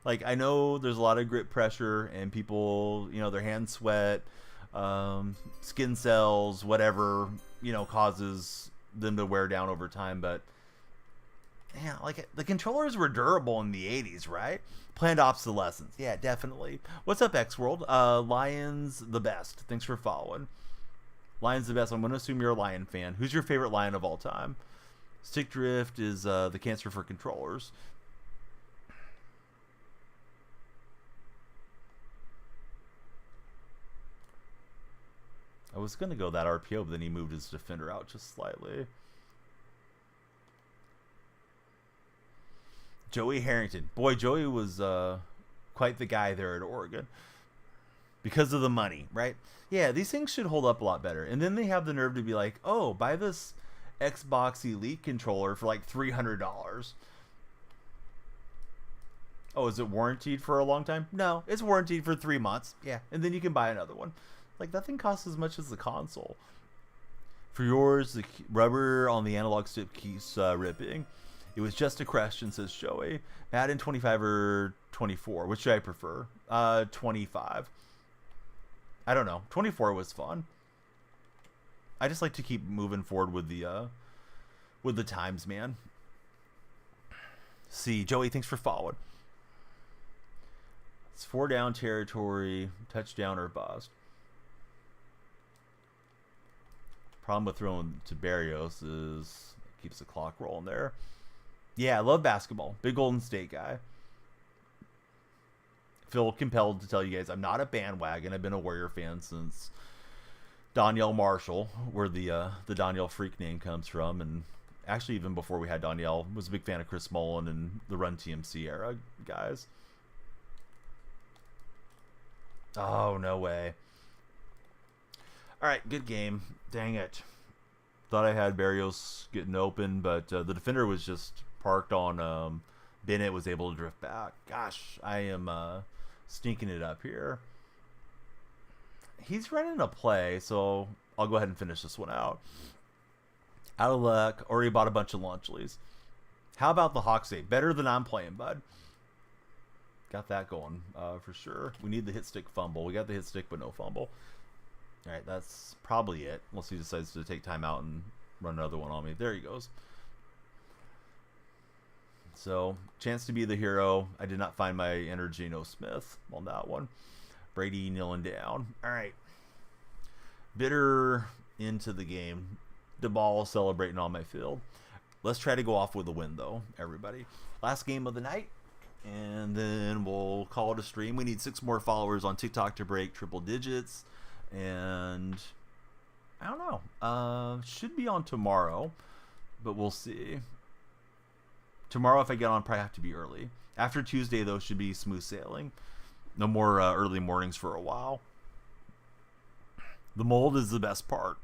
Like, I know there's a lot of grip pressure and people, their hands sweat, skin cells, whatever, causes them to wear down over time. But Yeah, like the controllers were durable in the 80s, right? Planned obsolescence. Yeah, definitely. What's up, X World? Lions the best. Thanks for following. Lions the best. I'm going to assume you're a Lion fan. Who's your favorite Lion of all time? Stick drift is the cancer for controllers. I was going to go that RPO, but then he moved his defender out just slightly. Joey Harrington. Boy, Joey was quite the guy there at Oregon. Because of the money, right? Yeah, these things should hold up a lot better. And then they have the nerve to be like, oh, buy this Xbox Elite controller for like $300. Oh, is it warranted for a long time? No, it's warranted for 3 months. Yeah, and then you can buy another one. Like, that thing costs as much as the console. For yours, the rubber on the analog stick keeps ripping. It was just a question, says Joey. Madden 25 or 24? Which should I prefer? 25. I don't know. 24 was fun. I just like to keep moving forward with the times, man. See, Joey, thanks for following. It's 4 down territory, touchdown or bust. Problem with throwing to Barrios is it keeps the clock rolling there. Yeah, I love basketball. Big Golden State guy. Feel compelled to tell you guys I'm not a bandwagon. I've been a Warrior fan since Donyell Marshall, where the Donyell Freak name comes from, and actually even before we had Donyell, was a big fan of Chris Mullin and the Run TMC era guys. Oh, no way. All right, good game. Dang it. Thought I had Barrios getting open, but the defender was just parked on Bennett, was able to drift back. Gosh, I am sneaking it up here. He's running a play, so I'll go ahead and finish this one out. Out of luck. Already bought a bunch of Lunchlys. How about the Hawks 8? Better than I'm playing, bud. Got that going for sure. We need the hit stick fumble. We got the hit stick, but no fumble. All right, that's probably it. Unless he decides to take time out and run another one on me. There he goes. So, chance to be the hero. I did not find my inner Geno Smith on that one. Brady kneeling down. All right. Bitter into the game. The ball celebrating on my field. Let's try to go off with a win, though, everybody. Last game of the night. And then we'll call it a stream. We need 6 more followers on TikTok to break triple digits. And I don't know. Should be on tomorrow, but we'll see. Tomorrow, if I get on, probably have to be early. After Tuesday, though, should be smooth sailing. No more early mornings for a while. The mold is the best part.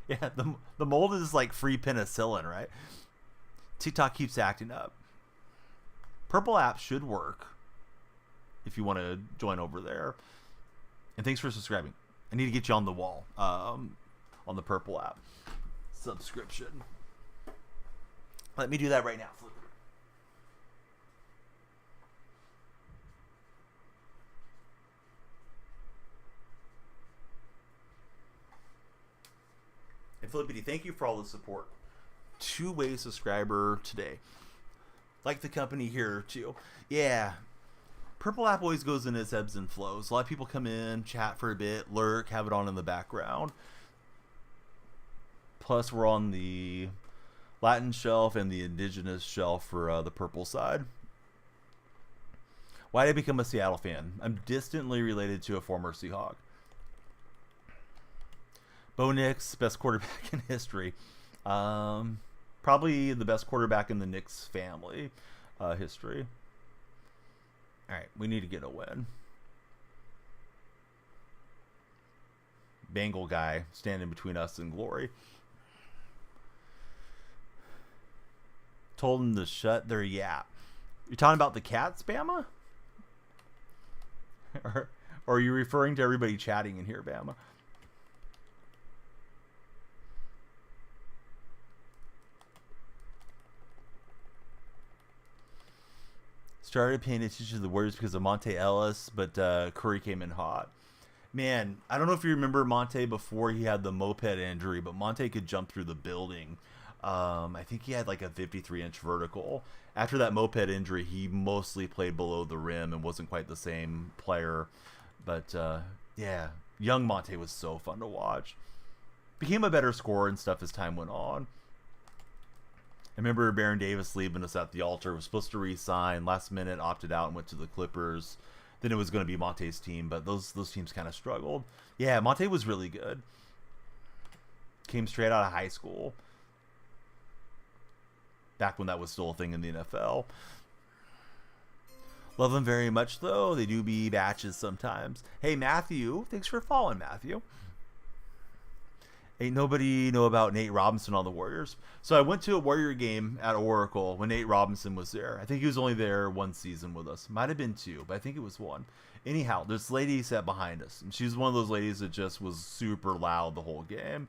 Yeah, the mold is like free penicillin, right? TikTok keeps acting up. Purple app should work if you want to join over there. And thanks for subscribing. I need to get you on the wall on the Purple app subscription. Let me do that right now. And Flippity, thank you for all the support. 2-way subscriber today. Like the company here too. Yeah. Purple app always goes in its ebbs and flows. A lot of people come in, chat for a bit, lurk, have it on in the background. Plus, we're on the Latin shelf and the indigenous shelf for the purple side. Why did I become a Seattle fan? I'm distantly related to a former Seahawk. Bo Nix, best quarterback in history. Probably the best quarterback in the Knicks family history. All right, we need to get a win. Bengal guy standing between us and glory. Told him to shut their yap. You're talking about the cats, Bama? or are you referring to everybody chatting in here, Bama? Started paying attention to the Warriors because of Monte Ellis, but Curry came in hot. Man, I don't know if you remember Monte before he had the moped injury, but Monte could jump through the building I think he had like a 53-inch vertical. After that moped injury, he mostly played below the rim and wasn't quite the same player. But yeah, young Monte was so fun to watch. Became a better scorer and stuff as time went on. I remember Baron Davis leaving us at the altar. Was supposed to re-sign. Last minute, opted out and went to the Clippers. Then it was going to be Monte's team, but those teams kind of struggled. Yeah, Monte was really good. Came straight out of high school. Back when that was still a thing in the NFL. Love them very much, though. They do be batches sometimes. Hey, Matthew. Thanks for following, Matthew. Ain't nobody know about Nate Robinson on the Warriors. So I went to a Warrior game at Oracle when Nate Robinson was there. I think he was only there one season with us. Might have been two, but I think it was one. Anyhow, this lady sat behind us. And she was one of those ladies that just was super loud the whole game.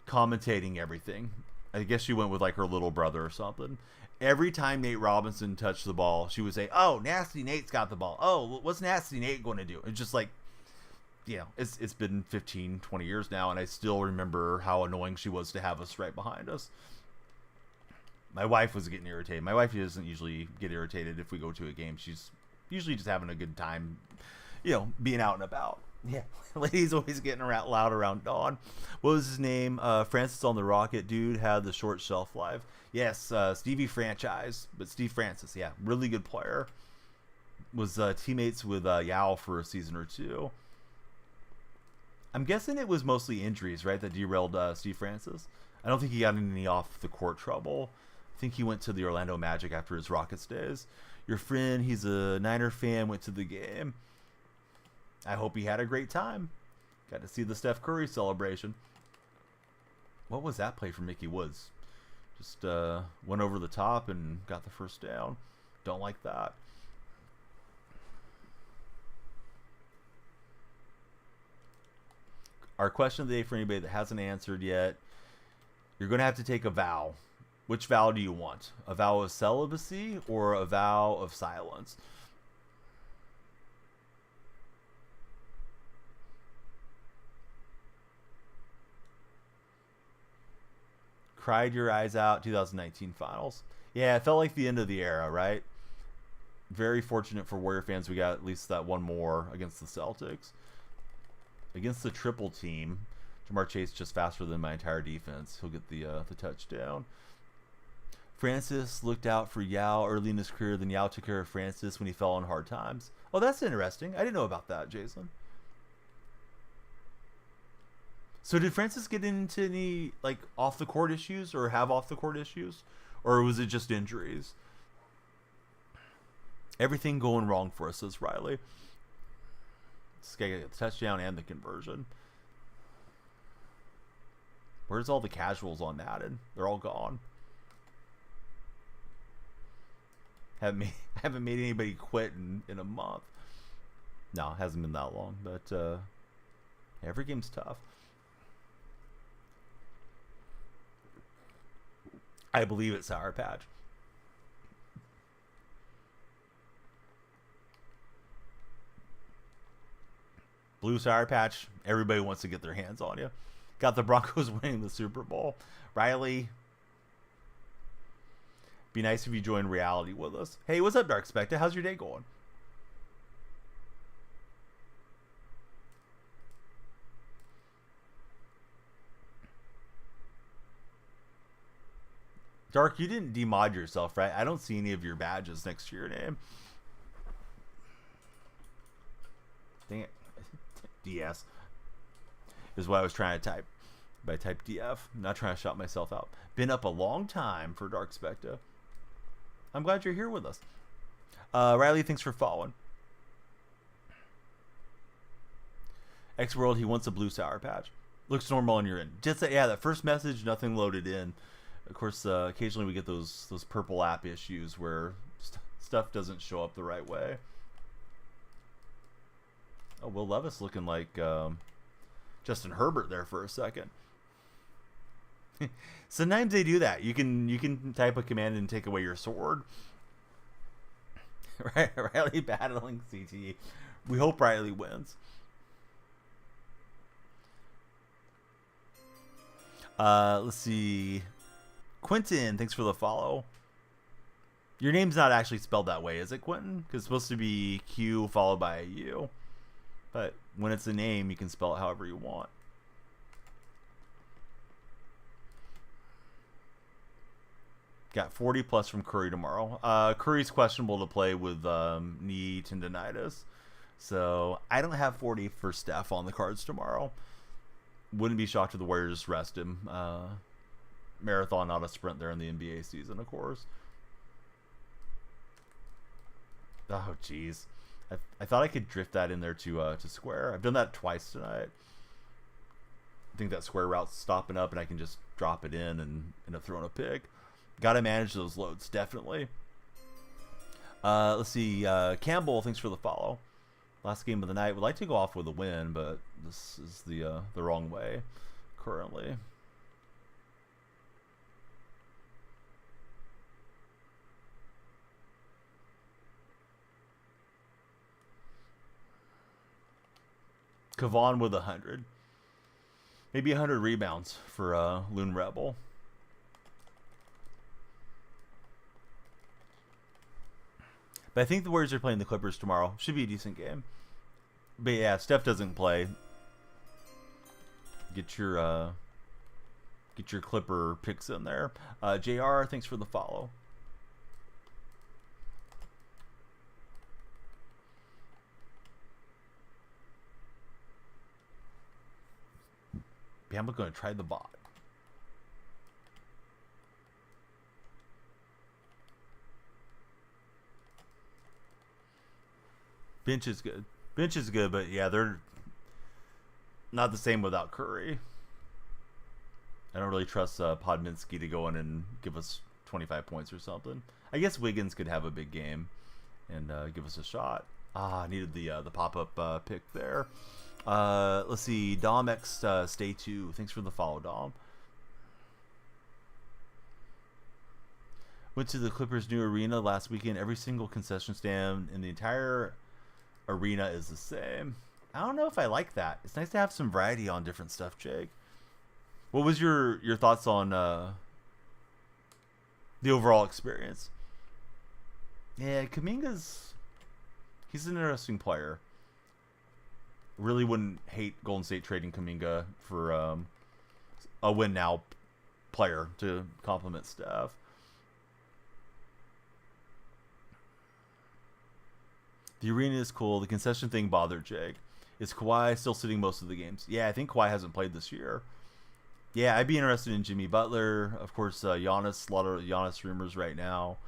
Commentating everything. I guess she went with like her little brother or something. Every time Nate Robinson touched the ball, she would say, "Oh, Nasty Nate's got the ball. Oh, what's Nasty Nate going to do?" It's just like, you know, it's been 15, 20 years now, and I still remember how annoying she was to have us right behind us. My wife was getting irritated. My wife doesn't usually get irritated if we go to a game. She's usually just having a good time, you know, being out and about. Yeah, ladies always getting around loud around Dawn. What was his name? Francis on the Rocket, dude, had the short shelf life. Yes, Stevie Franchise, but Steve Francis, yeah, really good player. Was teammates with Yao for a season or two. I'm guessing it was mostly injuries, right, that derailed Steve Francis. I don't think he got any off the court trouble. I think he went to the Orlando Magic after his Rockets days. Your friend, he's a Niner fan, went to the game. I hope he had a great time. Got to see the Steph Curry celebration. What was that play from Mickey Woods? Just went over the top and got the first down. Don't like that. Our question of the day for anybody that hasn't answered yet, you're going to have to take a vow. Which vow do you want? A vow of celibacy or a vow of silence? Cried your eyes out, 2019 finals. Yeah, it felt like the end of the era, right? Very fortunate for Warrior fans, we got at least that one more against the Celtics. Against the triple team, Jamar Chase just faster than my entire defense. He'll get the touchdown. Francis looked out for Yao early in his career, then Yao took care of Francis when he fell on hard times. Oh, that's interesting. I didn't know about that, Jason. So did Francis get into any like off the court issues or have off the court issues, or was it just injuries? Everything going wrong for us, says Riley. This guy got the touchdown and the conversion. Where's all the casuals on Madden? They're all gone. Haven't made anybody quit in a month. No, it hasn't been that long, but every game's tough. I believe it's Sour Patch. Blue Sour Patch, everybody wants to get their hands on you. Got the Broncos winning the Super Bowl. Riley, be nice if you join reality with us. Hey, what's up, Dark Spectre? How's your day going? Dark, you didn't demod yourself, right? I don't see any of your badges next to your name. Dang it. DS is what I was trying to type. But I typed DF. I'm not trying to shout myself out. Been up a long time for Dark Spectre. I'm glad you're here with us. Riley, thanks for following. X-World, he wants a blue Sour Patch. Looks normal on your end. Just that, yeah, that first message, nothing loaded in. Of course, occasionally we get those purple app issues where stuff doesn't show up the right way. Oh, Will Levis looking like Justin Herbert there for a second. Sometimes they do that. You can type a command and take away your sword. Riley battling CTE. We hope Riley wins. Let's see. Quentin, thanks for the follow. Your name's not actually spelled that way, is it, Quentin? Because it's supposed to be Q followed by a U. But when it's a name, you can spell it however you want. Got 40 plus from Curry tomorrow. Curry's questionable to play with knee tendonitis. So I don't have 40 for Steph on the cards tomorrow. Wouldn't be shocked if the Warriors just rest him. Marathon, not a sprint there in the NBA season, of course. Oh, jeez. I thought I could drift that in there to square. I've done that twice tonight. I think that square route's stopping up, and I can just drop it in and end up throwing a pick. Got to manage those loads, definitely. Let's see. Campbell, thanks for the follow. Last game of the night. Would like to go off with a win, but this is the wrong way currently. Kavon with 100. Maybe 100 rebounds for Loon Rebel. But I think the Warriors are playing the Clippers tomorrow. Should be a decent game. But yeah, Steph doesn't play. Get your Clipper picks in there. JR, thanks for the follow. I'm going to try the bot. Bench is good. Bench is good, but yeah, they're not the same without Curry. I don't really trust Podminski to go in and give us 25 points or something. I guess Wiggins could have a big game and give us a shot. I needed the pop-up pick there. Let's see. Dom X Stay 2. Thanks for the follow, Dom. Went to the Clippers' new arena last weekend. Every single concession stand in the entire arena is the same. I don't know if I like that. It's nice to have some variety on different stuff, Jake. What was your thoughts on the overall experience? Yeah, Kuminga's he's an interesting player. Really wouldn't hate Golden State trading Kuminga for a win now player to complement Steph. The arena is cool. The concession thing bothered Jake. Is Kawhi still sitting most of the games? Yeah, I think Kawhi hasn't played this year. Yeah, I'd be interested in Jimmy Butler. Of course, Giannis. A lot of Giannis rumors right now.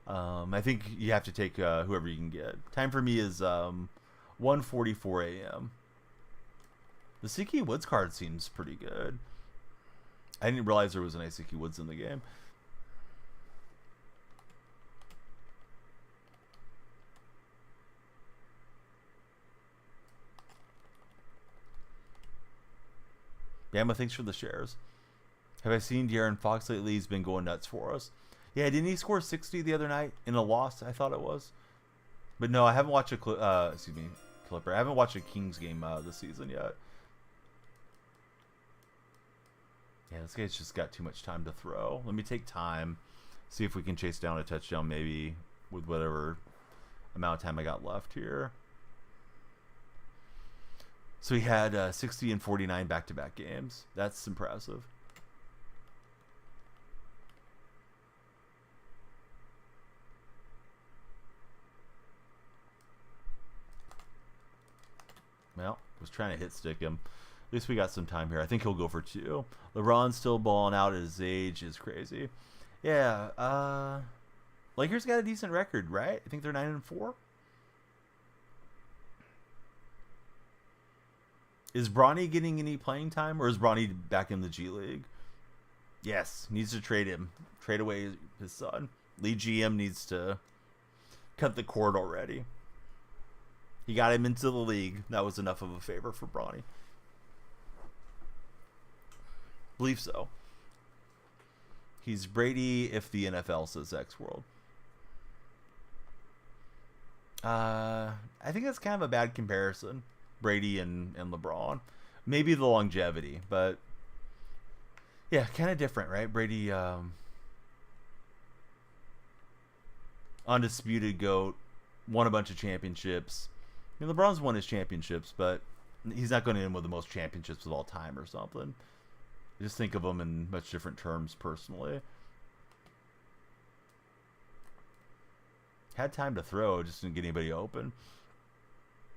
I think you have to take whoever you can get. Time for me is 1:44 a.m. The Siki Woods card seems pretty good. I didn't realize there was an Siki Woods in the game. Bama, thanks for the shares. Have I seen De'Aaron Fox lately? He's been going nuts for us. Yeah, didn't he score 60 the other night in a loss? I thought it was. But no, I haven't watched a Clipper. I haven't watched a Kings game this season yet. Yeah, this guy's just got too much time to throw. Let me take time. See if we can chase down a touchdown maybe with whatever amount of time I got left here. So he had 60 and 49 back-to-back games. That's impressive. Well, was trying to hit stick him. At least we got some time here. I think he'll go for 2. LeBron's still balling out at his age is crazy. Yeah, Lakers got a decent record, right? I think they're 9-4. Is Bronny getting any playing time, or is Bronny back in the G League? Yes, needs to trade him. Trade away his son. Lead GM needs to cut the cord already. He got him into the league. That was enough of a favor for Bronny. Believe so. He's Brady if the NFL says X World. I think that's kind of a bad comparison. Brady and LeBron. Maybe the longevity, but yeah, kind of different, right? Brady undisputed GOAT, won a bunch of championships. I mean, LeBron's won his championships, but he's not going to end with the most championships of all time or something. I just think of him in much different terms personally. Had time to throw, just didn't get anybody open.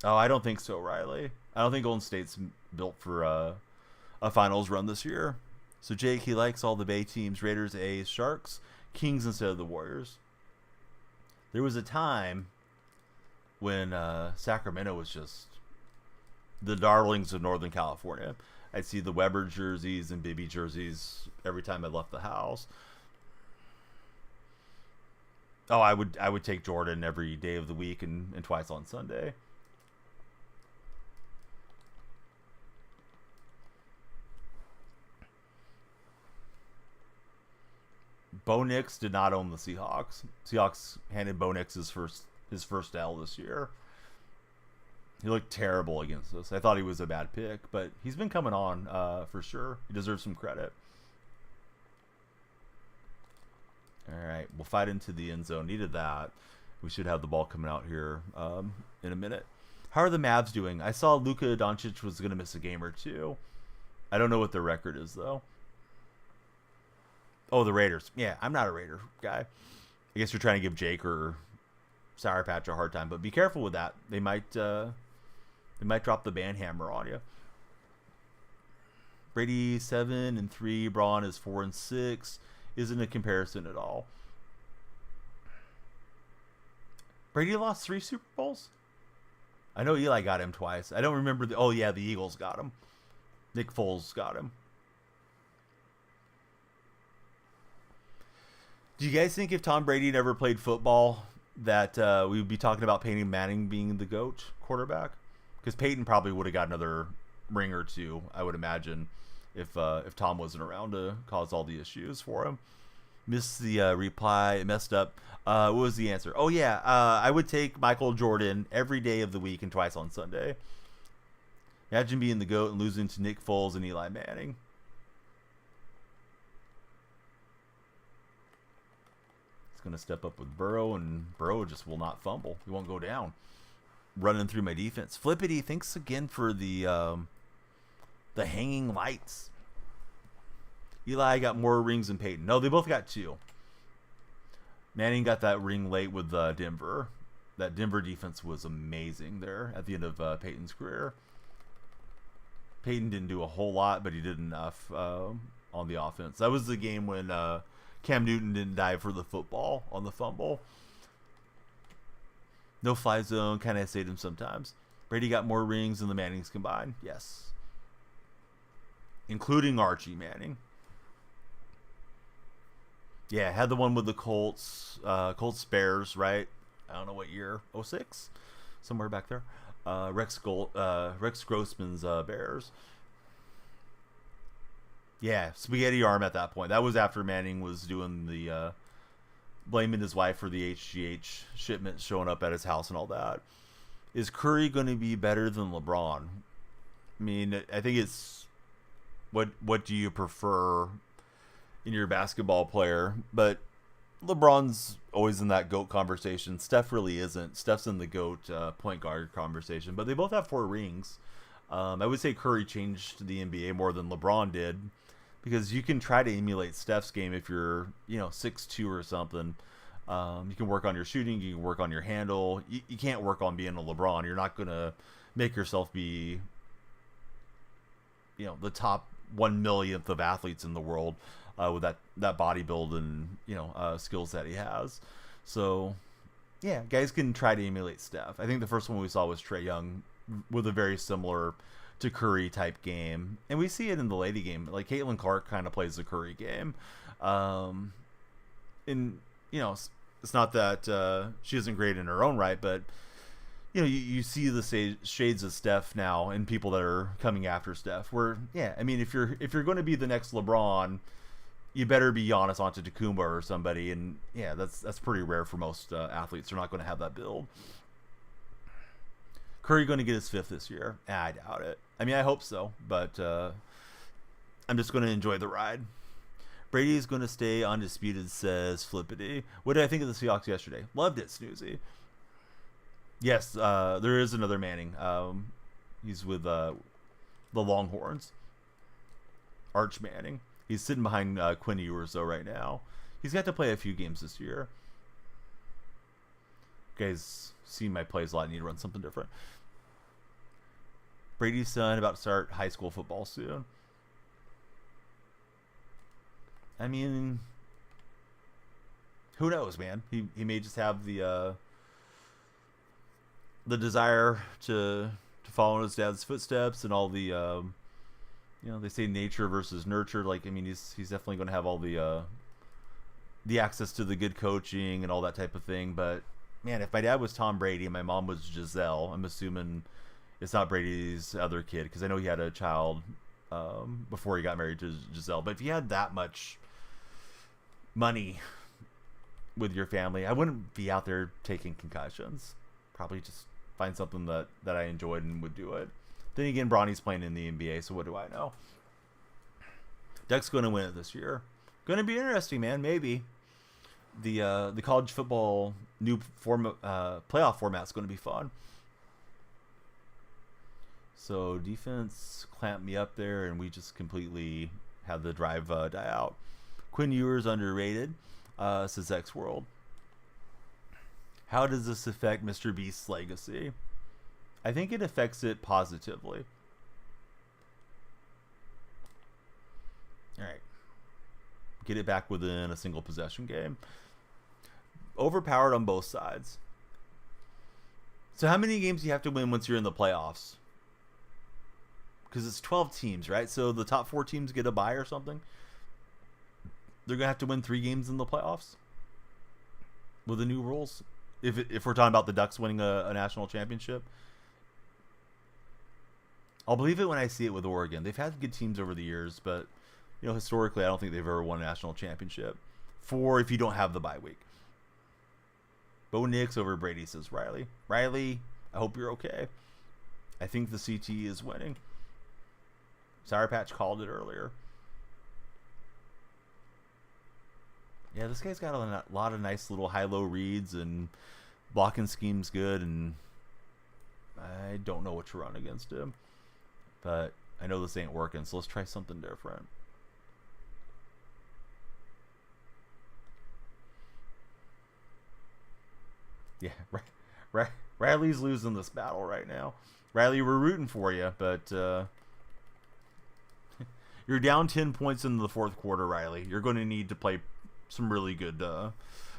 Oh, I don't think so, Riley. I don't think Golden State's built for a finals run this year. So Jake, he likes all the Bay teams: Raiders, A's, Sharks, Kings instead of the Warriors. There was a time when Sacramento was just the darlings of Northern California. I'd see the Weber jerseys and Bibby jerseys every time I left the house. Oh, I would take Jordan every day of the week and twice on Sunday. Bo Nix did not own the Seahawks. Seahawks handed Bo Nix his first L this year. He looked terrible against us. I thought he was a bad pick, but he's been coming on for sure. He deserves some credit. All right, we'll fight into the end zone. Needed that. We should have the ball coming out here in a minute. How are the Mavs doing? I saw Luka Doncic was going to miss a game or two. I don't know what their record is, though. Oh, the Raiders. Yeah, I'm not a Raider guy. I guess you're trying to give Jake or Sour Patch a hard time, but be careful with that. They might drop the band hammer on you. Brady 7-3. Braun is 4-6. Isn't a comparison at all. Brady lost 3 Super Bowls? I know Eli got him twice. I don't remember the... Oh, yeah, the Eagles got him. Nick Foles got him. Do you guys think if Tom Brady never played football that we would be talking about Peyton Manning being the GOAT quarterback? Because Peyton probably would have got another ring or two, I would imagine, if Tom wasn't around to cause all the issues for him. Missed the reply, messed up. What was the answer? Oh, yeah, I would take Michael Jordan every day of the week and twice on Sunday. Imagine being the GOAT and losing to Nick Foles and Eli Manning. He's going to step up with Burrow, and Burrow just will not fumble. He won't go down. Running through my defense. Flippity, thanks again for the hanging lights. Eli got more rings than Peyton. No, they both got 2. Manning got that ring late with Denver. That Denver defense was amazing there at the end of Peyton's career. Peyton didn't do a whole lot, but he did enough on the offense. That was the game when Cam Newton didn't dive for the football on the fumble. No fly zone, kind of saved him sometimes. Brady got more rings than the Mannings combined. Yes. Including Archie Manning. Yeah, had the one with the Colts. Colts Bears, right? I don't know what year. 06? Somewhere back there. Rex Grossman's Bears. Yeah, spaghetti arm at that point. That was after Manning was doing the blaming his wife for the HGH shipment showing up at his house and all that. Is Curry going to be better than LeBron? I mean, I think it's what do you prefer in your basketball player? But LeBron's always in that GOAT conversation. Steph really isn't. Steph's in the GOAT point guard conversation. But they both have 4 rings. I would say Curry changed the NBA more than LeBron did, because you can try to emulate Steph's game if you're 6'2" or something. You can work on your shooting. You can work on your handle. You can't work on being a LeBron. You're not going to make yourself be the top 1/1,000,000th of athletes in the world with that body build and skills that he has. So yeah, guys can try to emulate Steph. I think the first one we saw was Trae Young with a very similar to Curry type game, and we see it in the lady game. Like Caitlin Clark kind of plays the Curry game, and it's not that she isn't great in her own right, but you see the shades of Steph now in people that are coming after Steph. Where I mean, if you're going to be the next LeBron, you better be Giannis Antetokounmpo or somebody, and that's pretty rare for most athletes. They're not going to have that build. Curry going to get his 5th this year? I doubt it. I mean, I hope so, but I'm just going to enjoy the ride. Brady's going to stay undisputed, says Flippity. What did I think of the Seahawks yesterday? Loved it, Snoozy. Yes, there is another Manning. He's with the Longhorns. Arch Manning. He's sitting behind Quinn Ewers, though, right now. He's got to play a few games this year. You guys see my plays a lot. I need to run something different. Brady's son about to start high school football soon. I mean, who knows, man? He may just have the desire to follow in his dad's footsteps and all the they say nature versus nurture. Like, I mean, he's definitely going to have all the access to the good coaching and all that type of thing. But man, if my dad was Tom Brady and my mom was Giselle, I'm assuming it's not Brady's other kid, because I know he had a child before he got married to Giselle. But if you had that much money with your family, I wouldn't be out there taking concussions. Probably just find something that I enjoyed and would do it. Then again, Bronny's playing in the NBA, so what do I know? Ducks going to win it this year. Going to be interesting, man. Maybe the college football new playoff format is going to be fun. So defense clamped me up there, and we just completely had the drive die out. Quinn Ewers underrated, says X World. How does this affect Mr. Beast's legacy? I think it affects it positively. All right. Get it back within a single possession game. Overpowered on both sides. So how many games do you have to win once you're in the playoffs? Because it's 12 teams, right? So the top 4 teams get a bye or something. They're going to have to win 3 games in the playoffs with the new rules. If we're talking about the Ducks winning a national championship. I'll believe it when I see it with Oregon. They've had good teams over the years, but historically, I don't think they've ever won a national championship. For if you don't have the bye week. Bo Nix over Brady, says Riley. Riley, I hope you're okay. I think the CT is winning. Sour Patch called it earlier. Yeah, this guy's got a lot of nice little high-low reads, and blocking scheme's good, and I don't know what to run against him. But I know this ain't working, so let's try something different. Yeah, Riley's losing this battle right now. Riley, we're rooting for you, but you're down 10 points in the fourth quarter, Riley. You're going to need to play some really good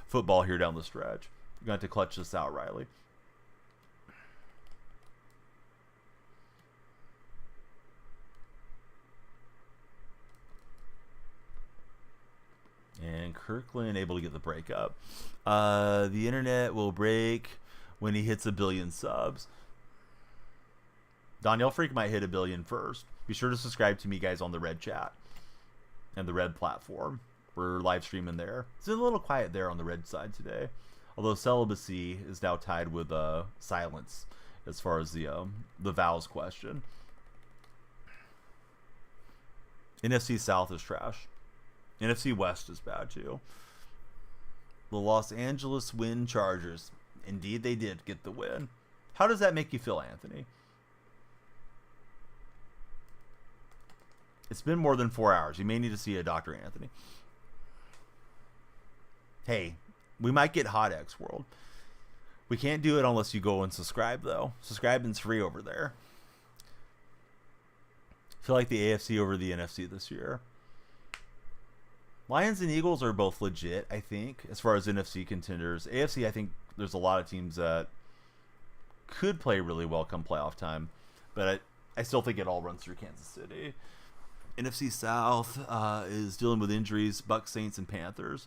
football here down the stretch. You're going to have to clutch this out, Riley. And Kirkland able to get the break up. The internet will break when he hits 1 billion subs. Danielle Freak might hit 1 billion first. Be sure to subscribe to me, guys, on the Red Chat and the Red platform. We're live streaming there. It's been a little quiet there on the Red side today. Although celibacy is now tied with silence as far as the vows question. NFC South is trash. NFC West is bad too. The Los Angeles Wind Chargers. Indeed, they did get the win. How does that make you feel, Anthony? It's been more than 4 hours. You may need to see a doctor, Anthony. Hey, we might get hot, X World. We can't do it unless you go and subscribe, though. Subscribing's free over there. I feel like the AFC over the NFC this year. Lions and Eagles are both legit, I think, as far as NFC contenders. AFC, I think there's a lot of teams that could play really well come playoff time, but I still think it all runs through Kansas City. NFC South is dealing with injuries, Bucks, Saints, and Panthers.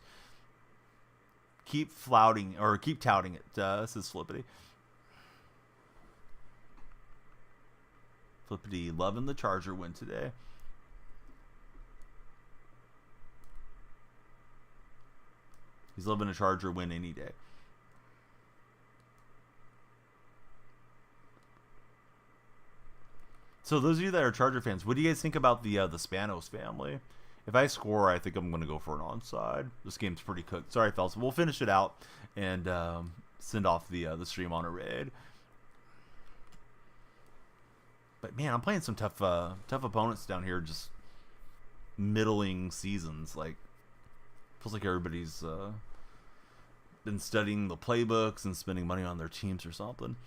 Keep touting it, says Flippity. Flippity loving the Charger win today. He's loving a Charger win any day. So those of you that are Charger fans, what do you guys think about the Spanos family If I score, I think I'm going to go for an onside. This game's pretty cooked. Sorry, fellas. We'll finish it out and send off the stream on a raid. But man, I'm playing some tough opponents down here. Just middling seasons. Like, feels like everybody's been studying the playbooks and spending money on their teams or something.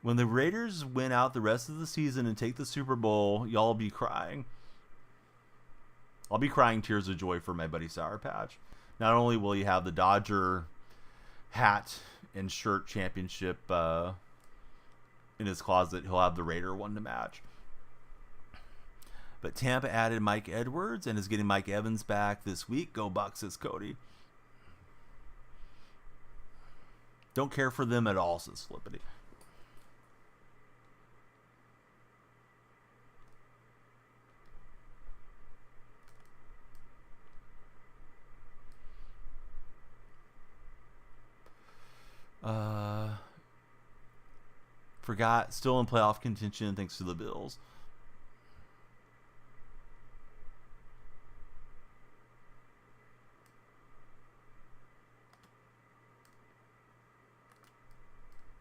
When the Raiders win out the rest of the season and take the Super Bowl, y'all be crying. I'll be crying tears of joy for my buddy Sour Patch. Not only will he have the Dodger hat and shirt championship in his closet, he'll have the Raider one to match. But Tampa added Mike Edwards and is getting Mike Evans back this week. Go Bucks, says Cody. Don't care for them at all, says Flippity. Forgot, still in playoff contention thanks to the Bills.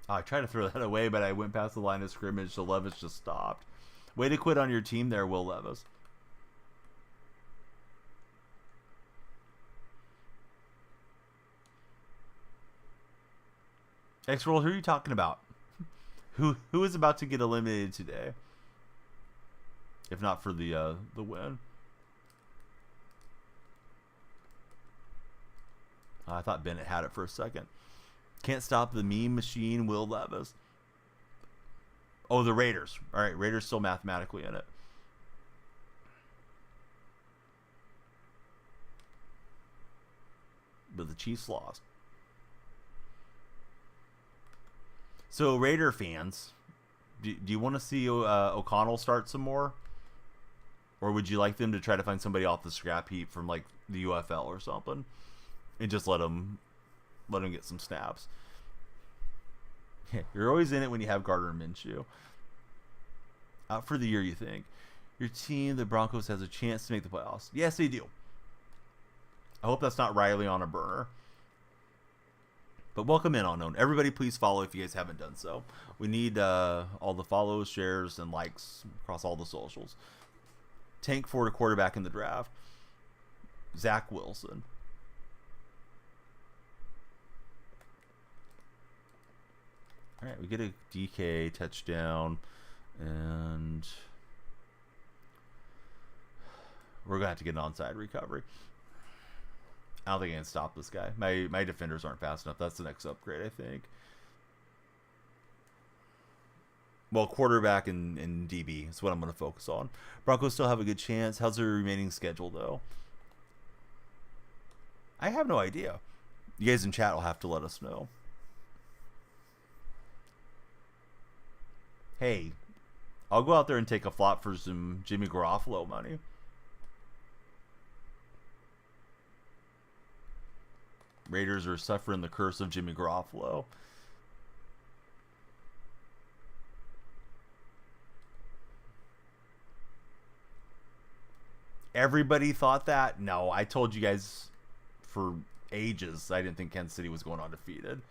Oh, I tried to throw that away, but I went past the line of scrimmage, so Levis just stopped. Way to quit on your team there, Will Levis. X-Roll, who are you talking about? Who is about to get eliminated today? If not for the win. I thought Bennett had it for a second. Can't stop the meme machine, Will Levis. Oh, the Raiders. All right, Raiders still mathematically in it. But the Chiefs lost. So, Raider fans, do you want to see O'Connell start some more? Or would you like them to try to find somebody off the scrap heap from, like, the UFL or something? And just let them get some snaps. You're always in it when you have Gardner Minshew. Out for the year, you think. Your team, the Broncos, has a chance to make the playoffs. Yes, they do. I hope that's not Riley on a burner. But welcome in, Unknown. Everybody please follow if you guys haven't done so. We need all the follows, shares, and likes across all the socials. Tank for a quarterback in the draft. Zach Wilson. All right, we get a DK touchdown, and we're going to have to get an onside recovery. I don't think I can stop this guy. My defenders aren't fast enough. That's the next upgrade, I think. Well, quarterback and DB is what I'm going to focus on. Broncos still have a good chance. How's their remaining schedule, though? I have no idea. You guys in chat will have to let us know. Hey, I'll go out there and take a flop for some Jimmy Garoppolo money. Raiders are suffering the curse of Jimmy Garoppolo. Everybody thought that? No, I told you guys for ages I didn't think Kansas City was going undefeated.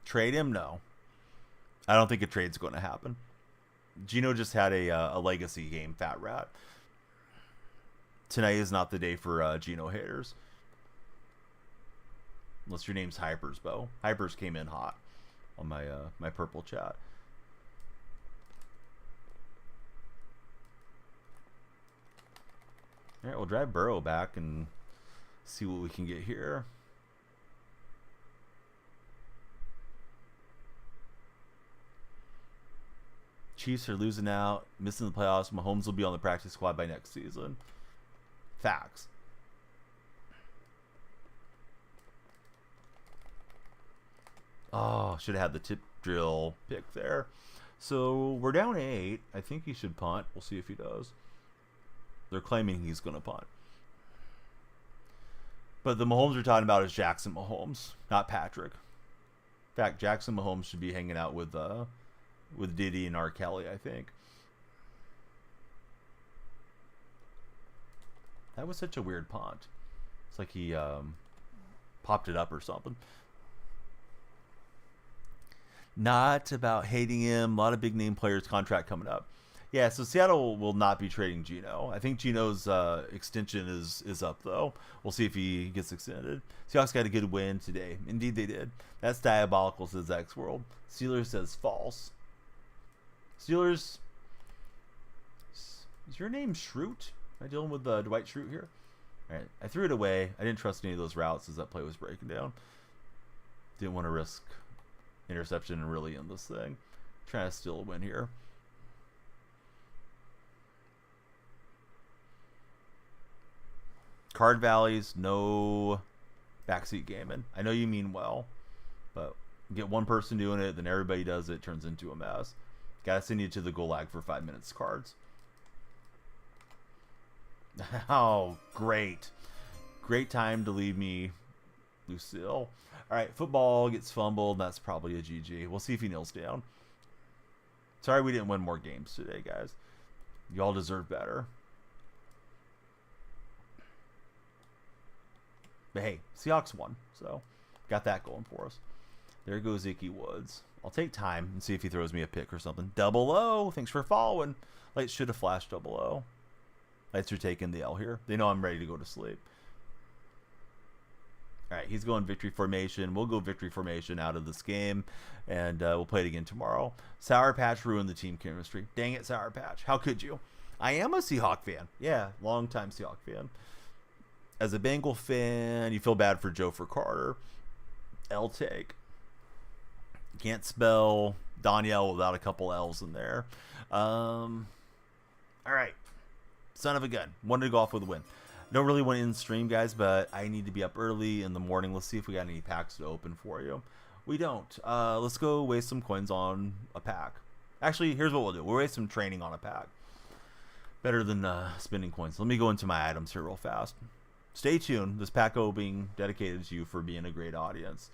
Trade him? No. I don't think a trade's going to happen. Geno just had a legacy game, Fat Rat. Tonight is not the day for Geno haters. Unless your name's Hypers, Bo. Hypers came in hot on my my purple chat. All right, we'll drive Burrow back and see what we can get here. Chiefs are losing out, missing the playoffs. Mahomes will be on the practice squad by next season. Facts. Oh, should have had the tip drill pick there. So we're down 8. I think he should punt. We'll see if he does. They're claiming he's going to punt. But the Mahomes we're talking about is Jackson Mahomes, not Patrick. In fact, Jackson Mahomes should be hanging out with Diddy and R. Kelly, I think. That was such a weird punt. It's like he popped it up or something. Not about hating him. A lot of big name players contract coming up. Yeah, so Seattle will not be trading Geno. I think Geno's extension is up, though. We'll see if he gets extended. Seahawks got a good win today. Indeed, they did. That's diabolical, says X World. Steelers says false. Steelers. Is your name Schrute? Am I dealing with Dwight Schrute here? All right, I threw it away. I didn't trust any of those routes as that play was breaking down. Didn't want to risk interception and really end this thing. Trying to steal a win here. Card Valleys, no backseat gaming. I know you mean well, but get one person doing it, then everybody does it, turns into a mess. Gotta send you to the gulag for 5 minutes cards. Oh, great. Great time to leave me, Lucille. All right, football gets fumbled. That's probably a GG. We'll see if he kneels down. Sorry we didn't win more games today, guys. Y'all deserve better. But hey, Seahawks won, so got that going for us. There goes Icky Woods. I'll take time and see if he throws me a pick or something. Double O, thanks for following. Lights should have flashed double O. Lights are taking the L here. They know I'm ready to go to sleep. All right, he's going victory formation. We'll go victory formation out of this game, and we'll play it again tomorrow. Sour Patch ruined the team chemistry. Dang it, Sour Patch. How could you? I am a Seahawk fan. Yeah, long-time Seahawk fan. As a Bengal fan, you feel bad for Joe for Carter. L-take. Can't spell Danielle without a couple L's in there. All right. Son of a gun. Wanted to go off with a win. Don't really want to end stream, guys, but I need to be up early in the morning. Let's see if we got any packs to open for you. We don't. Let's go waste some coins on a pack. Actually, here's what we'll do. We'll waste some training on a pack. Better than spending coins. Let me go into my items here real fast. Stay tuned. This pack opening dedicated to you for being a great audience.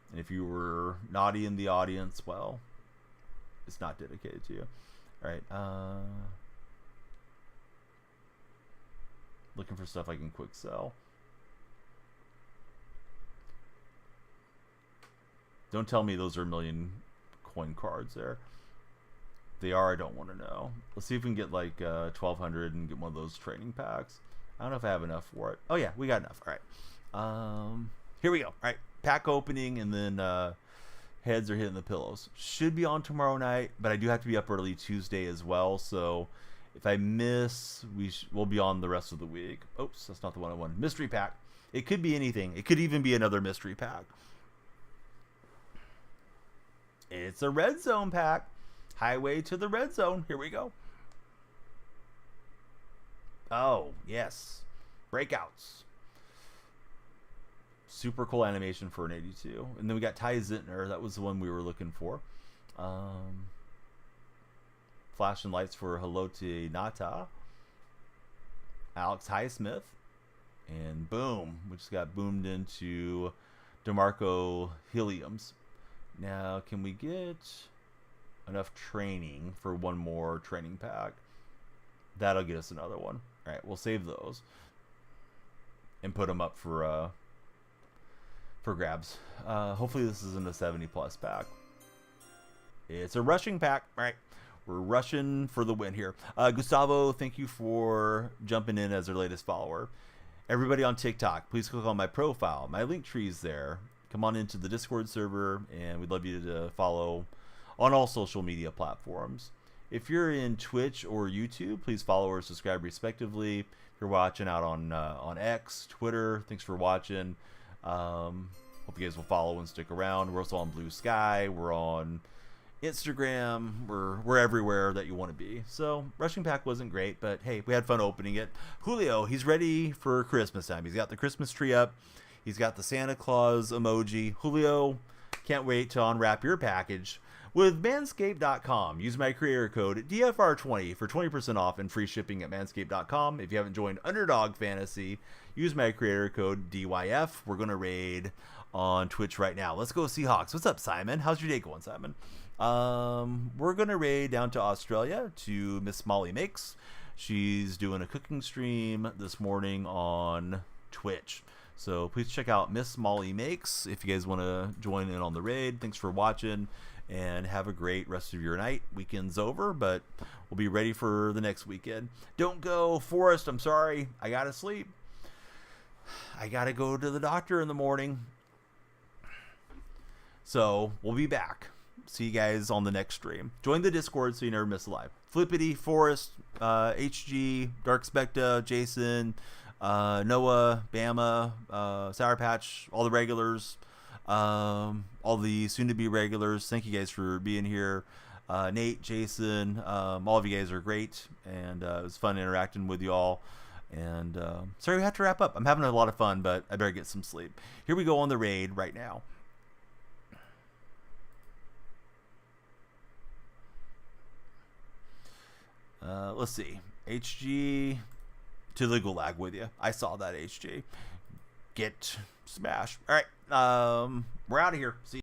And if you were naughty in the audience, well, it's not dedicated to you. All right. Looking for stuff I can quick sell. Don't tell me those are 1,000,000 coin cards there. If they are, I don't want to know. Let's see if we can get like 1,200 and get one of those training packs. I don't know if I have enough for it. Oh yeah, we got enough. All right. Here we go. All right, pack opening, and then heads are hitting the pillows. Should be on tomorrow night, but I do have to be up early Tuesday as well. So if I miss, we'll be on the rest of the week. Oops, that's not the one I wanted. Mystery pack. It could be anything. It could even be another mystery pack. It's a red zone pack. Highway to the red zone. Here we go. Oh, yes. Breakouts. Super cool animation for an 82. And then we got Ty Zentner. That was the one we were looking for. Flashing lights for Haloti Nata. Alex Highsmith. And boom. We just got boomed into DeMarco Heliums. Now, can we get enough training for one more training pack? That'll get us another one. All right, we'll save those and put them up for grabs. Hopefully this isn't a 70+ pack. It's a rushing pack. All right, we're rushing for the win here. Gustavo, thank you for jumping in as our latest follower. Everybody on TikTok, please click on my profile. My link tree's there. Come on into the Discord server, and we'd love you to follow on all social media platforms. If you're in Twitch or YouTube, please follow or subscribe respectively. If you're watching out on X, Twitter, thanks for watching. Hope you guys will follow and stick around. We're also on Blue Sky. We're on Instagram. We're everywhere that you want to be. So rushing pack wasn't great, but hey, we had fun opening it. Julio, he's ready for Christmas time. He's got the Christmas tree up. He's got the Santa Claus emoji. Julio, can't wait to unwrap your package with manscaped.com. Use my creator code DFR20 for 20% off and free shipping at manscaped.com. If you haven't joined Underdog Fantasy, use my creator code DYF. We're going to raid on Twitch right now. Let's go Seahawks. What's up, Simon? How's your day going, Simon? We're going to raid down to Australia to Miss Molly Makes. She's doing a cooking stream this morning on Twitch. So please check out Miss Molly Makes if you guys want to join in on the raid. Thanks for watching, and have a great rest of your night. Weekend's over, but we'll be ready for the next weekend. Don't go, Forrest. I'm sorry. I gotta sleep. I gotta go to the doctor in the morning. So we'll be back. See you guys on the next stream. Join the Discord so you never miss a live. Flippity, Forrest, HG, Dark Specta, Jason, Noah, Bama, Sour Patch, all the regulars, all the soon-to-be regulars. Thank you guys for being here. Nate, Jason, all of you guys are great, and it was fun interacting with you all. And sorry we have to wrap up. I'm having a lot of fun, but I better get some sleep. Here we go on the raid right now. Let's see. HG to the gulag with you. I saw that, HG. Get smashed. All right. We're out of here. See you.